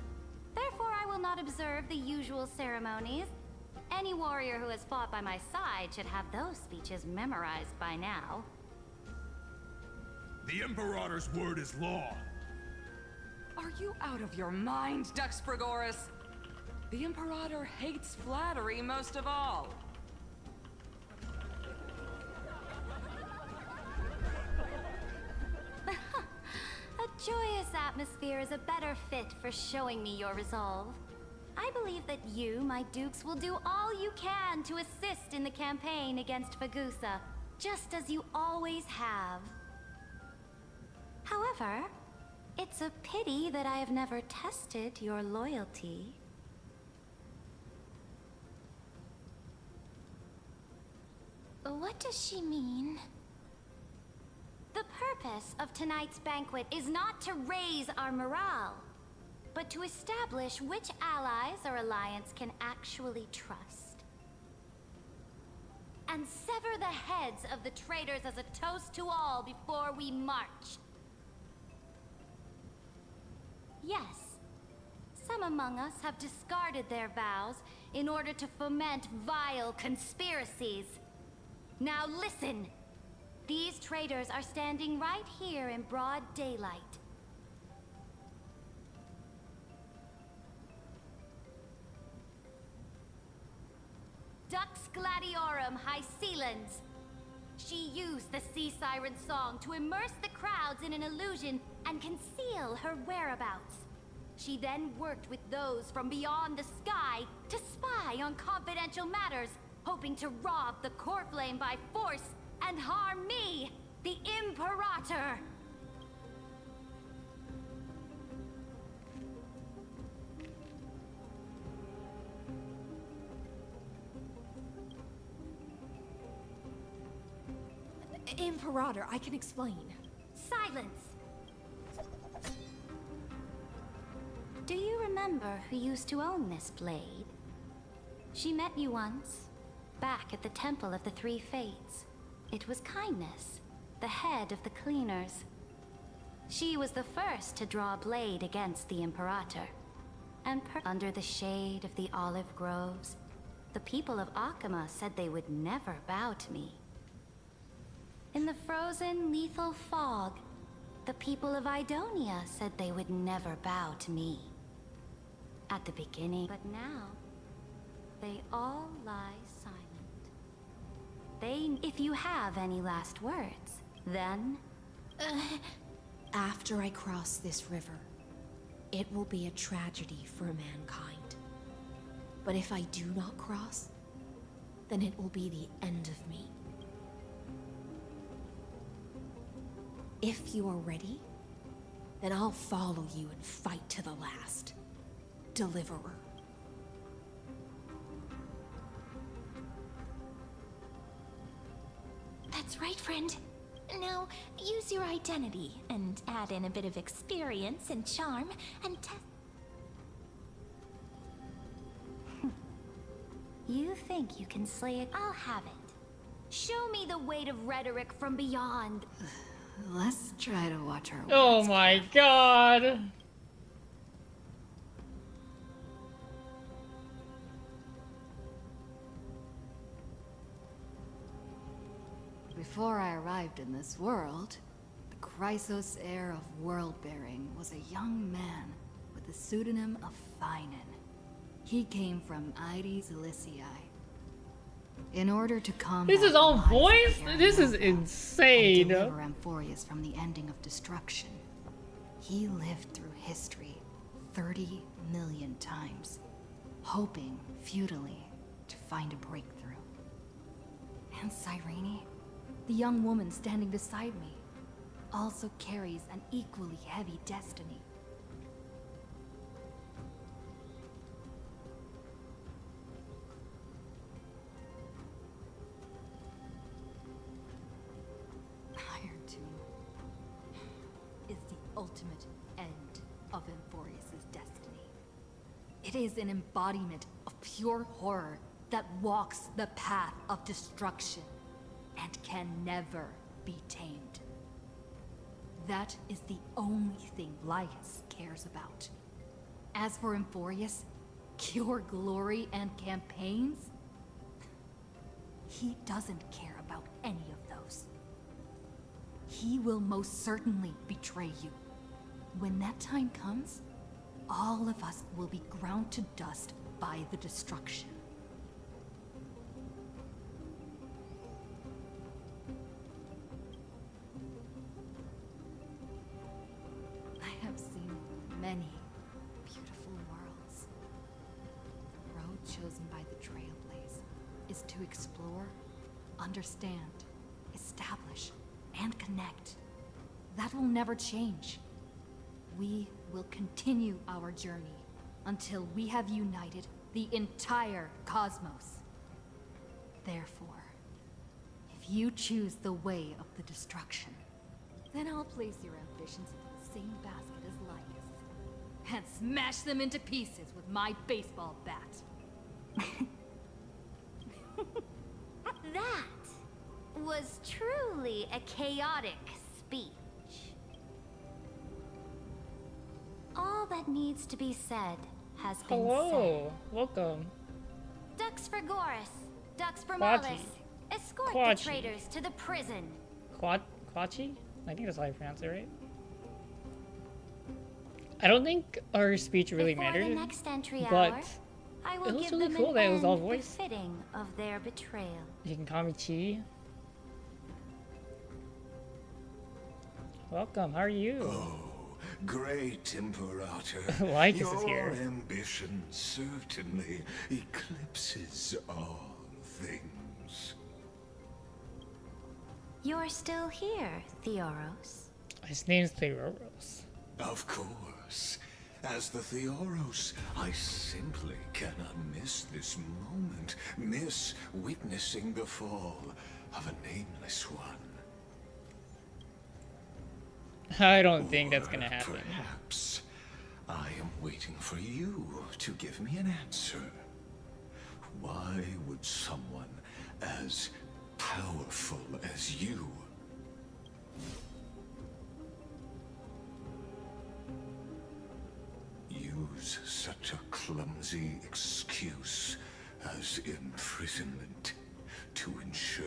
Therefore, I will not observe the usual ceremonies. Any warrior who has fought by my side should have those speeches memorized by now. The Imperator's word is law. Are you out of your mind, Dux Pregoris? The Imperator hates flattery most of all. A joyous atmosphere is a better fit for showing me your resolve. I believe that you, my dukes, will do all you can to assist in the campaign against Fagusa, just as you always have. However, it's a pity that I have never tested your loyalty. What does she mean? The purpose of tonight's banquet is not to raise our morale, but to establish which allies our alliance can actually trust. And sever the heads of the traitors as a toast to all before we march. Yes, some among us have discarded their vows in order to foment vile conspiracies. Now listen! These traitors are standing right here in broad daylight. Dux Gladiorum Hycelans. She used the Sea Siren song to immerse the crowds in an illusion and conceal her whereabouts. She then worked with those from beyond the sky to spy on confidential matters, hoping to rob the core flame by force and harm me, the Imperator! Imperator, I can explain. Silence! Do you remember who used to own this blade? She met you once, back at the Temple of the Three Fates. It was Kindness, the head of the cleaners. She was the first to draw a blade against the Imperator. And under the shade of the olive groves, the people of Akama said they would never bow to me. In the frozen, lethal fog, the people of Idonia said they would never bow to me. At the beginning, but now, they all lie silent. If you have any last words, then... After I cross this river, it will be a tragedy for mankind. But if I do not cross, then it will be the end of me. If you are ready, then I'll follow you and fight to the last. Deliverer. That's right, friend. Now, use your identity and add in a bit of experience and charm and test. You think you can slay it? I'll have it. Show me the weight of rhetoric from beyond. Let's try to watch our words. Oh my god! Before I arrived in this world, the Chrysos heir of world-bearing was a young man with the pseudonym of Finan. He came from Ides Elysiae. In order to combat This is all voice? This is and insane. deliver Amphorius from the ending of destruction, he lived through history 30 million times, hoping futilely to find a breakthrough. And Cyrene, the young woman standing beside me, also carries an equally heavy destiny. Iron Tomb is the ultimate end of Amphorius' destiny. It is an embodiment of pure horror that walks the path of destruction and can never be tamed. That is the only thing Lycus cares about. As for Amphorius, pure glory and campaigns, he doesn't care about any of those. He will most certainly betray you. When that time comes, all of us will be ground to dust by the destruction. I have seen many beautiful worlds. The road chosen by the Trailblaze is to explore, understand, establish, and connect. That will never change. We will continue our journey until we have united the entire cosmos. Therefore, if you choose the way of the destruction, then I'll place your ambitions into the same basket as Lycus and smash them into pieces with my baseball bat. That was truly a chaotic speech. All that needs to be said has been Hello, welcome. said. Dux for Goris, Dux for Quachi. Malus. Escort Quachi. the traitors to the prison. Quachi? I think that's how you pronounce it, right? I don't think our speech really Before mattered, the next entry but hour, I will it was give really them cool an that it was all end voice. befitting of their betrayal. You can call me Chi. Welcome, how are you? Oh, great Imperator. Lycus is Your here. ambition certainly eclipses all things. You're still here, Theoros. His name's Theoros. Of course. As the Theoros, I simply cannot miss this moment, miss witnessing the fall of a nameless one. I don't think that's gonna happen. Perhaps I am waiting for you to give me an answer. Why would someone as powerful as you use such a clumsy excuse as imprisonment to ensure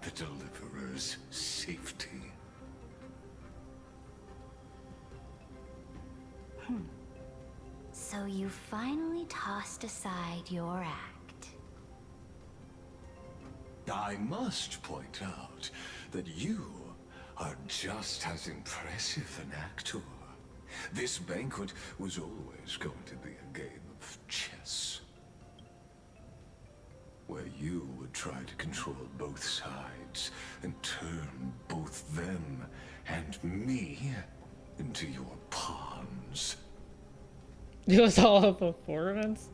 the Deliverer's safety? So you finally tossed aside your act. I must point out that you are just as impressive an actor. This banquet was always going to be a game of chess, where you would try to control both sides and turn both them and me into your pawns. It was all a performance?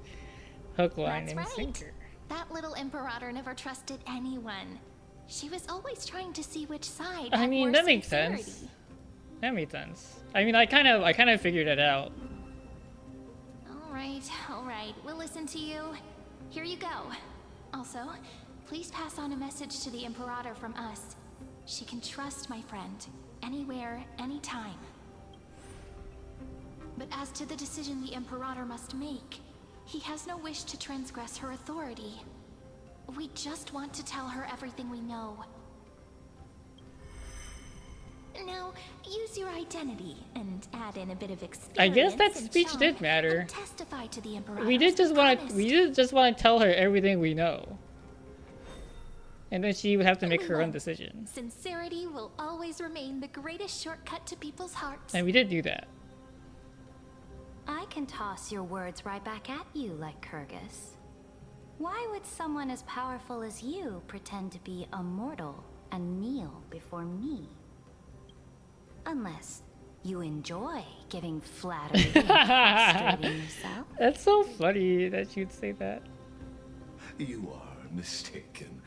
Hook, line, That's and right. sinker. That little Imperator never trusted anyone. She was always trying to see which side I had mean, more that makes sincerity. sense. That makes sense. I mean, I kind of figured it out. All right, we'll listen to you. Here you go. Also, please pass on a message to the Imperator from us. She can trust my friend, anywhere, anytime. But as to the decision the Imperator must make, he has no wish to transgress her authority. We just want to tell her everything we know. Now, use your identity and add in a bit of experience. I guess that and speech charm did matter. and testify to the Imperator. We did just want to tell her everything we know. And then she would have to make her own decision. Sincerity will always remain the greatest shortcut to people's hearts. And we did do that. I can toss your words right back at you like Kyrgyz. Why would someone as powerful as you pretend to be a mortal and kneel before me? Unless you enjoy giving flattery and prostrating yourself. That's so funny that you'd say that. You are mistaken.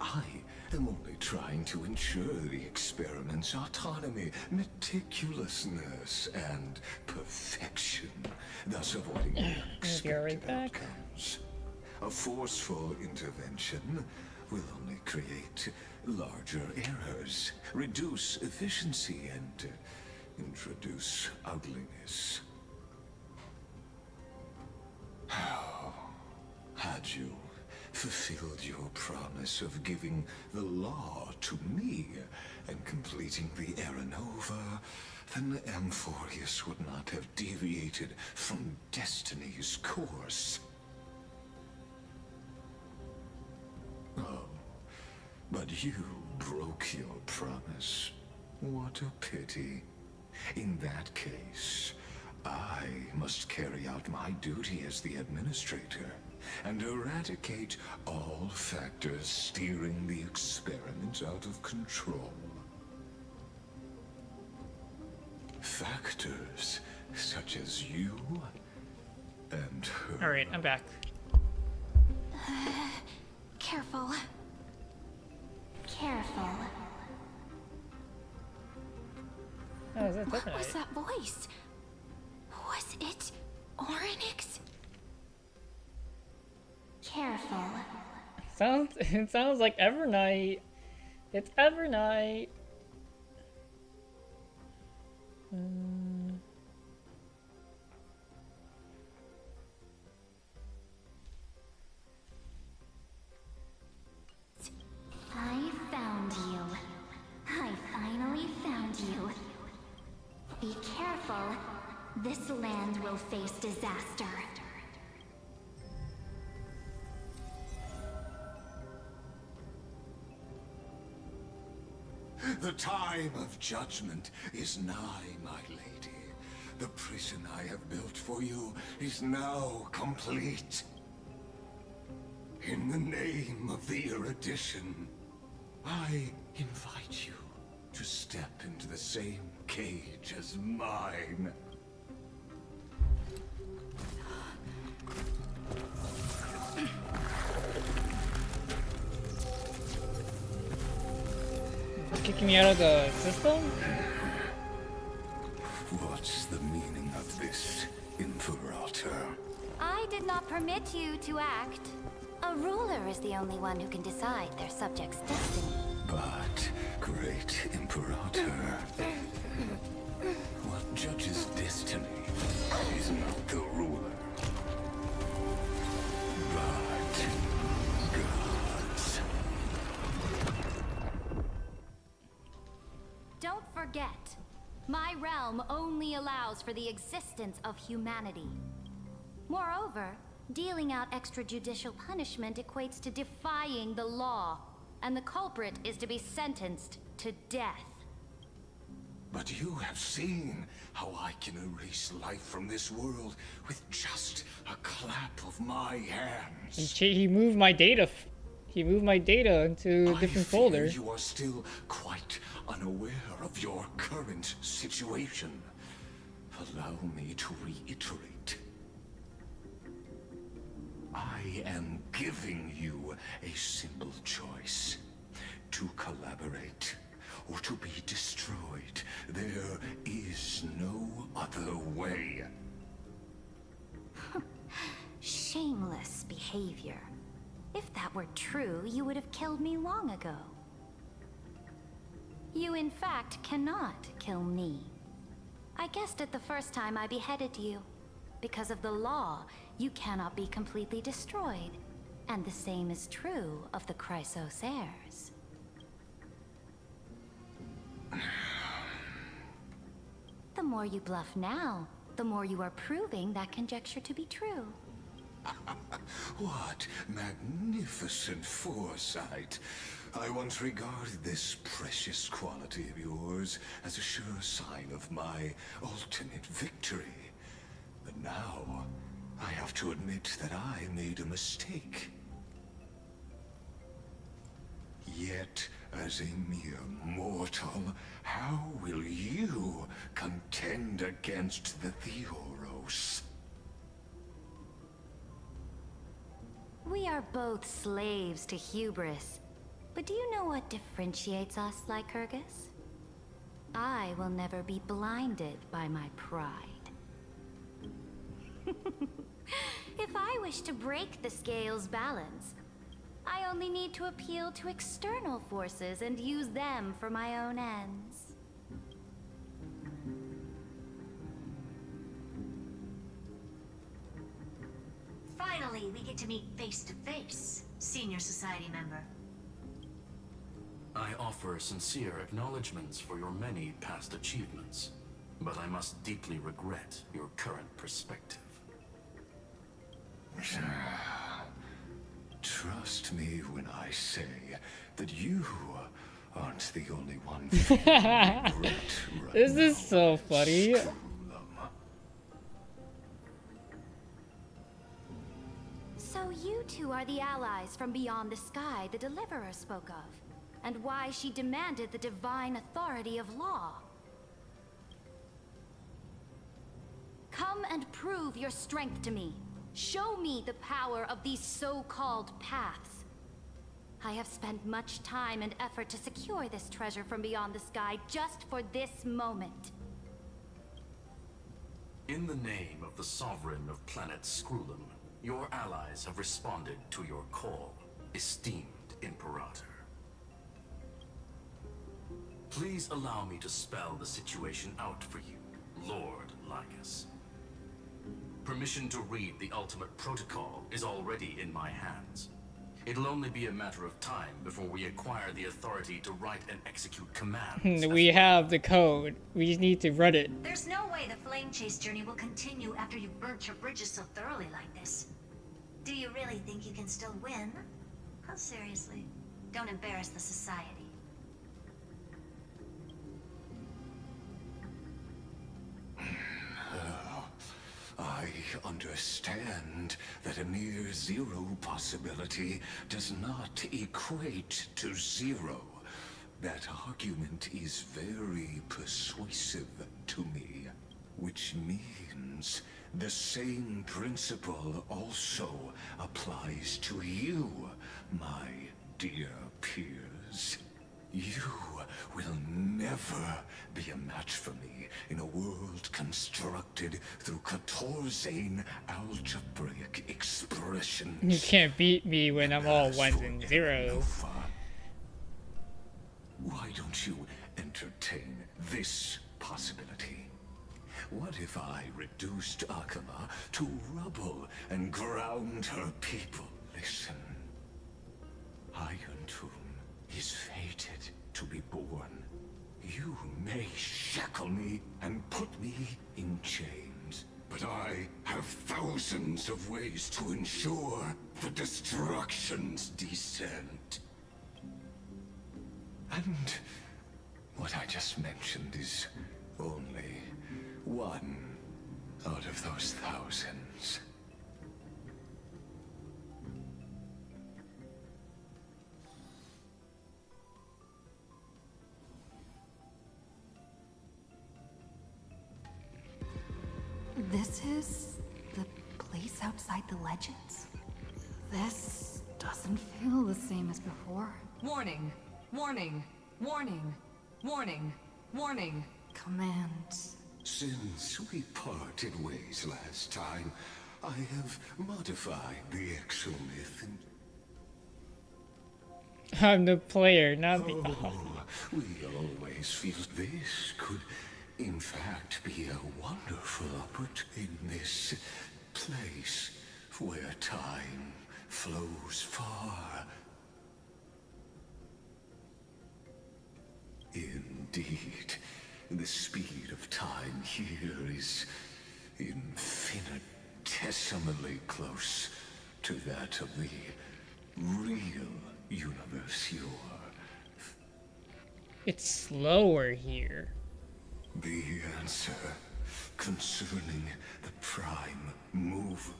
I am only trying to ensure the experiment's autonomy, meticulousness, and perfection, thus avoiding unexpected outcomes. A forceful intervention will only create larger errors, reduce efficiency, and introduce ugliness. How had you fulfilled your promise of giving the law to me and completing the Aranova, then Amphorius would not have deviated from destiny's course. Oh, but you broke your promise. What a pity. In that case, I must carry out my duty as the administrator and eradicate all factors steering the experiment out of control. Factors such as you and her. Alright, I'm back. Careful. Careful. Oh, is that What Definite? was that voice? Was it Orynyx? Careful. It sounds like Evernight. It's Evernight. I found you. I finally found you. Be careful. This land will face disaster. The time of judgment is nigh, my lady. The prison I have built for you is now complete. In the name of the erudition, I invite you to step into the same cage as mine. Kicking me out of the system? this, Imperator. I did not permit you to act. A ruler is the only one who can decide their subject's destiny. But, great Imperator, what judges destiny is not the ruler, but gods. Don't forget, my realm only allows for the existence of humanity. Moreover, dealing out extrajudicial punishment equates to defying the law, and the culprit is to be sentenced to death. But you have seen how I can erase life from this world with just a clap of my hands. He moved my data. He moved my data into a different folder. You are still quite unaware of your current situation. Allow me to reiterate. I am giving you a simple choice. To collaborate or to be destroyed. There is no other way. Shameless behavior. If that were true, you would have killed me long ago. You, in fact, cannot kill me. I guessed it the first time I beheaded you. Because of the law, you cannot be completely destroyed. And the same is true of the Chrysos heirs. The more you bluff now, the more you are proving that conjecture to be true. What magnificent foresight. I once regarded this precious quality of yours as a sure sign of my ultimate victory. But now, I have to admit that I made a mistake. Yet, as a mere mortal, how will you contend against the Theoros? We are both slaves to hubris. But do you know what differentiates us, Lycurgus? I will never be blinded by my pride. If I wish to break the scale's balance, I only need to appeal to external forces and use them for my own ends. Finally, we get to meet face to face, Senior Society member. I offer sincere acknowledgments for your many past achievements, but I must deeply regret your current perspective. Trust me when I say that you aren't the only one. This is so funny. So you two are the allies from beyond the sky the Deliverer spoke of, and why she demanded the divine authority of law. Come and prove your strength to me. Show me the power of these so-called paths. I have spent much time and effort to secure this treasure from beyond the sky just for this moment. In the name of the Sovereign of Planet Scrulum, your allies have responded to your call, esteemed Imperator. Please allow me to spell the situation out for you, Lord Lycus. Permission to read the ultimate protocol is already in my hands. It'll only be a matter of time before we acquire the authority to write and execute commands. We have the code. We just need to run it. There's no way the flame chase journey will continue after you've burnt your bridges so thoroughly like this. Do you really think you can still win? How seriously? Don't embarrass the society. I understand that a mere zero possibility does not equate to zero. That argument is very persuasive to me, which means the same principle also applies to you, my dear peers. You will never be a match for me in a world constructed through 14 algebraic expressions. You can't beat me when I'm all ones and zeros. Why don't you entertain this possibility? What if I reduced Akama to rubble and ground her people? Listen, Iron Tomb is fated to be born. You may shackle me and put me in chains, but I have thousands of ways to ensure the destruction's descent. And what I just mentioned is only one out of those thousands. This is the place outside the legends? This doesn't feel the same as before. Warning, warning, warning, warning, warning. Commands. Since we parted ways last time, I have modified the exomyth and... I'm the player, not the we always feel this could, in fact, be a wonderful opportunity in this place where time flows far. Indeed, the speed of time here is infinitesimally close to that of the real universe you are. It's slower here. The answer concerning the prime move.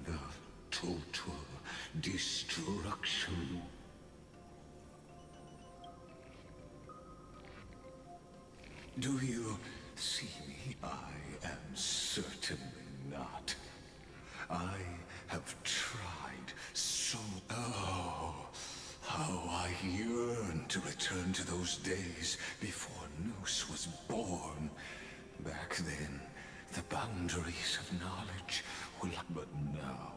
The total destruction. Do you see me? I am certainly not. I have tried so... Oh, how I yearn to return to those days before Noose was born. Back then, the boundaries of knowledge were... But now,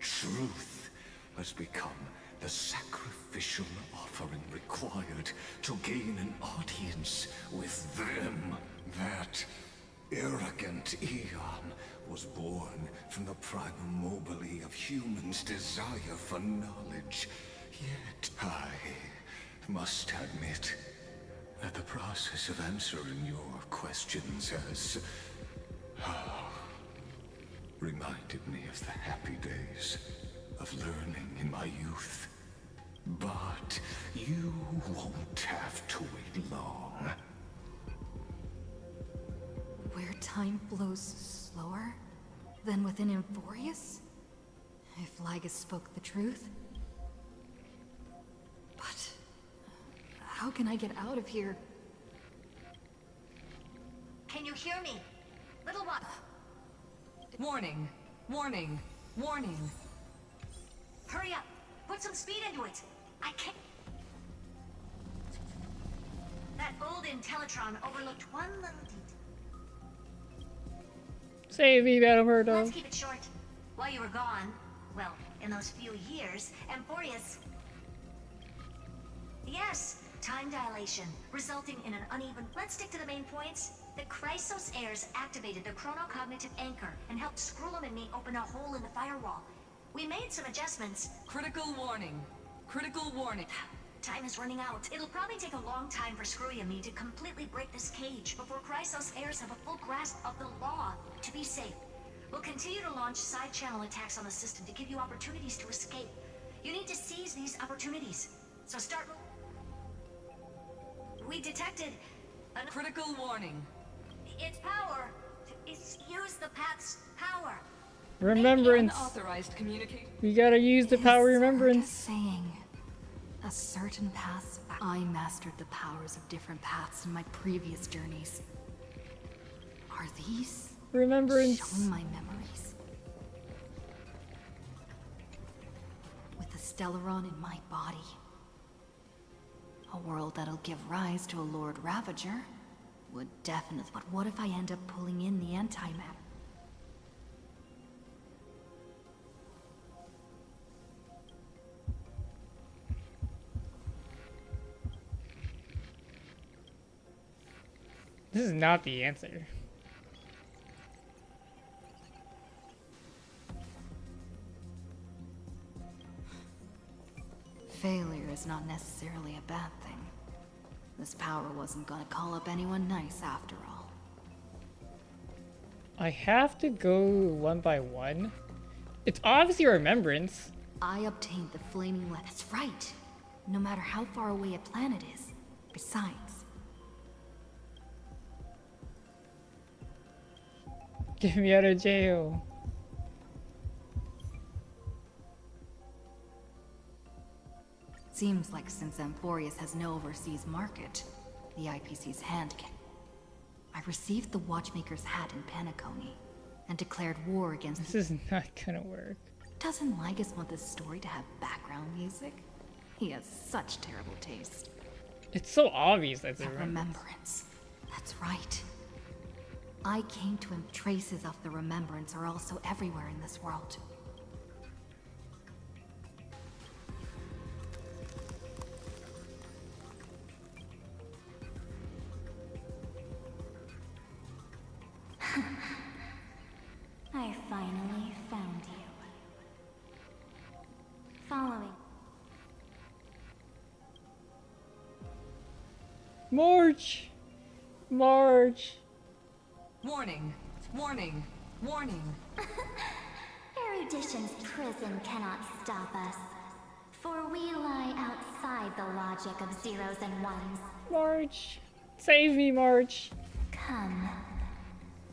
truth has become the sacrificial offering required to gain an audience with them. That arrogant Eon was born from the primal mobile of humans' desire for knowledge. Yet I must admit that the process of answering your questions has reminded me of the happy days of learning in my youth. But you won't have to wait long. Where time flows slower than within Amphorius? If Lygus spoke the truth. But how can I get out of here? Can you hear me? Little one. Warning, warning, warning. Hurry up. Put some speed into it. I can't... That old Intellitron overlooked one little detail. Save me, Battlefield. Let's keep it short. While you were gone, well, in those few years, Amphorius... Yes, time dilation, resulting in an uneven... Let's stick to the main points. The Chrysos heirs activated the chronocognitive anchor and helped Skrullum and me open a hole in the firewall. We made some adjustments. Critical warning. Critical warning. Time is running out. It'll probably take a long time for Screwy and me to completely break this cage before Chrysos heirs have a full grasp of the law. To be safe, we'll continue to launch side-channel attacks on the system to give you opportunities to escape. You need to seize these opportunities. So start... We detected... a critical warning. Its power. It's use the path's power. Remembrance. Unauthorized communicate. We gotta use the power remembrance. Saying a certain path. I mastered the powers of different paths in my previous journeys. Are these remembrance showing my memories? With the Stellaron in my body, A world that'll give rise to a Lord Ravager. Would definitely. But what if I end up pulling in the antimatter? This is not the answer. Failure is not necessarily a bad thing. This power wasn't gonna call up anyone nice after all. I have to go one by one. It's obviously a remembrance. I obtained the flaming weapon. That's right. No matter how far away a planet is. Besides, Get me out of jail. seems like since Amphorius has no overseas market, the IPC's hand can. I received the Watchmaker's hat in Penacony and declared war against. This is not gonna work. Doesn't Lygus want this story to have background music? He has such terrible taste. It's so obvious that's a remembrance. Remembrance. That's right. I came to him. Traces of the remembrance are also everywhere in this world. I finally found you. Following. March! March! Warning! Warning! Warning! Erudition's prison cannot stop us, for we lie outside the logic of zeros and ones. March! Save me, March! Come.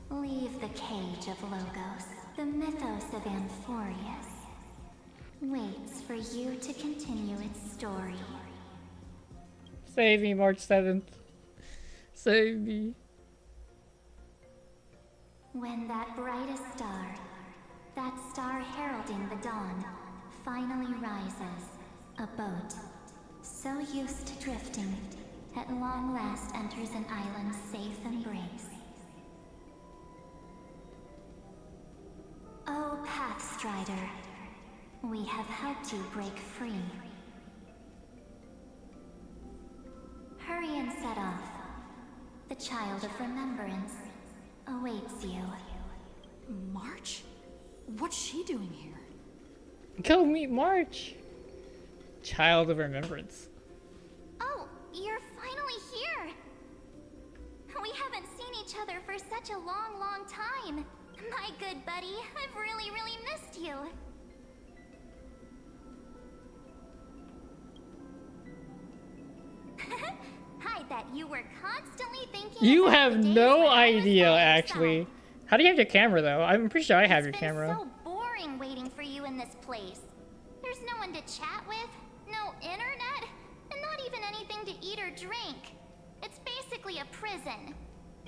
Leave the cage of Logos. The mythos of Amphorius waits for you to continue its story. Save me, March 7th. Save me. When that brightest star, that star heralding the dawn, finally rises, a boat, so used to drifting, at long last enters an island's safe embrace. Oh, Pathstrider, we have helped you break free. Hurry and set off. The Child of Remembrance awaits you. March? What's she doing here? Go meet March! Child of Remembrance. Oh, you're finally here! We haven't seen each other for such a long, long time. My good buddy, I've really, really missed you. I bet you were constantly thinking. You about have the days no when I was idea, by your actually. side. How do you have your camera, though? I'm pretty sure I have your It's been camera. so boring waiting for you in this place. There's no one to chat with, no internet, and not even anything to eat or drink. It's basically a prison.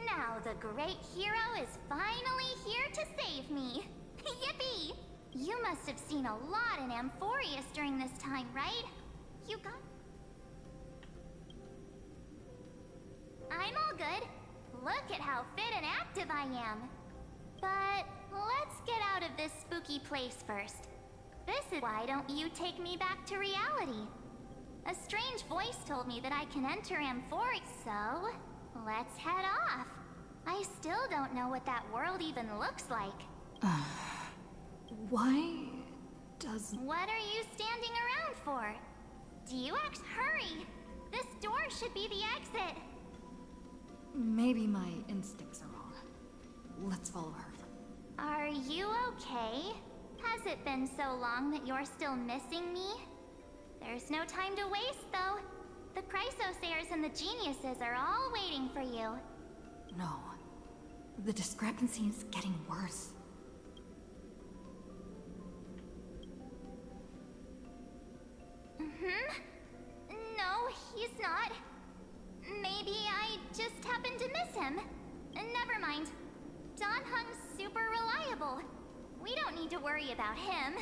Now the great hero is finally here to save me. Yippee! You must have seen a lot in Amphorius during this time, right? You got... I'm all good. Look at how fit and active I am. But let's get out of this spooky place first. This is why don't you take me back to reality? A strange voice told me that I can enter Amphorius, so let's head off. I still don't know what that world even looks like. Why does... What are you standing around for? Do you hurry? This door should be the exit. Maybe my instincts are wrong. Let's follow her. Are you okay? Has it been so long that you're still missing me? There's no time to waste, though. The Chrysosayers and the Geniuses are all waiting for you. No. The discrepancy is getting worse. No, he's not. Maybe I just happened to miss him. Never mind. Don Hung's super reliable. We don't need to worry about him.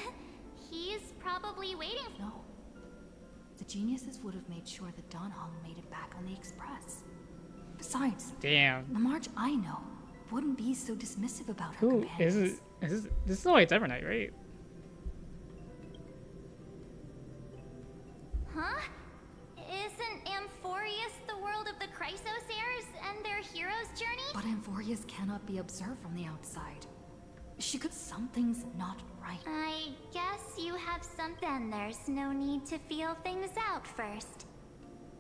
He's probably waiting. No. the geniuses would have made sure that Don Hong made it back on the Express. Besides, damn, the March I know wouldn't be so dismissive about her who companions. is this is why it's Evernight, right? Huh? Isn't Amphorius the world of the Chrysos heirs and their hero's journey? But Amphorius cannot be observed from the outside. She could... Something's not right. I guess you have some... Then there's no need to feel things out first.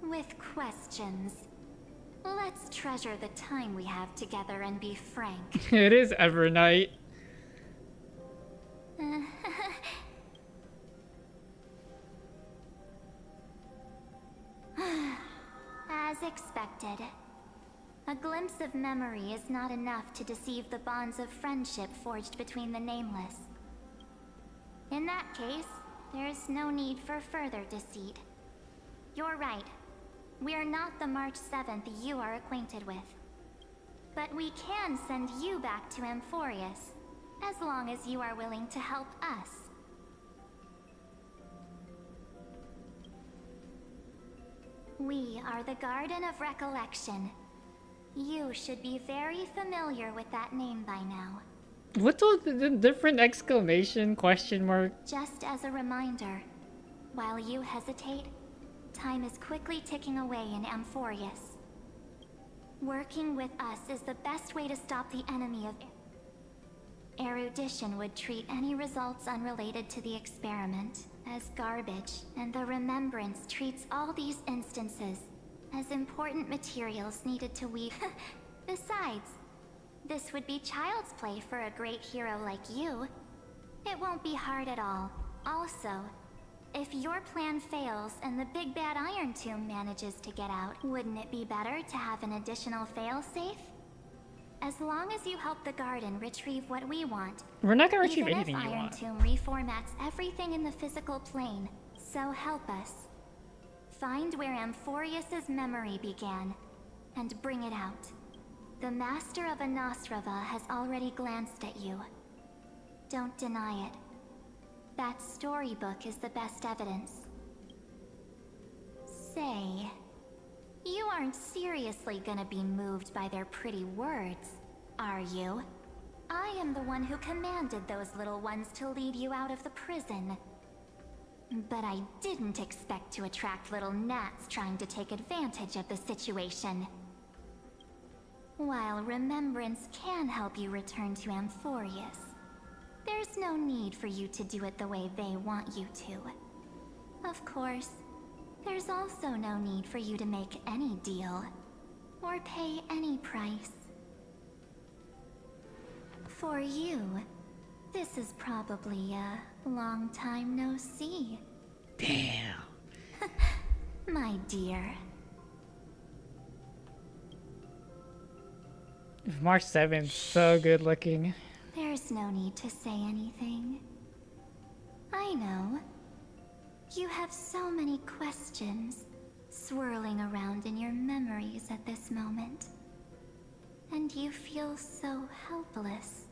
With questions. Let's treasure the time we have together and be frank. It is Evernight. As expected. A glimpse of memory is not enough to deceive the bonds of friendship forged between the Nameless. In that case, there's no need for further deceit. You're right. We're not the March 7th you are acquainted with. But we can send you back to Amphorius, as long as you are willing to help us. We are the Garden of Recollection. You should be very familiar with that name by now. What's all the different exclamation question mark? Just as a reminder, while you hesitate, time is quickly ticking away in Amphorius. Working with us is the best way to stop the enemy of... Erudition would treat any results unrelated to the experiment as garbage, and the Remembrance treats all these instances as important materials needed to weave. Besides, this would be child's play for a great hero like you. It won't be hard at all. Also, if your plan fails and the big bad Iron Tomb manages to get out, wouldn't it be better to have an additional failsafe? As long as you help the Garden retrieve what we want. We're not gonna retrieve even anything if you Iron want. Tomb reformats everything in the physical plane, so help us. Find where Amphorius's memory began, and bring it out. The Master of Anastrava has already glanced at you. Don't deny it. That storybook is the best evidence. Say, you aren't seriously gonna be moved by their pretty words, are you? I am the one who commanded those little ones to lead you out of the prison. But I didn't expect to attract little gnats trying to take advantage of the situation. While Remembrance can help you return to Amphorius, there's no need for you to do it the way they want you to. Of course, there's also no need for you to make any deal, or pay any price. For you, this is probably a long time no see. Damn. My dear. March 7th, so good looking. There's no need to say anything. I know. You have so many questions swirling around in your memories at this moment. And you feel so helpless.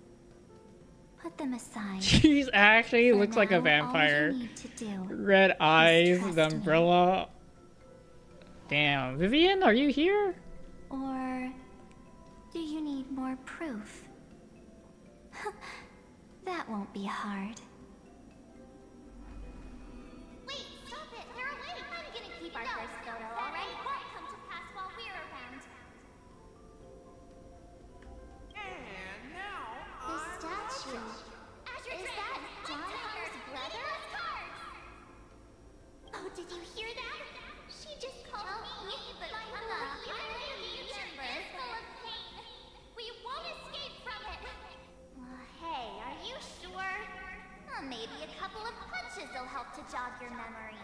Put them aside. She's actually For looks like a now, vampire. all you need to do Red eyes, trust the me. umbrella. Damn. Vivian, are you here? Or do you need more proof? That won't be hard. Wait, stop it! They're away! I'm gonna keep our first photo, alright? It won't come to pass while we're around. And now, The statue. Is that Don Hunter's brother? Oh, did you hear that? She just called me, but my iron chamber is full of pain. We won't escape from it. Hey, are you sure? Maybe a couple of punches will help to jog your memory.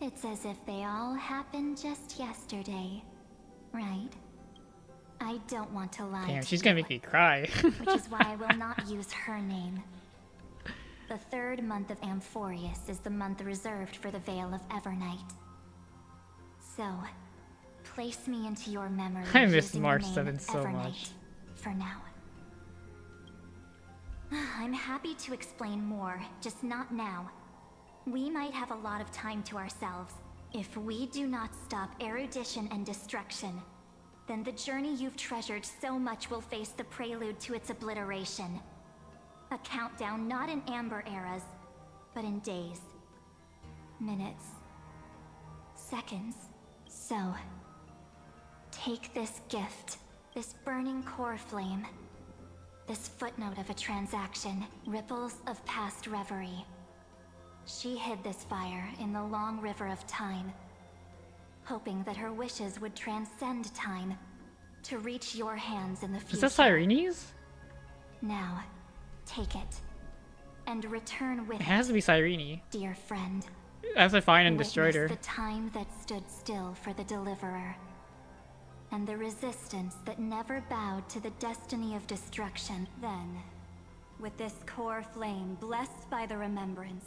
It's as if they all happened just yesterday, right? I don't want to lie. Damn, to she's you, gonna make me cry. which is why I will not use her name. The third month of Amphorius is the month reserved for the Veil of Evernight. So, place me into your memory. I miss using March the name 7th so Evernight much. For now. I'm happy to explain more, just not now. We might have a lot of time to ourselves. If we do not stop erudition and destruction, then the journey you've treasured so much will face the prelude to its obliteration. A countdown not in amber eras, but in days, minutes, seconds. So, take this gift, this burning core flame, this footnote of a transaction, ripples of past reverie. She hid this fire in the long river of time, hoping that her wishes would transcend time to reach your hands in the future. Is that Sirene's? Now, take it and return with It has to be Cyrene. dear friend. As I find and destroyed Witness her. the time that stood still for the Deliverer, and the resistance that never bowed to the destiny of destruction. Then, with this core flame blessed by the remembrance,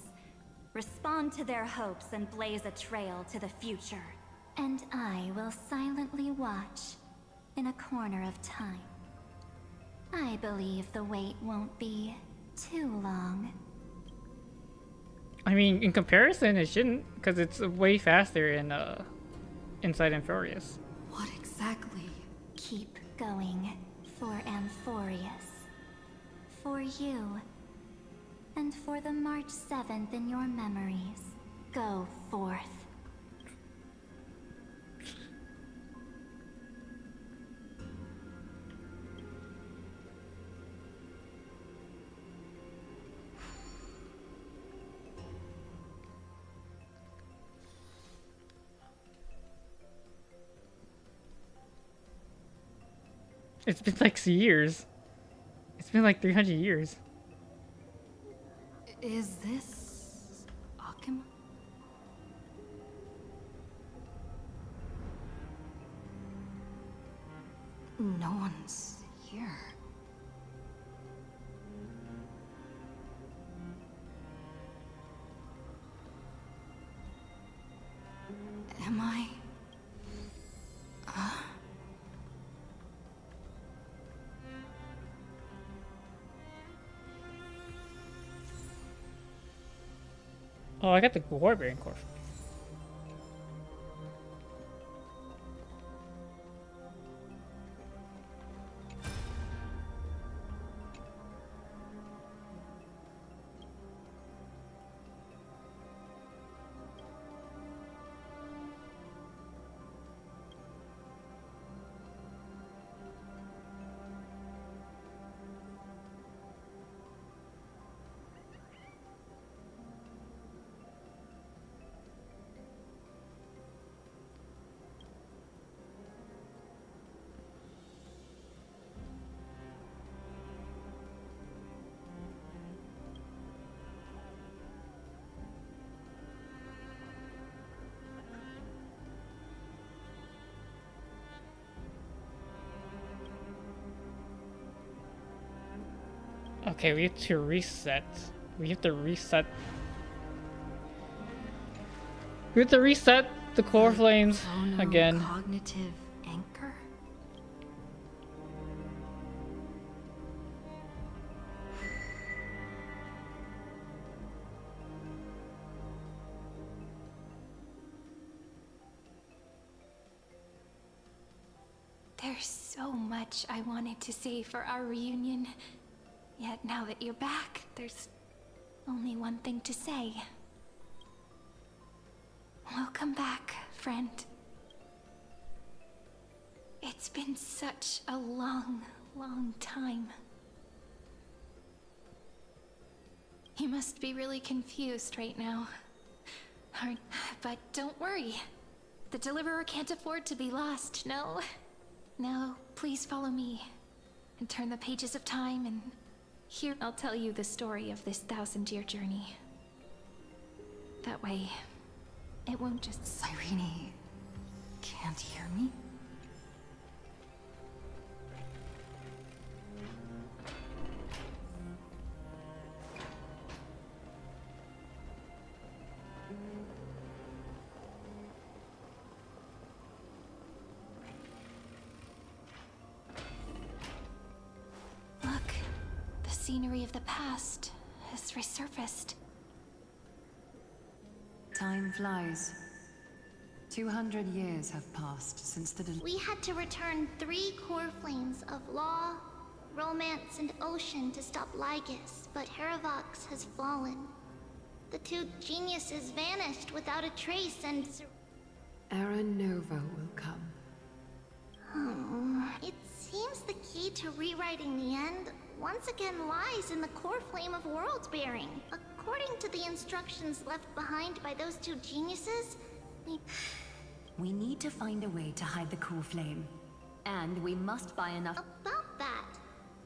respond to their hopes and blaze a trail to the future. And I will silently watch in a corner of time. I believe the wait won't be too long. I mean, in comparison, it shouldn't, because it's way faster in Inside Amphorius. What exactly? Keep going for Amphorius. For you. And for the March 7th in your memories. Go forth. It's been like years. It's been like 300 years. Is this Akima? No one's here. Am I? Oh, I got the Warbarian Core. Okay, we have to reset. We have to reset. We have to reset the core flames again. Cognitive anchor? There's so much I wanted to say for our reunion. Yet now that you're back, there's only one thing to say. Welcome back, friend. It's been such a long, long time. You must be really confused right now. But don't worry. The Deliverer can't afford to be lost, no? Now, please follow me and turn the pages of time, and here I'll tell you the story of this 1,000-year journey. That way, it won't just... Cyrene can't hear me? Look, the scenery of the past has resurfaced. Time flies. 200 years have passed since the We had to return 3 core flames of law, romance, and ocean to stop Lygus, but Heravox has fallen. The 2 geniuses vanished without a trace, and Era Nova will come. It seems the key to rewriting the end once again lies in the core flame of world bearing. According to the instructions left behind by those 2 geniuses, We need to find a way to hide the core flame. And we must buy enough. About that,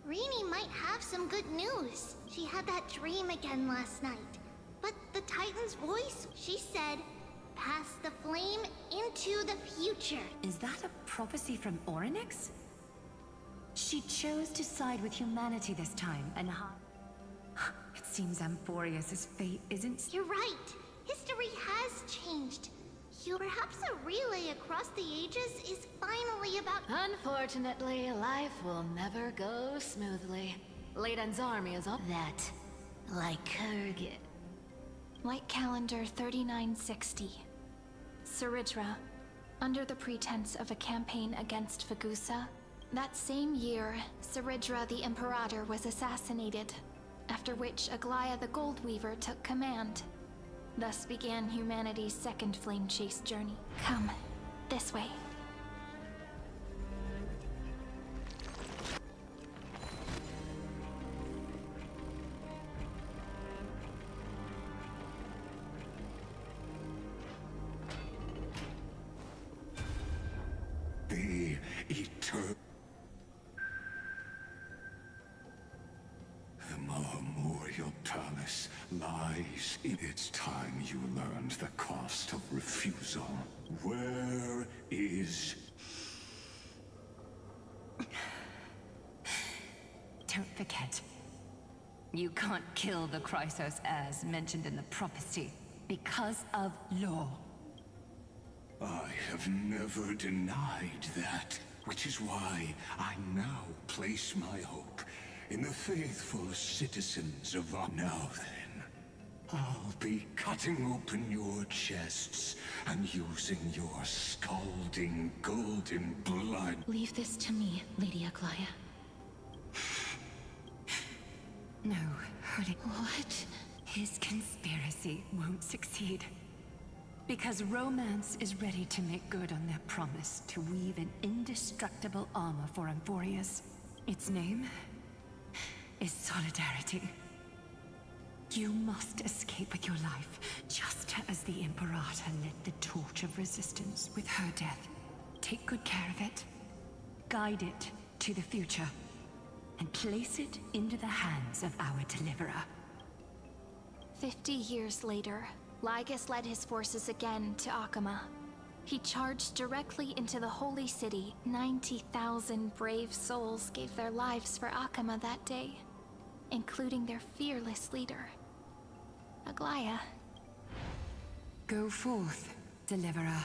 Rini might have some good news. She had that dream again last night. But the Titan's voice, she said, pass the flame into the future. Is that a prophecy from Orynyx? She chose to side with humanity this time, and it seems Amphorius' fate isn't... You're right. History has changed. Perhaps a relay across the ages is finally about... Unfortunately, life will never go smoothly. Leiden's army is up. That, like Kurgan. Light calendar 3960. Saridra, under the pretense of a campaign against Fagusa, that same year, Saridra the Imperator was assassinated, after which Aglaya the Goldweaver took command. Thus began humanity's second flame chase journey. Come, this way. The eternal... The Memorial Palace lies in its time. You learned the cost of refusal. Where is... Don't forget. You can't kill the Chrysos as mentioned in the prophecy because of law. I have never denied that, which is why I now place my hope in the faithful citizens of our... Now then, I'll be cutting open your chests and using your scalding golden blood. Leave this to me, Lady Aglaya. No, hurting. What? His conspiracy won't succeed. Because romance is ready to make good on their promise to weave an indestructible armor for Amphorius. Its name is Solidarity. You must escape with your life, just as the Imperator lit the torch of resistance with her death. Take good care of it. Guide it to the future. And place it into the hands of our deliverer. 50 years later, Lygus led his forces again to Akama. He charged directly into the holy city. 90,000 brave souls gave their lives for Akama that day, including their fearless leader, Aglaya. Go forth, deliverer.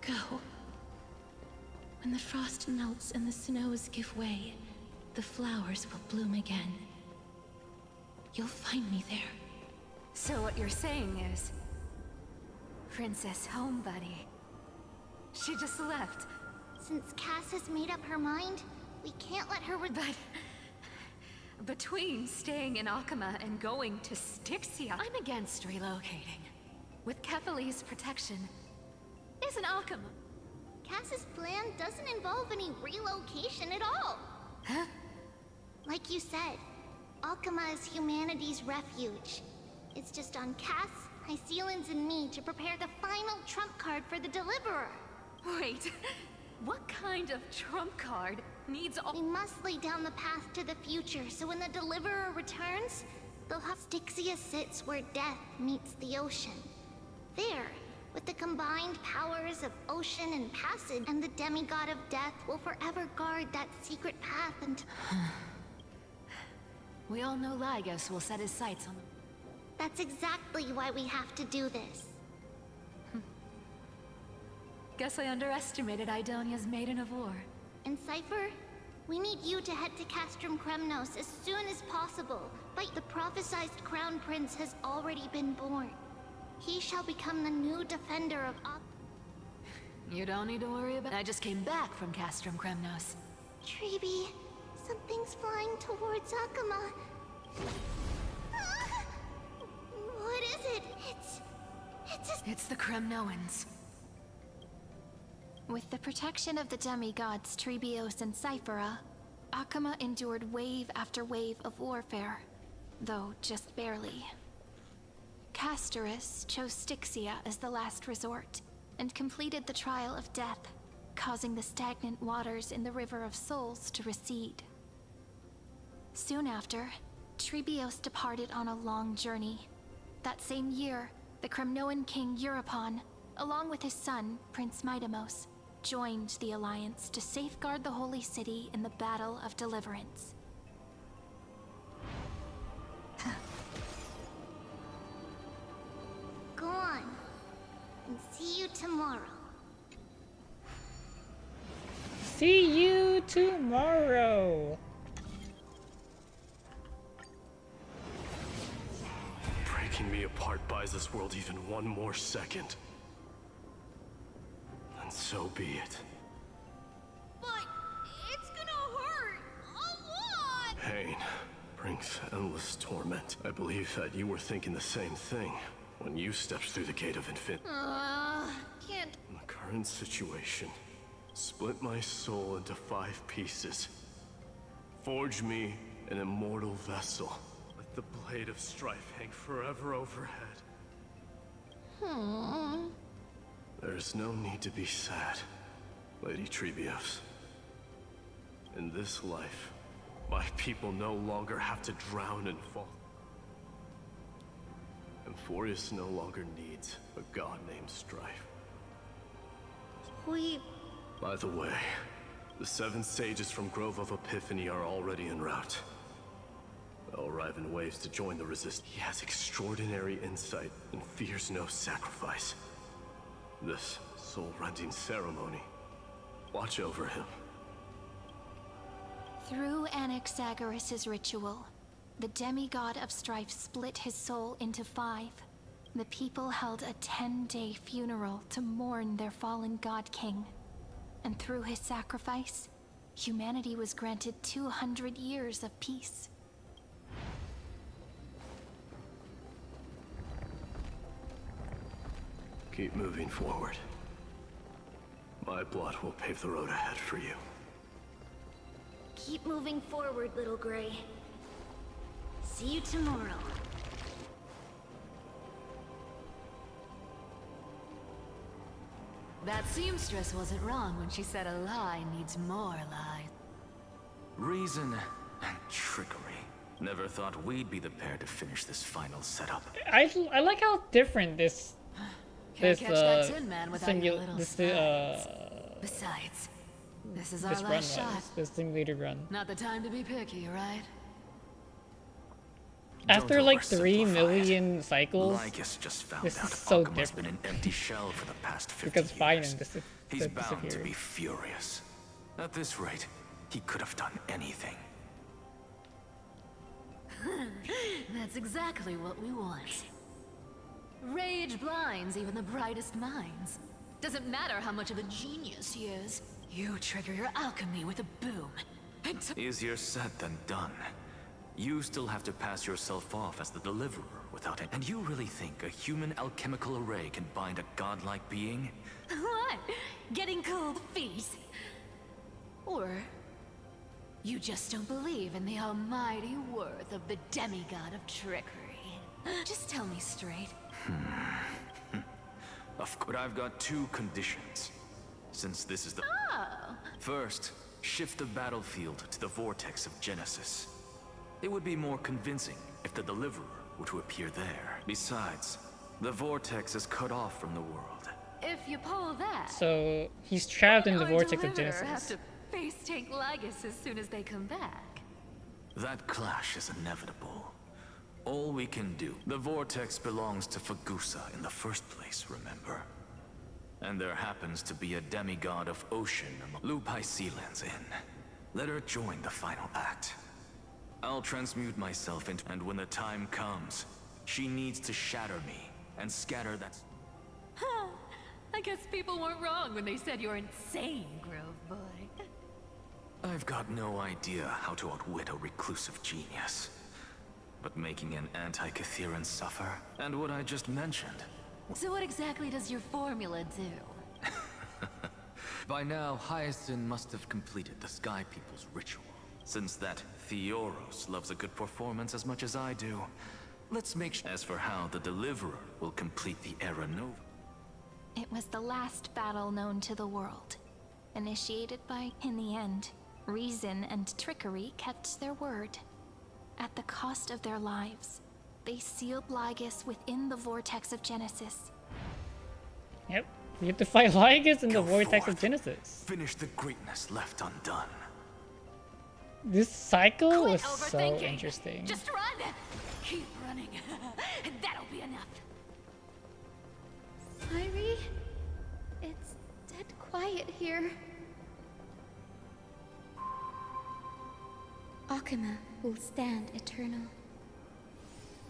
Go. When the frost melts and the snows give way, the flowers will bloom again. You'll find me there. So what you're saying is... Princess Homebuddy. She just left. Since Cass has made up her mind, we can't let her But... between staying in Akama and going to Styxia... I'm against relocating. With Kefali's protection... Isn't Akama? Cass's plan doesn't involve any relocation at all. Huh? Like you said, Akama is humanity's refuge. It's just on Cass, Hycealans, and me to prepare the final trump card for the Deliverer. Wait, what kind of trump card needs all... We must lay down the path to the future, so when the Deliverer returns, they'll have... Styxia sits where death meets the ocean. There, with the combined powers of ocean and passage, and the demigod of death will forever guard that secret path until... We all know Lygus will set his sights on the... That's exactly why we have to do this. Guess I underestimated Idonia's Maiden of War. And Cypher, we need you to head to Castrum Kremnos as soon as possible. But the prophesized Crown Prince has already been born. He shall become the new defender of You don't need to worry about. I just came back from Castrum Kremnos. Treeby, something's flying towards Akama. Ah! What is it? It's the Kremnoans. With the protection of the demigods Trebios and Cyphera, Akama endured wave after wave of warfare, though just barely. Castorus chose Styxia as the last resort, and completed the trial of death, causing the stagnant waters in the River of Souls to recede. Soon after, Trebios departed on a long journey. That same year, the Kremnoan king Euripon, along with his son, Prince Midamos, joined the Alliance to safeguard the Holy City in the Battle of Deliverance. Go on, and see you tomorrow. See you tomorrow. Breaking me apart buys this world even one more second. And so be it. But it's gonna hurt a lot! Pain brings endless torment. I believe that you were thinking the same thing when you stepped through the gate of infinity. Can't. The current situation split my soul into 5 pieces. Forge me an immortal vessel. Let the blade of strife hang forever overhead. There's no need to be sad, Lady Trebios. In this life, my people no longer have to drown and fall. Amphorius no longer needs a god named Strife. By the way, the 7 sages from Grove of Epiphany are already en route. They'll arrive in waves to join the resistance. He has extraordinary insight and fears no sacrifice. This soul-rending ceremony. Watch over him. Through Anaxagoras' ritual, the demigod of strife split his soul into 5. The people held a 10-day funeral to mourn their fallen god king. And through his sacrifice, humanity was granted 200 years of peace. Keep moving forward. My blood will pave the road ahead for you. Keep moving forward, little Gray. See you tomorrow. That seamstress wasn't wrong when she said a lie needs more lies. Reason and trickery. Never thought we'd be the pair to finish this final setup. I like how different this Can't catch that Tin Man without your little spies. Besides, this is our this run last shot. was, this simulator run. Not the time to be picky, right? After like 3 million cycles, Lycus just found this out is so Akama's different. been an empty shell for the past 50 Because Biden He's bound to disappeared. be furious. At this rate, he could have done anything. That's exactly what we want. Rage blinds even the brightest minds. Doesn't matter how much of a genius he is. You trigger your alchemy with a boom. Easier said than done. You still have to pass yourself off as the deliverer without it. And you really think a human alchemical array can bind a godlike being? What? Getting cold feet? Or you just don't believe in the almighty worth of the demigod of trickery? Just tell me straight. Of course, I've got 2 conditions. Since this is the... First, shift the battlefield to the vortex of Genesis. It would be more convincing if the deliverer were to appear there. Besides, the vortex is cut off from the world. If you pull that... So he's trapped in the our vortex of deliverer Genesis. have to face tank Lygus as soon as they come back. That clash is inevitable. All we can do. The vortex belongs to Fagusa in the first place, remember? And there happens to be a demigod of ocean Lupai Sealands in. Let her join the final act. I'll transmute myself into, and when the time comes, she needs to shatter me and scatter that. Huh. I guess people weren't wrong when they said you're insane, Grove Boy. I've got no idea how to outwit a reclusive genius. But making an anti-Catheran suffer, and what I just mentioned. So what exactly does your formula do? By now, Hyacinth must have completed the Sky People's ritual. Since that Theoros loves a good performance as much as I do, let's make sure. As for how the Deliverer will complete the Era Nova. It was the last battle known to the world, initiated by, in the end, reason and trickery kept their word. At the cost of their lives, they sealed Lygus within the vortex of Genesis. Yep, we have to fight Lygus in the vortex of Genesis. Finish the greatness left undone. This cycle was so interesting. Just run! Keep running. That'll be enough. Sairi, it's dead quiet here. Akuma will stand eternal.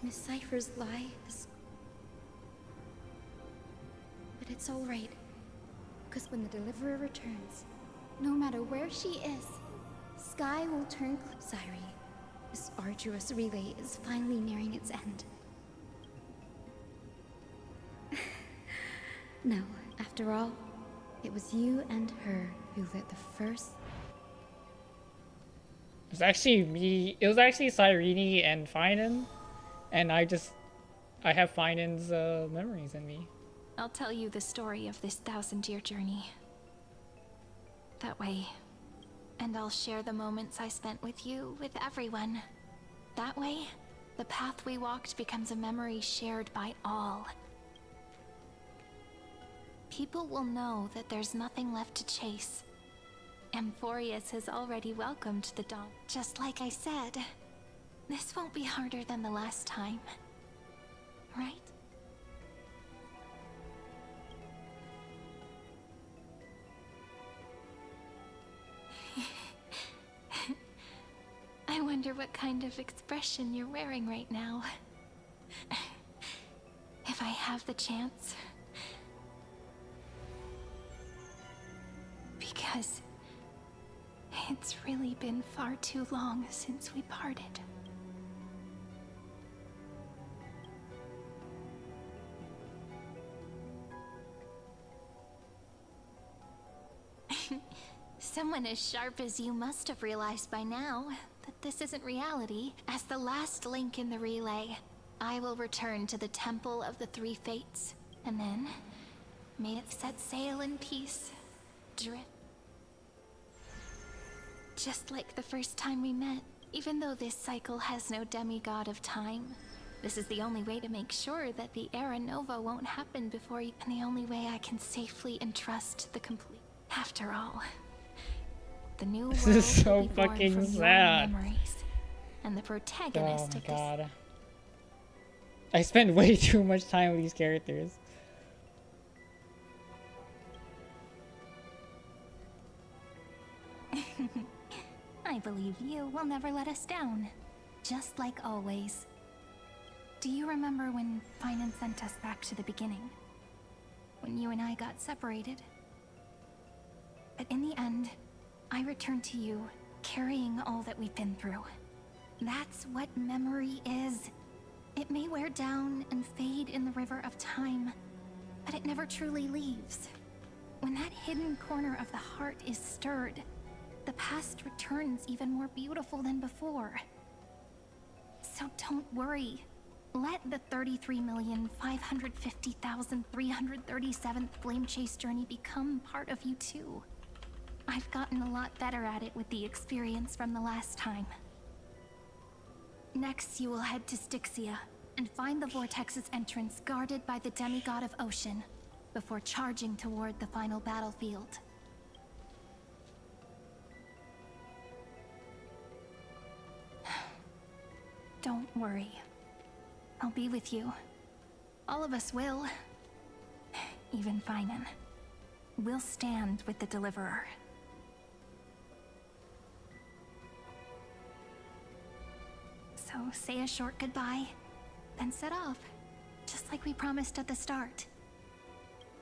Miss Cypher's lie is... But it's alright. Because when the Deliverer returns, no matter where she is, Sky will turn... Sairi, this arduous relay is finally nearing its end. No, after all, it was you and her who lit the first... It was actually me. It was actually Cyrene and Finan, and I have Finan's memories in me. I'll tell you the story of this 1,000-year journey. That way. And I'll share the moments I spent with you, with everyone. That way, the path we walked becomes a memory shared by all. People will know that there's nothing left to chase. Amphorius has already welcomed the dawn. Just like I said, this won't be harder than the last time. Right? I wonder what kind of expression you're wearing right now. If I have the chance. Because it's really been far too long since we parted. Someone as sharp as you must have realized by now that this isn't reality. As the last link in the relay, I will return to the Temple of the Three Fates, and then may it set sail in peace, drift. Just like the first time we met, even though this cycle has no demigod of time, this is the only way to make sure that the Era Nova won't happen before you, and the only way I can safely entrust the complete. After all, the new world This is so will be born fucking from sad. your memories, and the protagonist Oh of my this. god. I spent way too much time with these characters. I believe you will never let us down, just like always. Do you remember when Finan sent us back to the beginning? When you and I got separated? But in the end, I returned to you, carrying all that we've been through. That's what memory is. It may wear down and fade in the river of time, but it never truly leaves. When that hidden corner of the heart is stirred, the past returns even more beautiful than before. So don't worry. Let the 33,550,337th Flame Chase journey become part of you too. I've gotten a lot better at it with the experience from the last time. Next, you will head to Styxia and find the Vortex's entrance guarded by the demigod of ocean before charging toward the final battlefield. Don't worry. I'll be with you. All of us will. Even Finan. We'll stand with the Deliverer. So say a short goodbye, then set off, just like we promised at the start.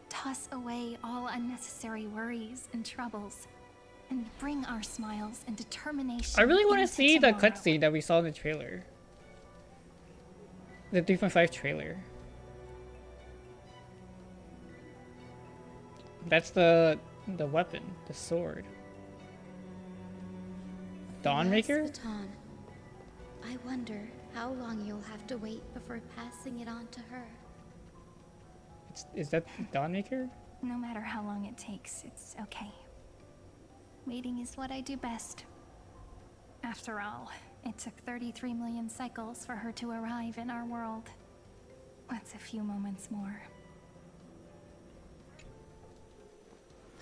Toss away all unnecessary worries and troubles, and bring our smiles and determination. I really want to into see the tomorrow. cutscene that we saw in the trailer. The 3.5 trailer. That's the weapon, the sword. Dawnmaker? Last baton. I wonder how long you'll have to wait before passing it on to her. Is that Dawnmaker? No matter how long it takes, it's okay. Waiting is what I do best. After all, it took 33 million cycles for her to arrive in our world. What's a few moments more?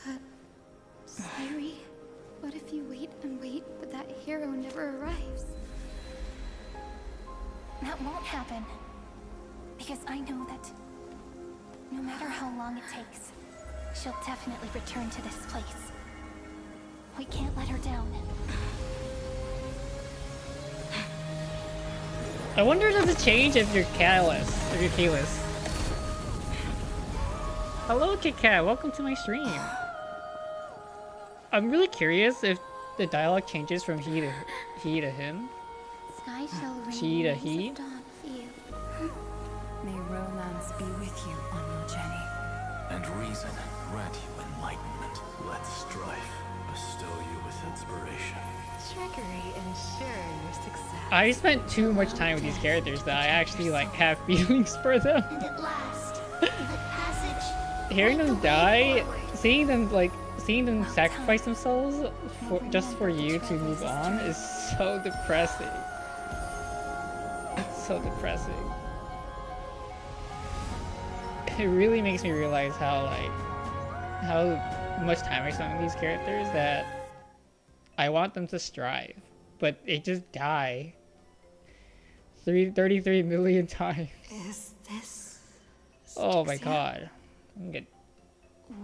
But, Sairi, what if you wait and wait, but that hero never arrives? That won't happen. Because I know that no matter how long it takes, she'll definitely return to this place. We can't let her down. I wonder does it change if you're Catalyst, if you're Kalis. Hello Kit Kat, welcome to my stream. I'm really curious if the dialogue changes from he to him. Sky shall rain She to rays he. of dawn for you. May romance be with you on your journey. And reason grant you enlightenment. Let strife bestow you with inspiration. Trickery ensure your success. I spent too much time with these characters that I actually like have feelings for them. And at last, the passage. Hearing them die, seeing them sacrifice themselves for just for you to move on is so depressing. It's so depressing. It really makes me realize how much time I spent with these characters that I want them to strive, but they just die 33 million times. Is this... Oh my Styxia? god. I'm good.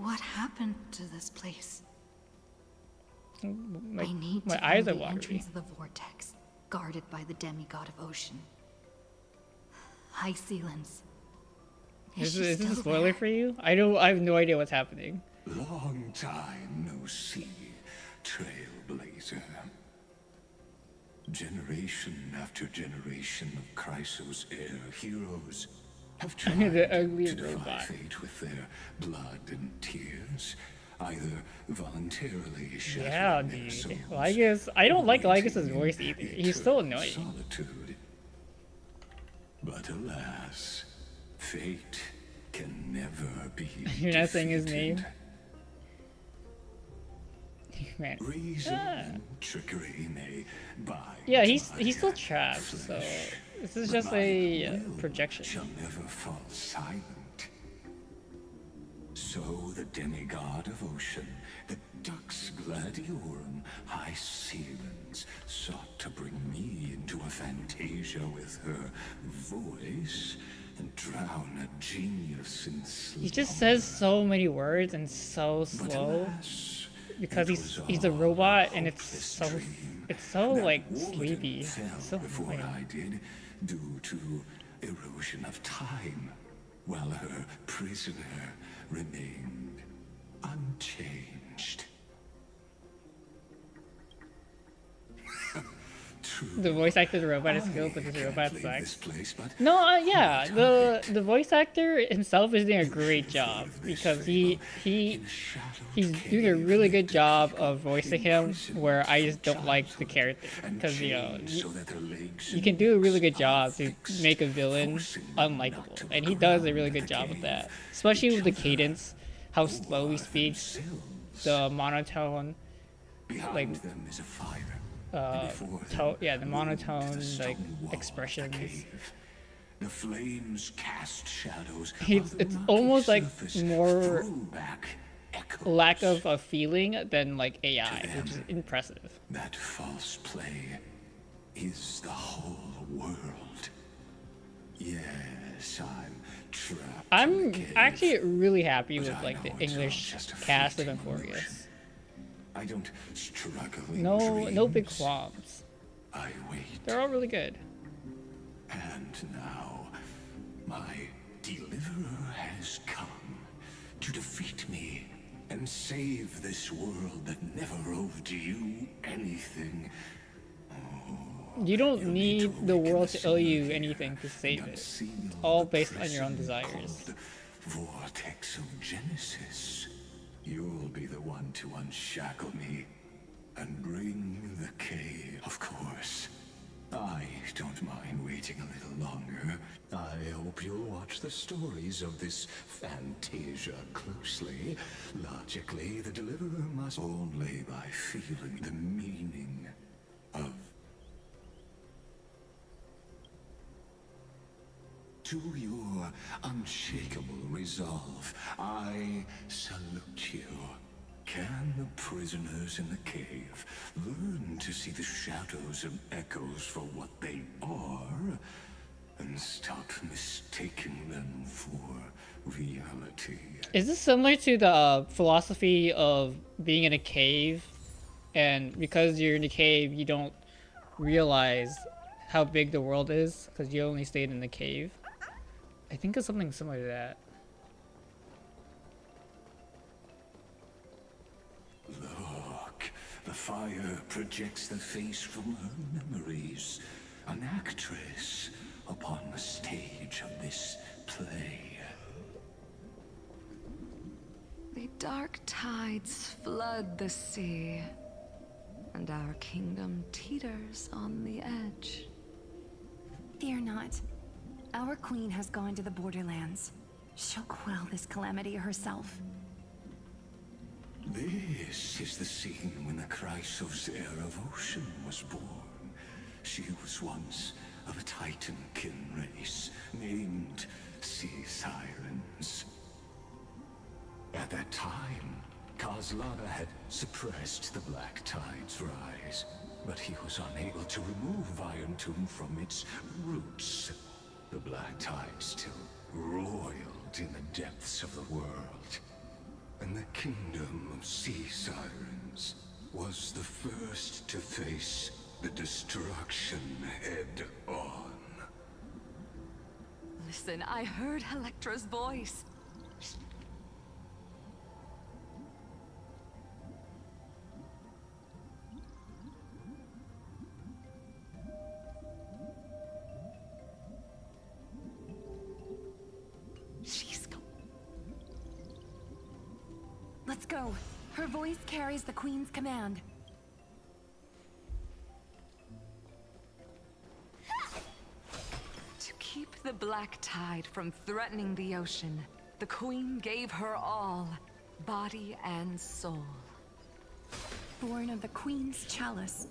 What happened to this place? I need My to eyes find are the watery. entrance of the vortex, guarded by the demigod of ocean. High Sealans. Is this a spoiler for you? I have no idea what's happening. Long time no see, Trailblazer. Generation after generation of Chrysos heir heroes have tried The ugly to defy robot. fate with their blood and tears, either voluntarily shattering Yeah, their dude. souls, Lygus, I don't like waiting Lygus's in voice either. He's so eternal annoying. Solitude. But alas, fate can never be You're not saying his defeated. name? Man. Reason Ah. and trickery may bide Yeah, he's my still trapped, so this is but just my a will projection. shall never fall silent. So the demigod of ocean, the Dux Gladiorum, High Sealans, sought to bring me into a fantasia with her voice and drown a genius in sleep. He just says so many words and so slow because he's a robot and it's so like sleepy. It's so Before annoying. I did, due to erosion of time, while her prisoner remained unchanged. The voice actor of the robot is good, but the robot leave sucks. this place, but No, yeah, the voice actor himself is doing a great job because he's doing a really good job of voicing him. Where I just don't like the character because you can do a really good job to make a villain unlikable, and he does a really good job with that, especially with the cadence, how slow he speaks, the monotone, like them is a fire. the monotone like expressions. The flames cast shadows. It's almost like more back lack of a feeling than like AI, which is impressive. That false play is the whole world. Yes, I'm trapped. I'm actually really happy with like the English cast of Amphorius. I don't struggle in No big dreams. qualms. I wait. They're all really good. And now, my deliverer has come to defeat me and save this world that never owed you anything. You don't need the world to owe you anything to save it. It's all based on your own desires. Vortex of Genesis. You'll be the one to unshackle me and bring the cave, of course. I don't mind waiting a little longer. I hope you'll watch the stories of this Fantasia closely. Logically, the deliverer must only by feeling the meaning of... To your unshakable resolve, I salute you. Can the prisoners in the cave learn to see the shadows and echoes for what they are, and stop mistaking them for reality? Is this similar to the philosophy of being in a cave, and because you're in a cave, you don't realize how big the world is because you only stayed in the cave? I think it's something similar to that. Look, the fire projects the face from her memories. An actress upon the stage of this play. The dark tides flood the sea, and our kingdom teeters on the edge. Fear not. Our queen has gone to the borderlands. She'll quell this calamity herself. This is the scene when the Chrysos heir of Ocean was born. She was once of a Titan-kin race named Sea Sirens. At that time, Kozlana had suppressed the Black Tide's rise, but he was unable to remove Iron Tomb from its roots. The Black Tide still roiled in the depths of the world, and the kingdom of Sea Sirens was the first to face the destruction head-on. Listen, I heard Electra's voice. Let's go. Her voice carries the Queen's command. To keep the Black Tide from threatening the ocean, the Queen gave her all, body and soul. Born of the Queen's chalice,